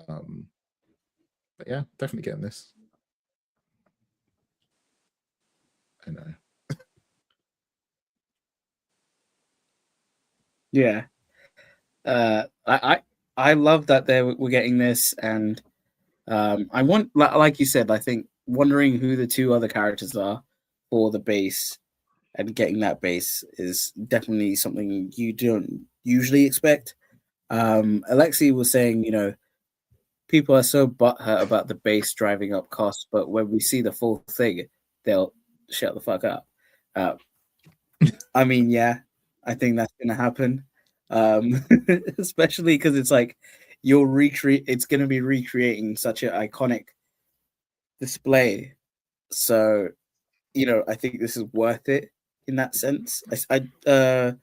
But yeah, definitely getting this. I know. Yeah. I love that we're getting this, and I want, like you said, I think wondering who the 2 other characters are for the base and getting that base is definitely something you don't usually expect. Alexi was saying, you know, people are so butthurt about the base driving up costs, but when we see the full thing, they'll shut the fuck up. I mean, yeah, I think that's gonna happen. Especially because it's like it's gonna be recreating such an iconic display. So I think this is worth it in that sense. I can't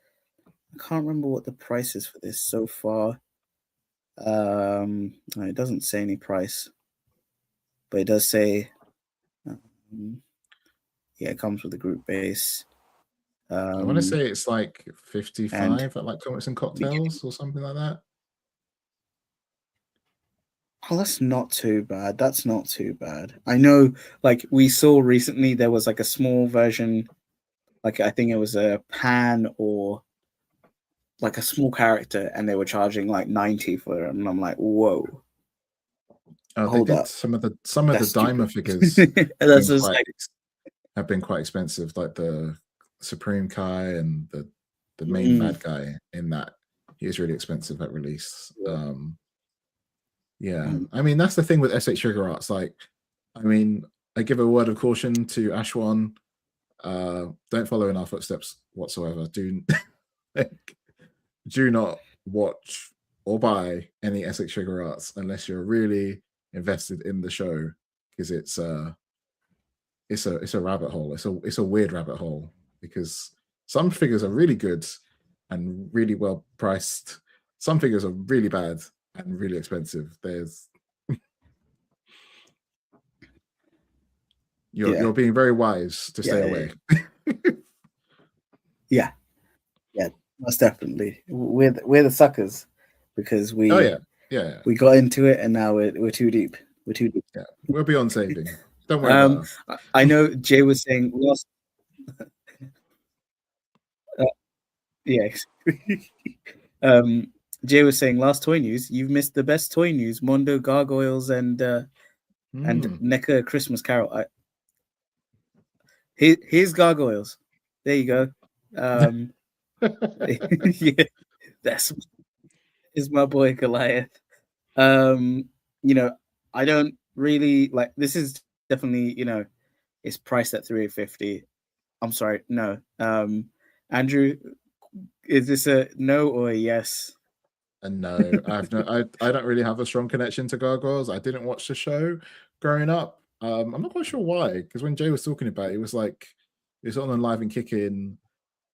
remember what the price is for this so far. It doesn't say any price, but it does say, it comes with a group base. I want to say it's like 55 at like Comics and Cocktails or something like that. Oh, that's not too bad. That's not too bad. I know, like, we saw recently there was like a small version, like I think it was a pan or like a small character, and they were charging like 90 for it, and I'm like, whoa. Hold up. Some of the Dimer figures have been quite expensive, like the Supreme Kai and the main bad guy in that. He is really expensive at release. I mean, that's the thing with SH Figure Arts. Like, I mean, I give a word of caution to Ashwan. Don't follow in our footsteps whatsoever. Do not watch or buy any SH Figure Arts unless you're really invested in the show, because it's a rabbit hole. It's a weird rabbit hole, because some figures are really good and really well priced. Some figures are really bad and really expensive. There's you're being very wise to stay away. Yeah, most definitely. We're the suckers, because we we got into it, and now we're too deep. We're too deep. Yeah, we're beyond saving. Don't worry about us. I know Jay was saying last. Jay was saying last toy news. You've missed the best toy news: Mondo Gargoyles and NECA Christmas Carol. Here's Gargoyles. There you go. That's is my boy Goliath. I don't really like. This is definitely, it's priced at $350. I'm sorry, no. Andrew, is this a no or a yes? No, I don't really have a strong connection to Gargoyles. I didn't watch the show growing up. I'm not quite sure why, because when Jay was talking about it, it was like it's on Live and Kicking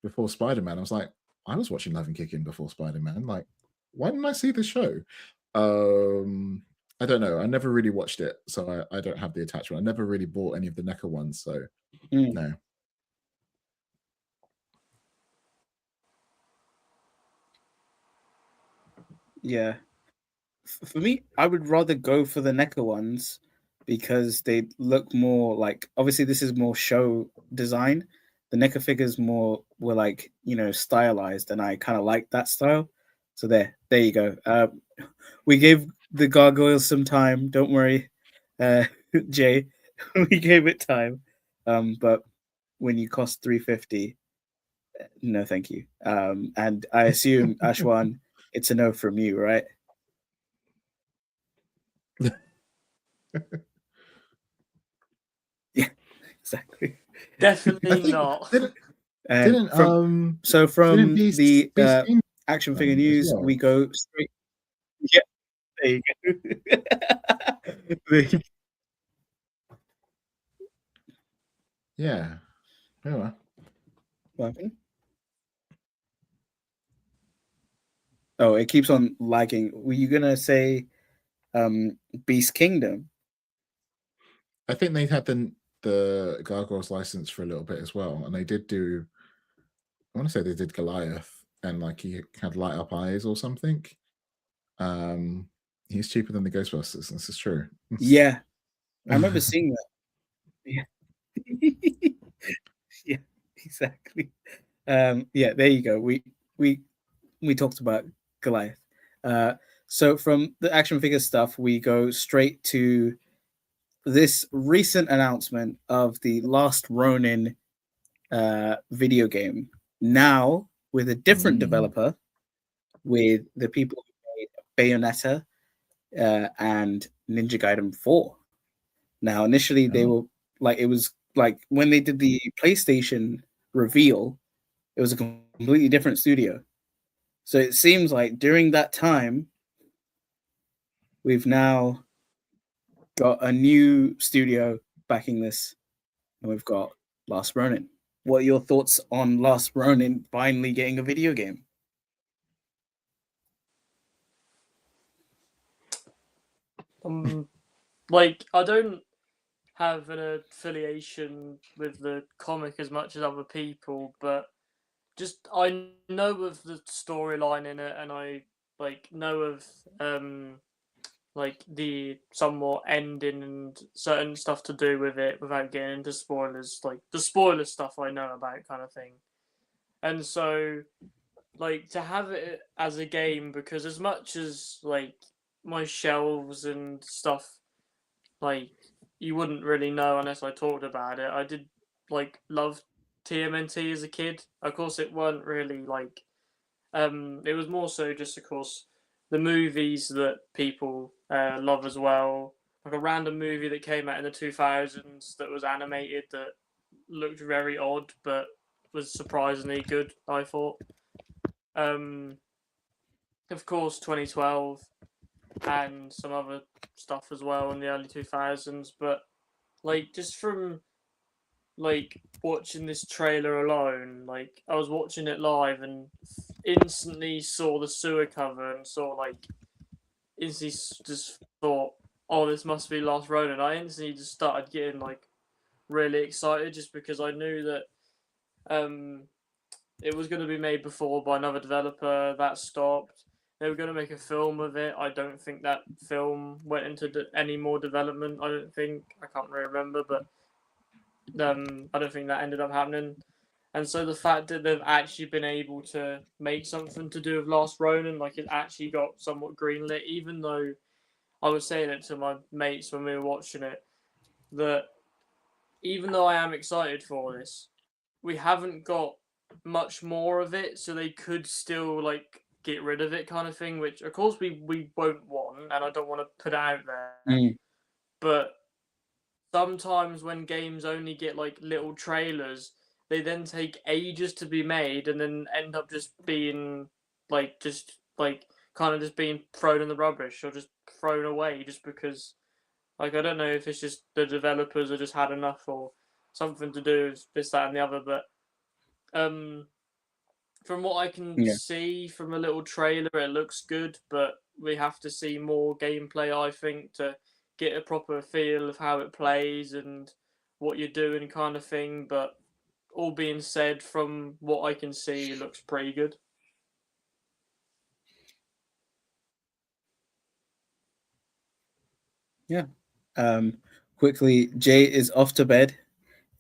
before Spider-Man. I was like, I was watching Live and Kicking before Spider-Man. Like, why didn't I see the show? I don't know. I never really watched it, so I don't have the attachment. I never really bought any of the NECA ones, so no. Yeah. For me, I would rather go for the NECA ones, because they look more like, obviously this is more show design. The NECA figures were like, stylized, and I kind of like that style. So there you go. We gave the Gargoyles some time. Don't worry, Jay. We gave it time. But when you cost $350, no, thank you. And I assume Ashwan, it's a no from you, right? Yeah, exactly. Definitely not. From the action figure news, we go straight. Yeah, there you go. Yeah. What happened? Oh, it keeps on lagging. Were you gonna say Beast Kingdom? I think they had the Gargoyles license for a little bit as well, and they did do. I want to say they did Goliath, and like he had light up eyes or something. He's cheaper than the Ghostbusters. This is true. Yeah, I remember seeing that. Yeah, yeah, exactly. Yeah, there you go. We talked about Goliath. So from the action figure stuff, we go straight to this recent announcement of the Last Ronin video game, now with a different developer, with the people who made Bayonetta and Ninja Gaiden 4. Now, initially they were like, it was like when they did the PlayStation reveal, it was a completely different studio. So it seems like during that time, we've now got a new studio backing this, and we've got Last Ronin. What are your thoughts on Last Ronin finally getting a video game? Like, I don't have an affiliation with the comic as much as other people, but just I know of the storyline in it, and I like know of like the somewhat ending and certain stuff to do with it without getting into spoilers. Like the spoiler stuff I know about, kind of thing. And so, like, to have it as a game, because as much as like my shelves and stuff, like, you wouldn't really know unless I talked about it. I did like love TMNT as a kid. Of course, it weren't really like it was more so just, of course, the movies that people love as well. Like a random movie that came out in the 2000s that was animated that looked very odd but was surprisingly good, I thought. Of course, 2012 and some other stuff as well in the early 2000s. But like, just from like watching this trailer alone, like I was watching it live and instantly saw the sewer cover and saw like instantly just thought, oh, this must be Last Ronin. I instantly just started getting like really excited just because I knew that it was going to be made before by another developer. That stopped. They were going to make a film of it. I don't think that film went into any more development. I don't think. I can't really remember, but I don't think that ended up happening. And so the fact that they've actually been able to make something to do with Last Ronin, like it actually got somewhat greenlit, even though I was saying it to my mates when we were watching it, that even though I am excited for this, we haven't got much more of it, so they could still like get rid of it, kind of thing, which of course we won't want, and I don't want to put it out there. But sometimes when games only get like little trailers, they then take ages to be made and then end up just being like kind of just being thrown in the rubbish or just thrown away just because, like, I don't know if it's just the developers have just had enough or something to do with this, that, and the other. But from what I can see from a little trailer, it looks good, but we have to see more gameplay, I think, to get a proper feel of how it plays and what you're doing, kind of thing. But all being said, from what I can see, it looks pretty good. Yeah. Quickly, Jay is off to bed.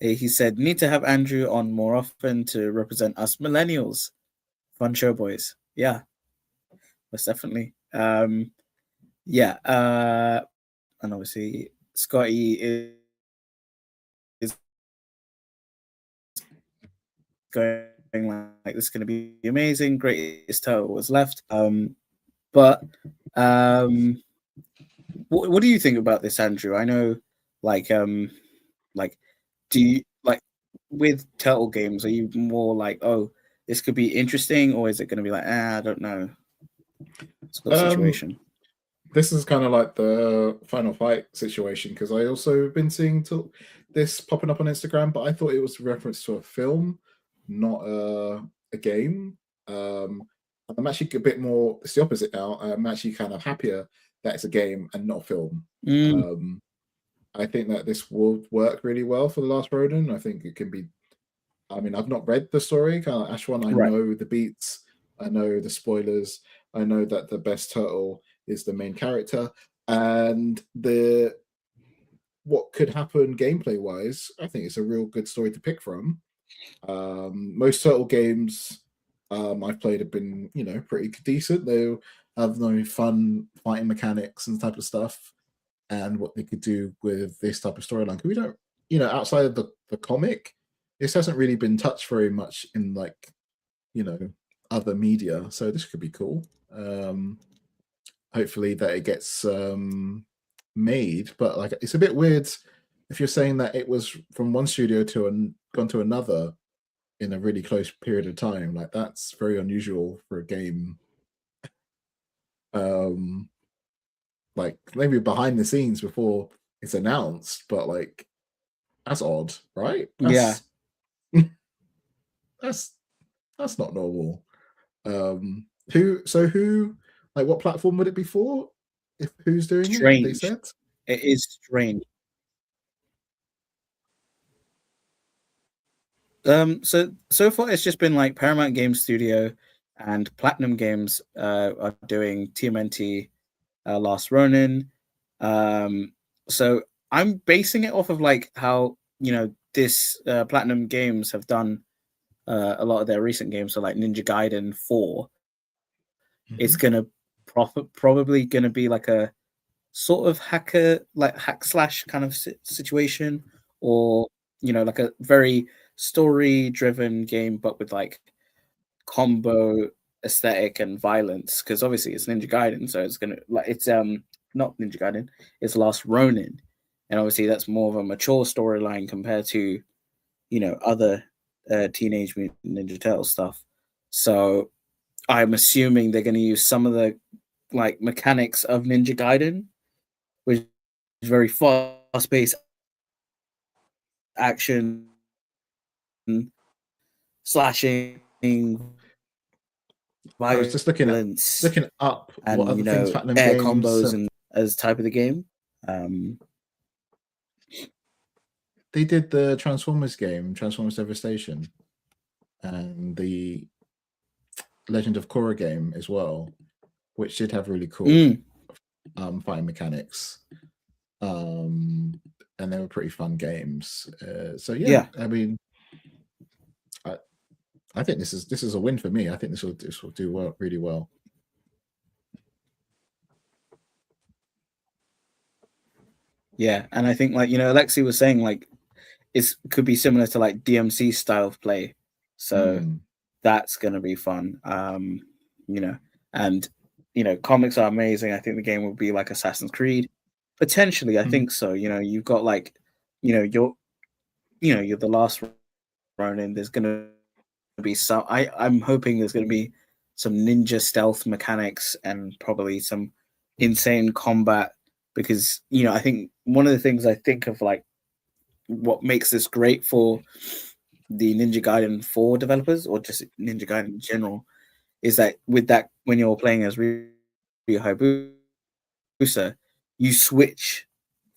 He said, need to have Andrew on more often to represent us millennials. Fun show, boys. Yeah, most definitely. Yeah. And obviously, Scotty is going like, this is going to be amazing. Greatest turtle was left. But what do you think about this, Andrew? I know, like, do you like with turtle games? Are you more like, oh, this could be interesting, or is it going to be like, I don't know, sort of situation? This is kind of like the Final Fight situation because I also been seeing this popping up on Instagram, but I thought it was a reference to a film, not a game. I'm actually a bit more. It's the opposite now. I'm actually kind of happier that it's a game and not a film. I think that this will work really well for The Last Ronin. I think it can be. I mean, I've not read the story. Kind of Ashwan, I know the beats. I know the spoilers. I know that the best turtle is the main character, and what could happen gameplay wise. I think it's a real good story to pick from. Most turtle games I've played have been, pretty decent. They have no fun fighting mechanics and type of stuff, and what they could do with this type of storyline. Because we don't, outside of the comic, this hasn't really been touched very much in other media. So this could be cool. Hopefully that it gets made, but like it's a bit weird if you're saying that it was from one studio to gone to another in a really close period of time. Like that's very unusual for a game. Like maybe behind the scenes before it's announced, but like that's odd, right? Yeah. that's not normal. Who like what platform would it be for? If who's doing it? Have they Strange. said? It is strange. So far it's just been like Paramount Games Studio and Platinum Games are doing TMNT Last Ronin. So I'm basing it off of like how this Platinum Games have done a lot of their recent games. So like Ninja Gaiden 4, it's gonna probably gonna be like a sort of hack slash kind of situation, or like a very story driven game, but with like combo aesthetic and violence, because obviously it's Ninja Gaiden, so it's gonna like it's not Ninja Gaiden, it's Last Ronin, and obviously that's more of a mature storyline compared to other Teenage Mutant Ninja Turtle stuff. So I'm assuming they're going to use some of the like mechanics of Ninja Gaiden, which is very fast paced action, slashing, I was just looking up and what other things Platinum air Games combos and as type of the game. They did the Transformers game, Transformers Devastation, and the Legend of Korra game as well, which did have really cool fighting mechanics. And they were pretty fun games. So yeah, I mean, I think this is a win for me. I think this will do really well. Yeah, and I think like Alexi was saying, like it could be similar to like DMC style of play, so that's gonna be fun. And comics are amazing. I think the game will be like Assassin's Creed, potentially. I think so. You've got like, you're the Last Ronin. There's gonna be some. I'm hoping there's gonna be some ninja stealth mechanics and probably some insane combat, because I think one of the things I think of like what makes this great for the Ninja Gaiden 4 developers, or just Ninja Gaiden in general, is that with that, when you're playing as Ryu Hayabusa, you switch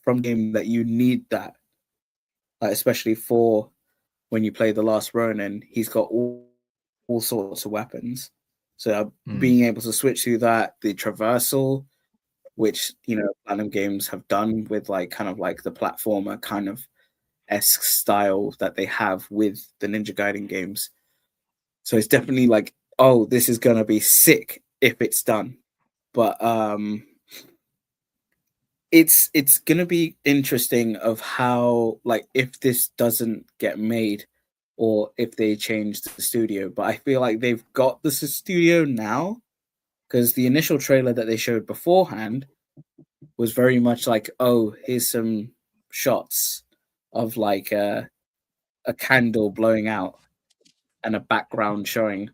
from game that you need that, especially for when you play the Last Ronin, he's got all sorts of weapons. So being able to switch through that, the traversal, which Platinum Games have done with like kind of like the platformer kind of esque style that they have with the Ninja Gaiden games. So it's definitely like, oh, this is gonna be sick if it's done. But it's gonna be interesting of how, like, if this doesn't get made or if they change the studio. But I feel like they've got the studio now, because the initial trailer that they showed beforehand was very much like, oh, here's some shots of like a candle blowing out and a background showing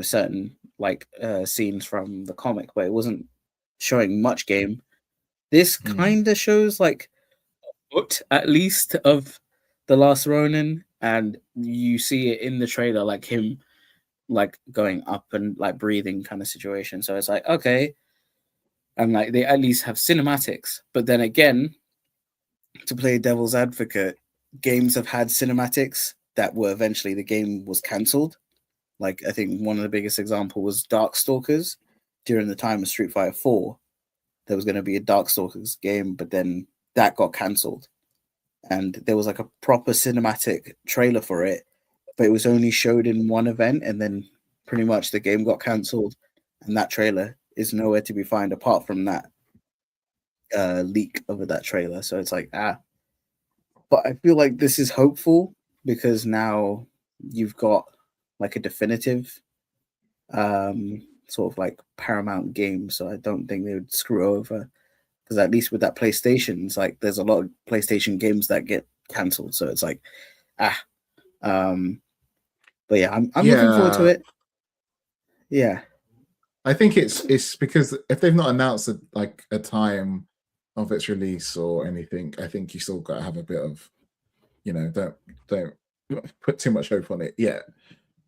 certain like scenes from the comic, but it wasn't showing much game. This kind of shows like a foot at least of the Last Ronin, and you see it in the trailer, like him like going up and like breathing kind of situation. So it's like, okay, and like they at least have cinematics. But then again, to play devil's advocate, games have had cinematics that were eventually the game was cancelled. Like I think one of the biggest example was Darkstalkers. During the time of Street Fighter 4, there was going to be a Darkstalkers game, but then that got cancelled. And there was like a proper cinematic trailer for it, but it was only showed in one event, and then pretty much the game got cancelled, and that trailer is nowhere to be found apart from that leak of that trailer. So it's like, but I feel like this is hopeful, because now you've got like a definitive sort of like Paramount game. So I don't think they would screw over, because at least with that PlayStation, it's like there's a lot of PlayStation games that get cancelled. So it's like, but yeah, I'm looking forward to it. Yeah, I think it's because if they've not announced a time of its release or anything, I think you still got to have a bit of, don't put too much hope on it yet.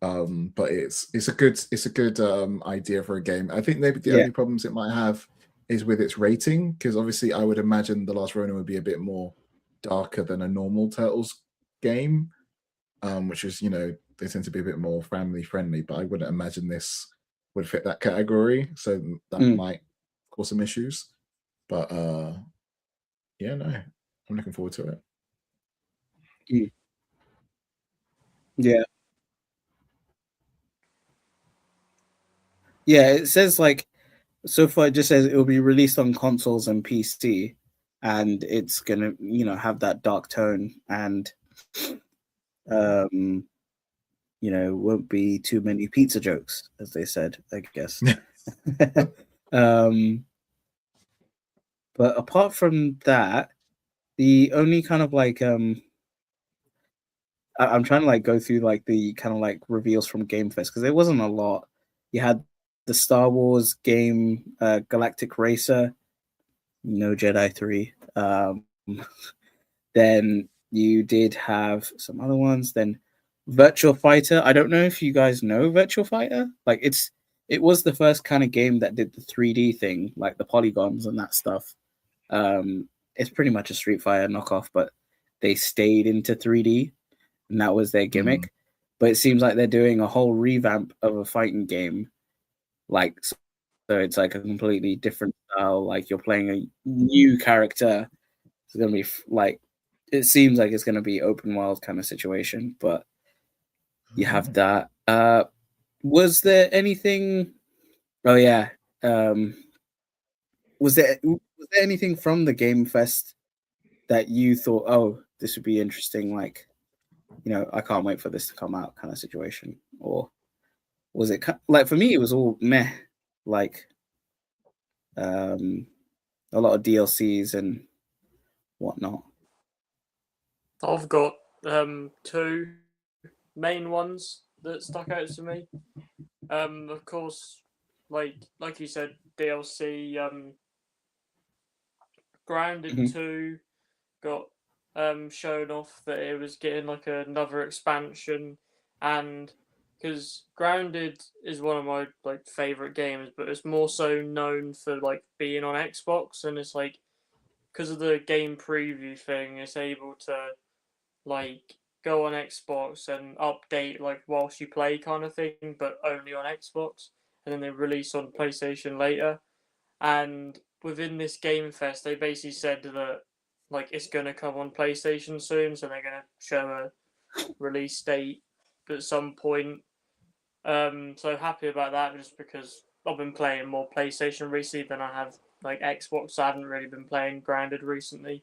But it's a good idea for a game. I think maybe the only problems it might have is with its rating, because obviously I would imagine The Last Ronin would be a bit more darker than a normal Turtles game, which is, they tend to be a bit more family friendly, but I wouldn't imagine this would fit that category, so that might cause some issues. But yeah, no, I'm looking forward to it. Yeah. Yeah, it says like, so far it just says it will be released on consoles and PC, and it's gonna, have that dark tone, and won't be too many pizza jokes, as they said, I guess. But apart from that, the only kind of like I'm trying to like go through like the kind of like reveals from Gamefest, because there wasn't a lot. You had the Star Wars game, Galactic Racer, no Jedi 3. Then you did have some other ones. Then Virtual Fighter. I don't know if you guys know Virtual Fighter. Like it was the first kind of game that did the 3D thing, like the polygons and that stuff. It's pretty much a Street Fighter knockoff, but they stayed into 3D, and that was their gimmick. But it seems like they're doing a whole revamp of a fighting game, like, so it's like a completely different style. Like you're playing a new character. It's gonna be like, it seems like it's gonna be open world kind of situation. But you have that. Was there anything? Oh yeah. Was there anything from the Game Fest that you thought, oh, this would be interesting? Like, I can't wait for this to come out kind of situation? Or was it like, for me, it was all meh, like a lot of DLCs and whatnot? I've got two main ones that stuck out to me. Of course, like you said, DLC. Grounded 2 got shown off that it was getting like another expansion, and because Grounded is one of my like favorite games, but it's more so known for like being on Xbox, and it's like because of the game preview thing, it's able to like go on Xbox and update like whilst you play kind of thing, but only on Xbox, and then they release on PlayStation later. And within this Game Fest, they basically said that like it's gonna come on PlayStation soon, so they're gonna show a release date at some point. So happy about that, just because I've been playing more PlayStation recently than I have like Xbox. So I haven't really been playing Grounded recently.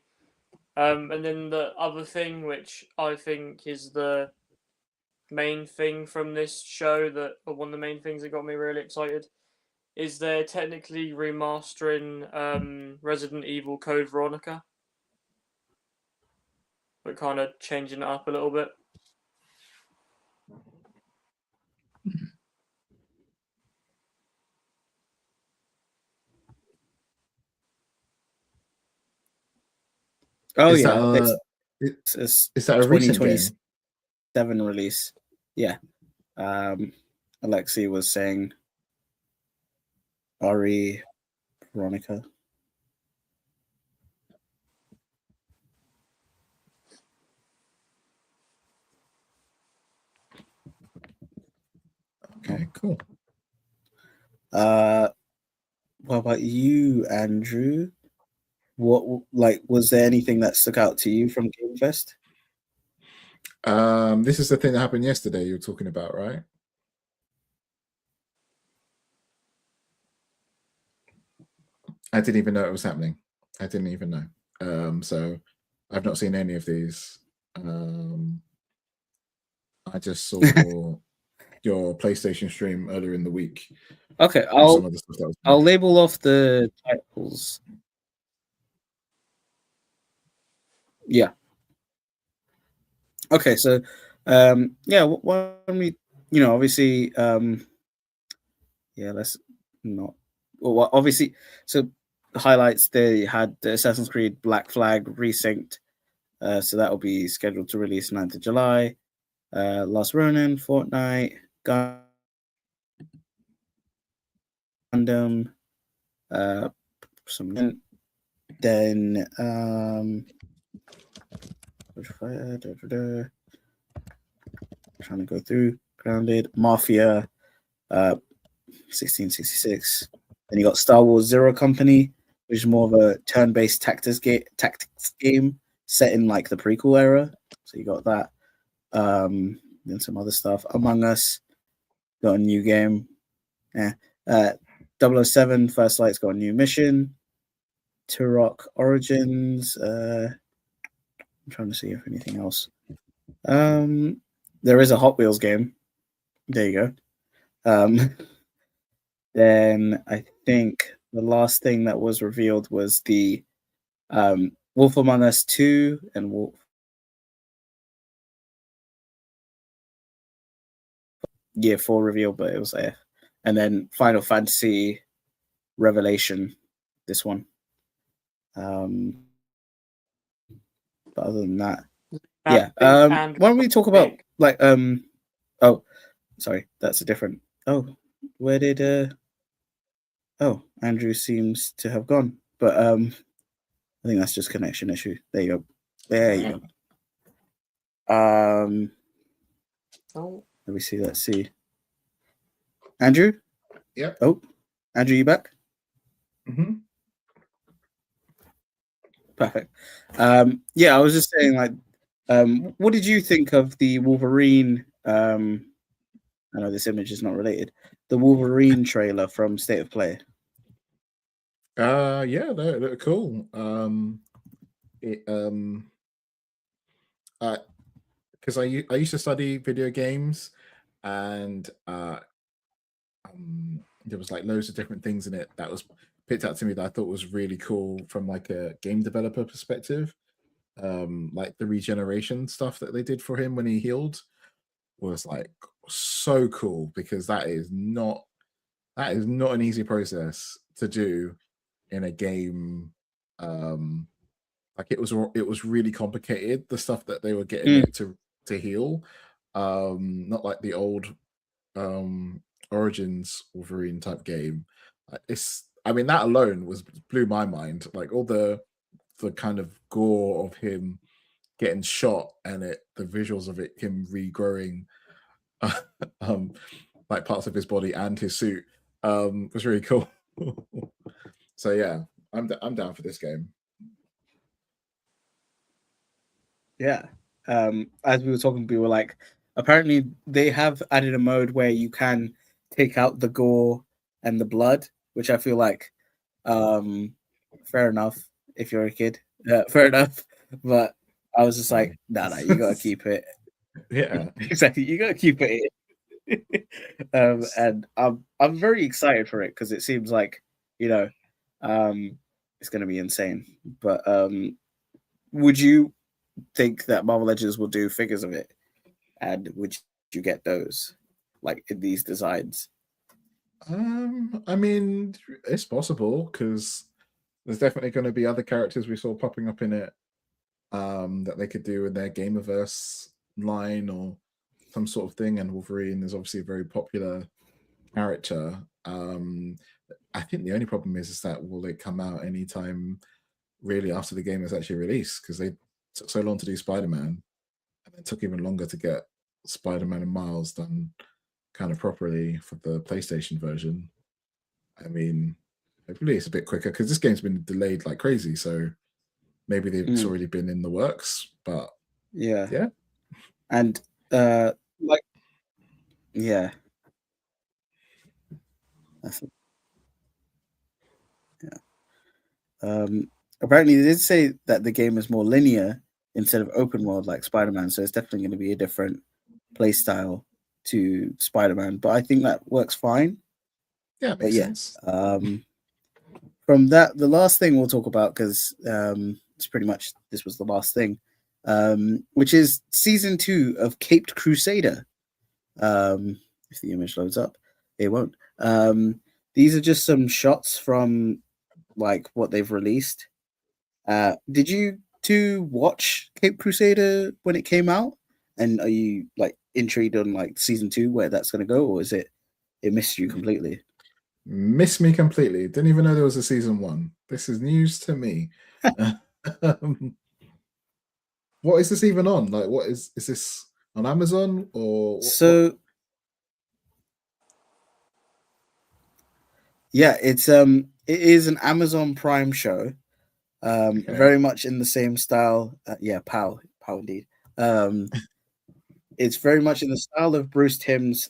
And then the other thing, which I think is the main thing from this show, or one of the main things that got me really excited, is they're technically remastering Resident Evil Code Veronica, but kind of changing it up a little bit. Oh Is yeah, is that a recent game? 2027 release. Yeah. Alexi was saying Ari Veronica. Okay, cool. What about you, Andrew? What, like, was there anything that stuck out to you from Game Fest? This is the thing that happened yesterday you're talking about, right? I didn't even know it was happening. I didn't even know. So I've not seen any of these. I just saw your PlayStation stream earlier in the week. Okay, I'll label off the titles. Yeah. Okay, so yeah, why don't we, obviously, yeah, let's not. Well, obviously, so the highlights, they had the Assassin's Creed Black Flag resynced, so that will be scheduled to release 9th of July. Last Ronin, Fortnite, Gundam, some then trying to go through Grounded, Mafia, 1666. Then you got Star Wars Zero Company, which is more of a turn-based tactics game set in like the prequel era. So you got that. Then some other stuff. Among Us got a new game. 007 First Light's got a new mission. Turok Origins. I'm trying to see if anything else. There is a Hot Wheels game. There you go. Then I think the last thing that was revealed was the Wolf Among Us 2 and Wolf. Year 4 reveal, but it was there. And then Final Fantasy Revelation, this one. But other than that, yeah. Why don't we talk about like oh, sorry, that's a different. Oh, where did oh, Andrew seems to have gone, but I think that's just connection issue. There you go. There you go. Oh. Let me see. Let's see. Andrew? Yep. Oh, Andrew, you back? Mm-hmm. Perfect. Yeah, I was just saying, like, what did you think of the Wolverine? I know this image is not related. The Wolverine trailer from State of Play. Yeah, they look cool. Because I used to study video games, and there was like loads of different things in it that was picked out to me that I thought was really cool from like a game developer perspective. Like the regeneration stuff that they did for him when he healed was like so cool, because that is not an easy process to do in a game. Like it was really complicated, the stuff that they were getting it to heal. Not like the old Origins Wolverine type game. I mean, that alone blew my mind. Like all the kind of gore of him getting shot, and the visuals of him regrowing like parts of his body and his suit was really cool. So yeah, I'm down for this game. Yeah. As we were talking, we were like, apparently they have added a mode where you can take out the gore and the blood, which I feel like fair enough if you're a kid. Fair enough. But I was just like, nah, you gotta keep it. Yeah. Exactly. You gotta keep it in. And I'm very excited for it, because it seems like, it's gonna be insane. But would you think that Marvel Legends will do figures of it, and would you get those like in these designs? I mean, it's possible, because there's definitely going to be other characters we saw popping up in it that they could do in their Gameverse line or some sort of thing. And Wolverine is obviously a very popular character. I think the only problem is that will it come out anytime really after the game is actually released, because they took so long to do Spider-Man, and it took even longer to get Spider-Man and Miles done kind of properly for the PlayStation version. I mean, hopefully it's a bit quicker, because this game's been delayed like crazy, so maybe it's already been in the works. But yeah, and like, yeah, that's it. Yeah. Apparently they did say that the game is more linear instead of open world like Spider-Man, so it's definitely going to be a different play style to Spider-Man, but I think that works fine. Yeah, it makes sense. From that, the last thing we'll talk about, because it's pretty much this was the last thing, which is season 2 of Caped Crusader. If the image loads up, it won't. These are just some shots from like what they've released. Did you two watch Caped Crusader when it came out? And are you like intrigued on like season 2 where that's going to go, or is it missed you completely? Missed me completely. Didn't even know there was a season 1. This is news to me. What is this even on? Like, what is this on Amazon or So yeah, it is an Amazon Prime show. Okay. Very much in the same style. Yeah, pow indeed. It's very much in the style of Bruce Timm's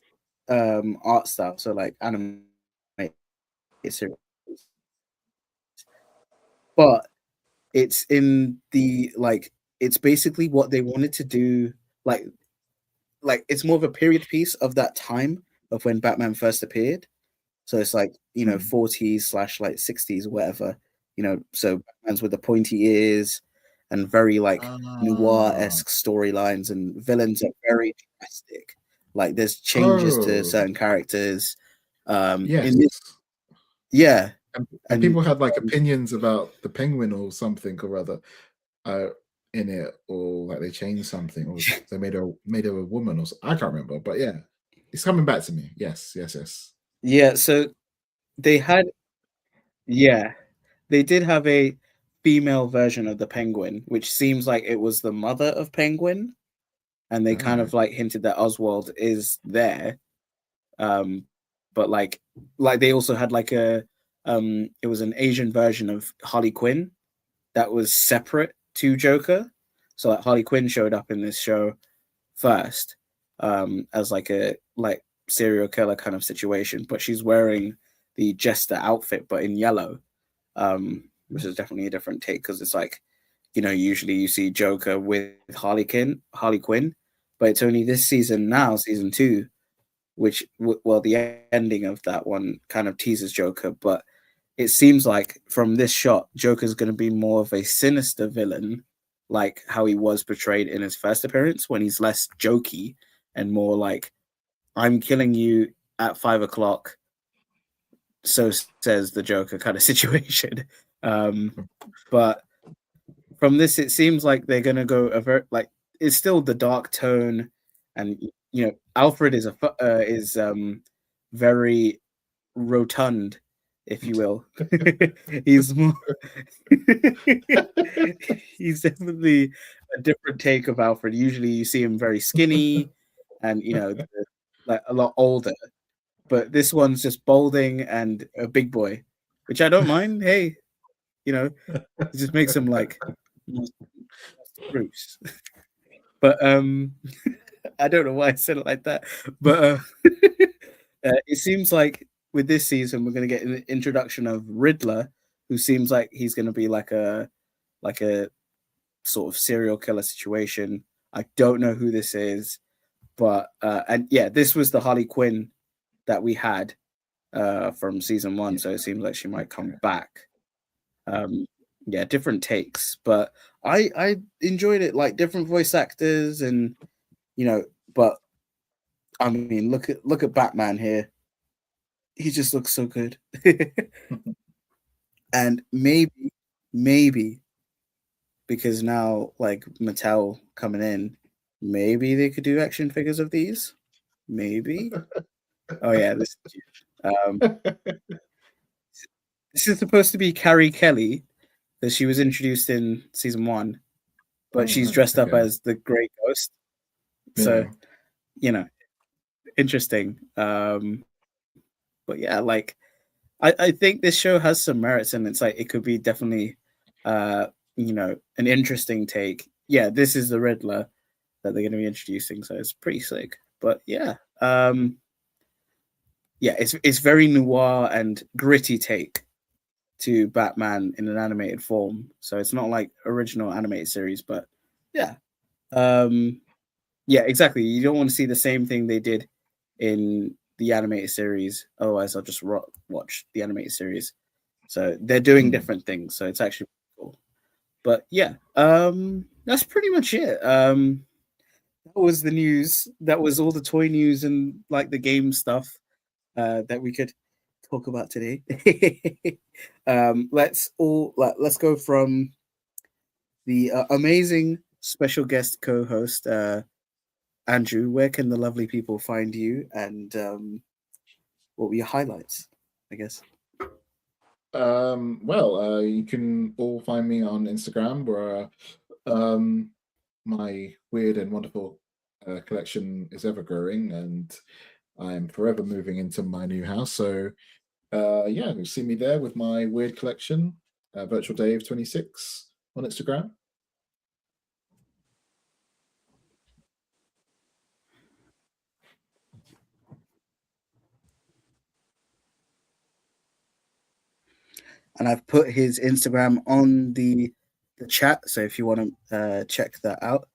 art style. So like anime series, but it's in the like it's basically what they wanted to do. Like it's more of a period piece of that time of when Batman first appeared. So it's like, 40s / like 60s or whatever, so Batman's with the pointy ears and very like noir-esque storylines, and villains are very drastic. Like there's changes to Oh, certain characters. yes. In this, yeah. And people had like opinions about the Penguin or something or other in it, or like they changed something, or they made her a woman, or I can't remember. But yeah, it's coming back to me. Yes. Yeah, so they had, yeah, they did have a female version of the Penguin, which seems like it was the mother of Penguin, and they kind of like hinted that Oswald is there. But like they also had like it was an Asian version of Harley Quinn that was separate to Joker. So like Harley Quinn showed up in this show first, as like a serial killer kind of situation, but she's wearing the Jester outfit but in yellow, which is definitely a different take, because it's like, usually you see Joker with Harley Quinn, but it's only this season now, season 2, which the ending of that one kind of teases Joker, but it seems like from this shot, Joker's going to be more of a sinister villain, like how he was portrayed in his first appearance, when he's less jokey and more like, I'm killing you at 5 o'clock, so says the Joker kind of situation. But from this, it seems like they're going to go it's still the dark tone, and Alfred is very rotund, if you will. He's more he's definitely a different take of Alfred. Usually you see him very skinny and like a lot older, but this one's just balding and a big boy, which I don't mind. Hey, it just makes him like Bruce. But I don't know why I said it like that, but it seems like with this season we're going to get an introduction of Riddler, who seems like he's going to be like a sort of serial killer situation. I don't know who this is, but and yeah, this was the Harley Quinn that we had from season 1, so it seems like she might come back. Yeah, different takes, but I enjoyed it, like different voice actors, and but I mean, look at Batman here. He just looks so good. And maybe because now like Mattel coming in, maybe they could do action figures of these. Maybe. Oh yeah, this is supposed to be Carrie Kelly, that she was introduced in season 1, but she's dressed up as the Grey Ghost. So, interesting. But yeah, like I think this show has some merits, and it's like it could be definitely an interesting take. Yeah, this is the Riddler that they're going to be introducing, so it's pretty sick. But yeah, it's very noir and gritty take to Batman in an animated form. So it's not like original animated series, but yeah, exactly. You don't want to see the same thing they did in the animated series. Otherwise, I'll just watch the animated series. So they're doing different things. So it's actually cool. But yeah, that's pretty much it. That was the news. That was all the toy news and like the game stuff that we could talk about today. Let's go from the amazing special guest co-host Andrew, where can the lovely people find you, and what were your highlights, I guess? Well, you can all find me on Instagram, where my weird and wonderful collection is ever growing, and I am forever moving into my new house. So, yeah, you see me there with my weird collection, VirtualDave26 on Instagram. And I've put his Instagram on the chat, so if you want to check that out,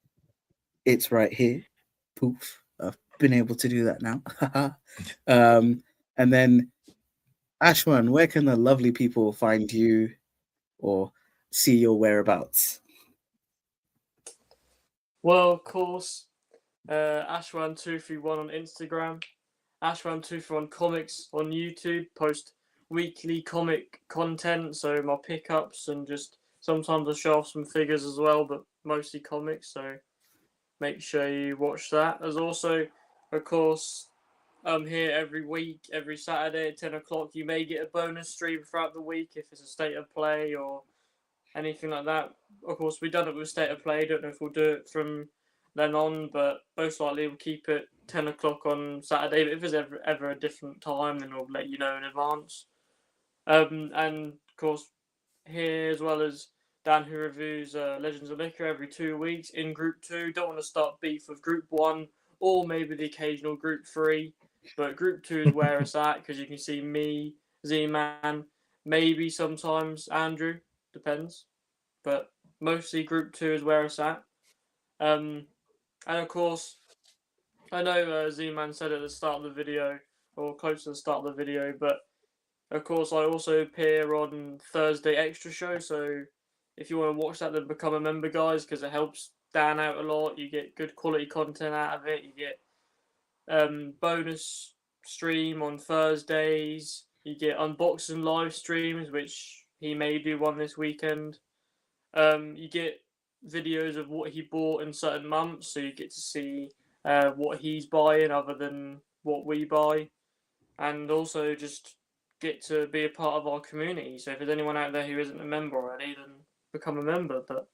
it's right here. Poof, I've been able to do that now. And then Ashwan, where can the lovely people find you or see your whereabouts? Well, of course, Ashwan231 on Instagram, Ashwan231 Comics on YouTube, post weekly comic content, so my pickups, and just sometimes I show off some figures as well, but mostly comics, so make sure you watch that. There's also, of course, I'm here every week, every Saturday at 10 o'clock. You may get a bonus stream throughout the week if it's a state of play or anything like that. Of course, we've done it with state of play. Don't know if we'll do it from then on, but most likely we'll keep it 10 o'clock on Saturday. But if there's ever a different time, then we'll let you know in advance. And of course, here as well as Dan, who reviews Legends of Liquor every 2 weeks in Group 2. Don't want to start beef with Group 1 or maybe the occasional Group 3, but Group 2 is where it's at, because you can see me, Z-Man, maybe sometimes Andrew, depends, but mostly Group 2 is where it's at. And of course, I know Z-Man said at the start of the video, or close to the start of the video, but of course I also appear on Thursday Extra Show, so if you want to watch that, then become a member, guys, because it helps Dan out a lot. You get good quality content out of it. You get bonus stream on Thursdays. You get unboxing live streams, which he may do one this weekend. You get videos of what he bought in certain months, so you get to see what he's buying other than what we buy, and also just get to be a part of our community. So if there's anyone out there who isn't a member already, then become a member. But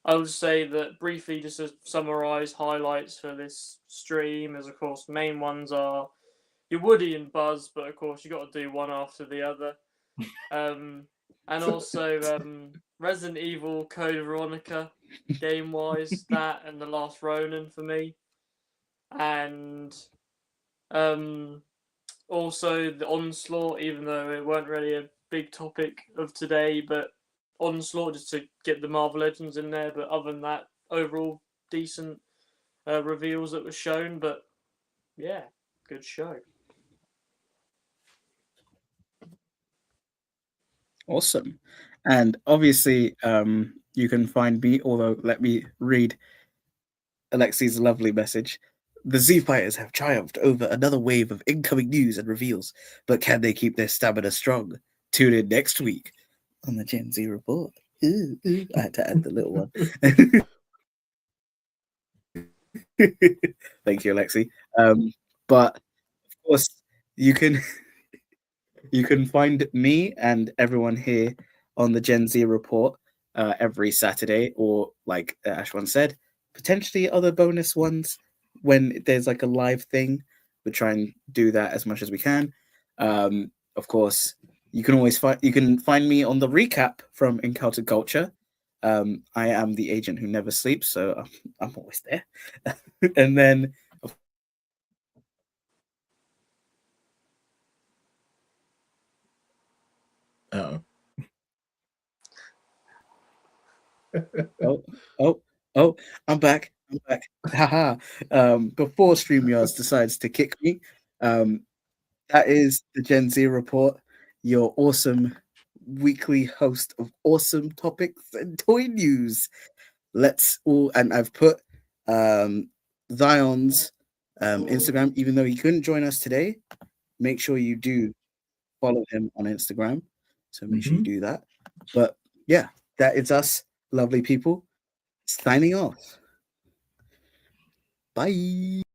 I would say that briefly, just to summarize highlights for this stream, as of course main ones are your Woody and Buzz, but of course you got to do one after the other. And also Resident Evil Code Veronica, game wise, that and The Last Ronin for me. And also the Onslaught, even though it weren't really a big topic of today, but Onslaught, just to get the Marvel Legends in there. But other than that, overall decent reveals that were shown. But yeah, good show. Awesome. And obviously, you can find me, although let me read Alexi's lovely message. The Z Fighters have triumphed over another wave of incoming news and reveals, but can they keep their stamina strong? Tune in next week on the Gen Z Report. Ooh, ooh. I had to add the little one. Thank you, Alexi. But of course, you can find me and everyone here on the Gen Z Report every Saturday, or like Ashwan said, potentially other bonus ones when there's like a live thing. We try and do that as much as we can. Of course, you can always find me on the recap from Encounter Culture. I am the agent who never sleeps, so I'm always there. And then oh, I'm back. Haha. Before StreamYards decides to kick me, that is the Gen Z Report, your awesome weekly host of awesome topics and toy news. Let's all, and I've put Zion's Instagram, even though he couldn't join us today. Make sure you do follow him on Instagram. So make sure you do that. But yeah, that is us, lovely people, signing off. Bye.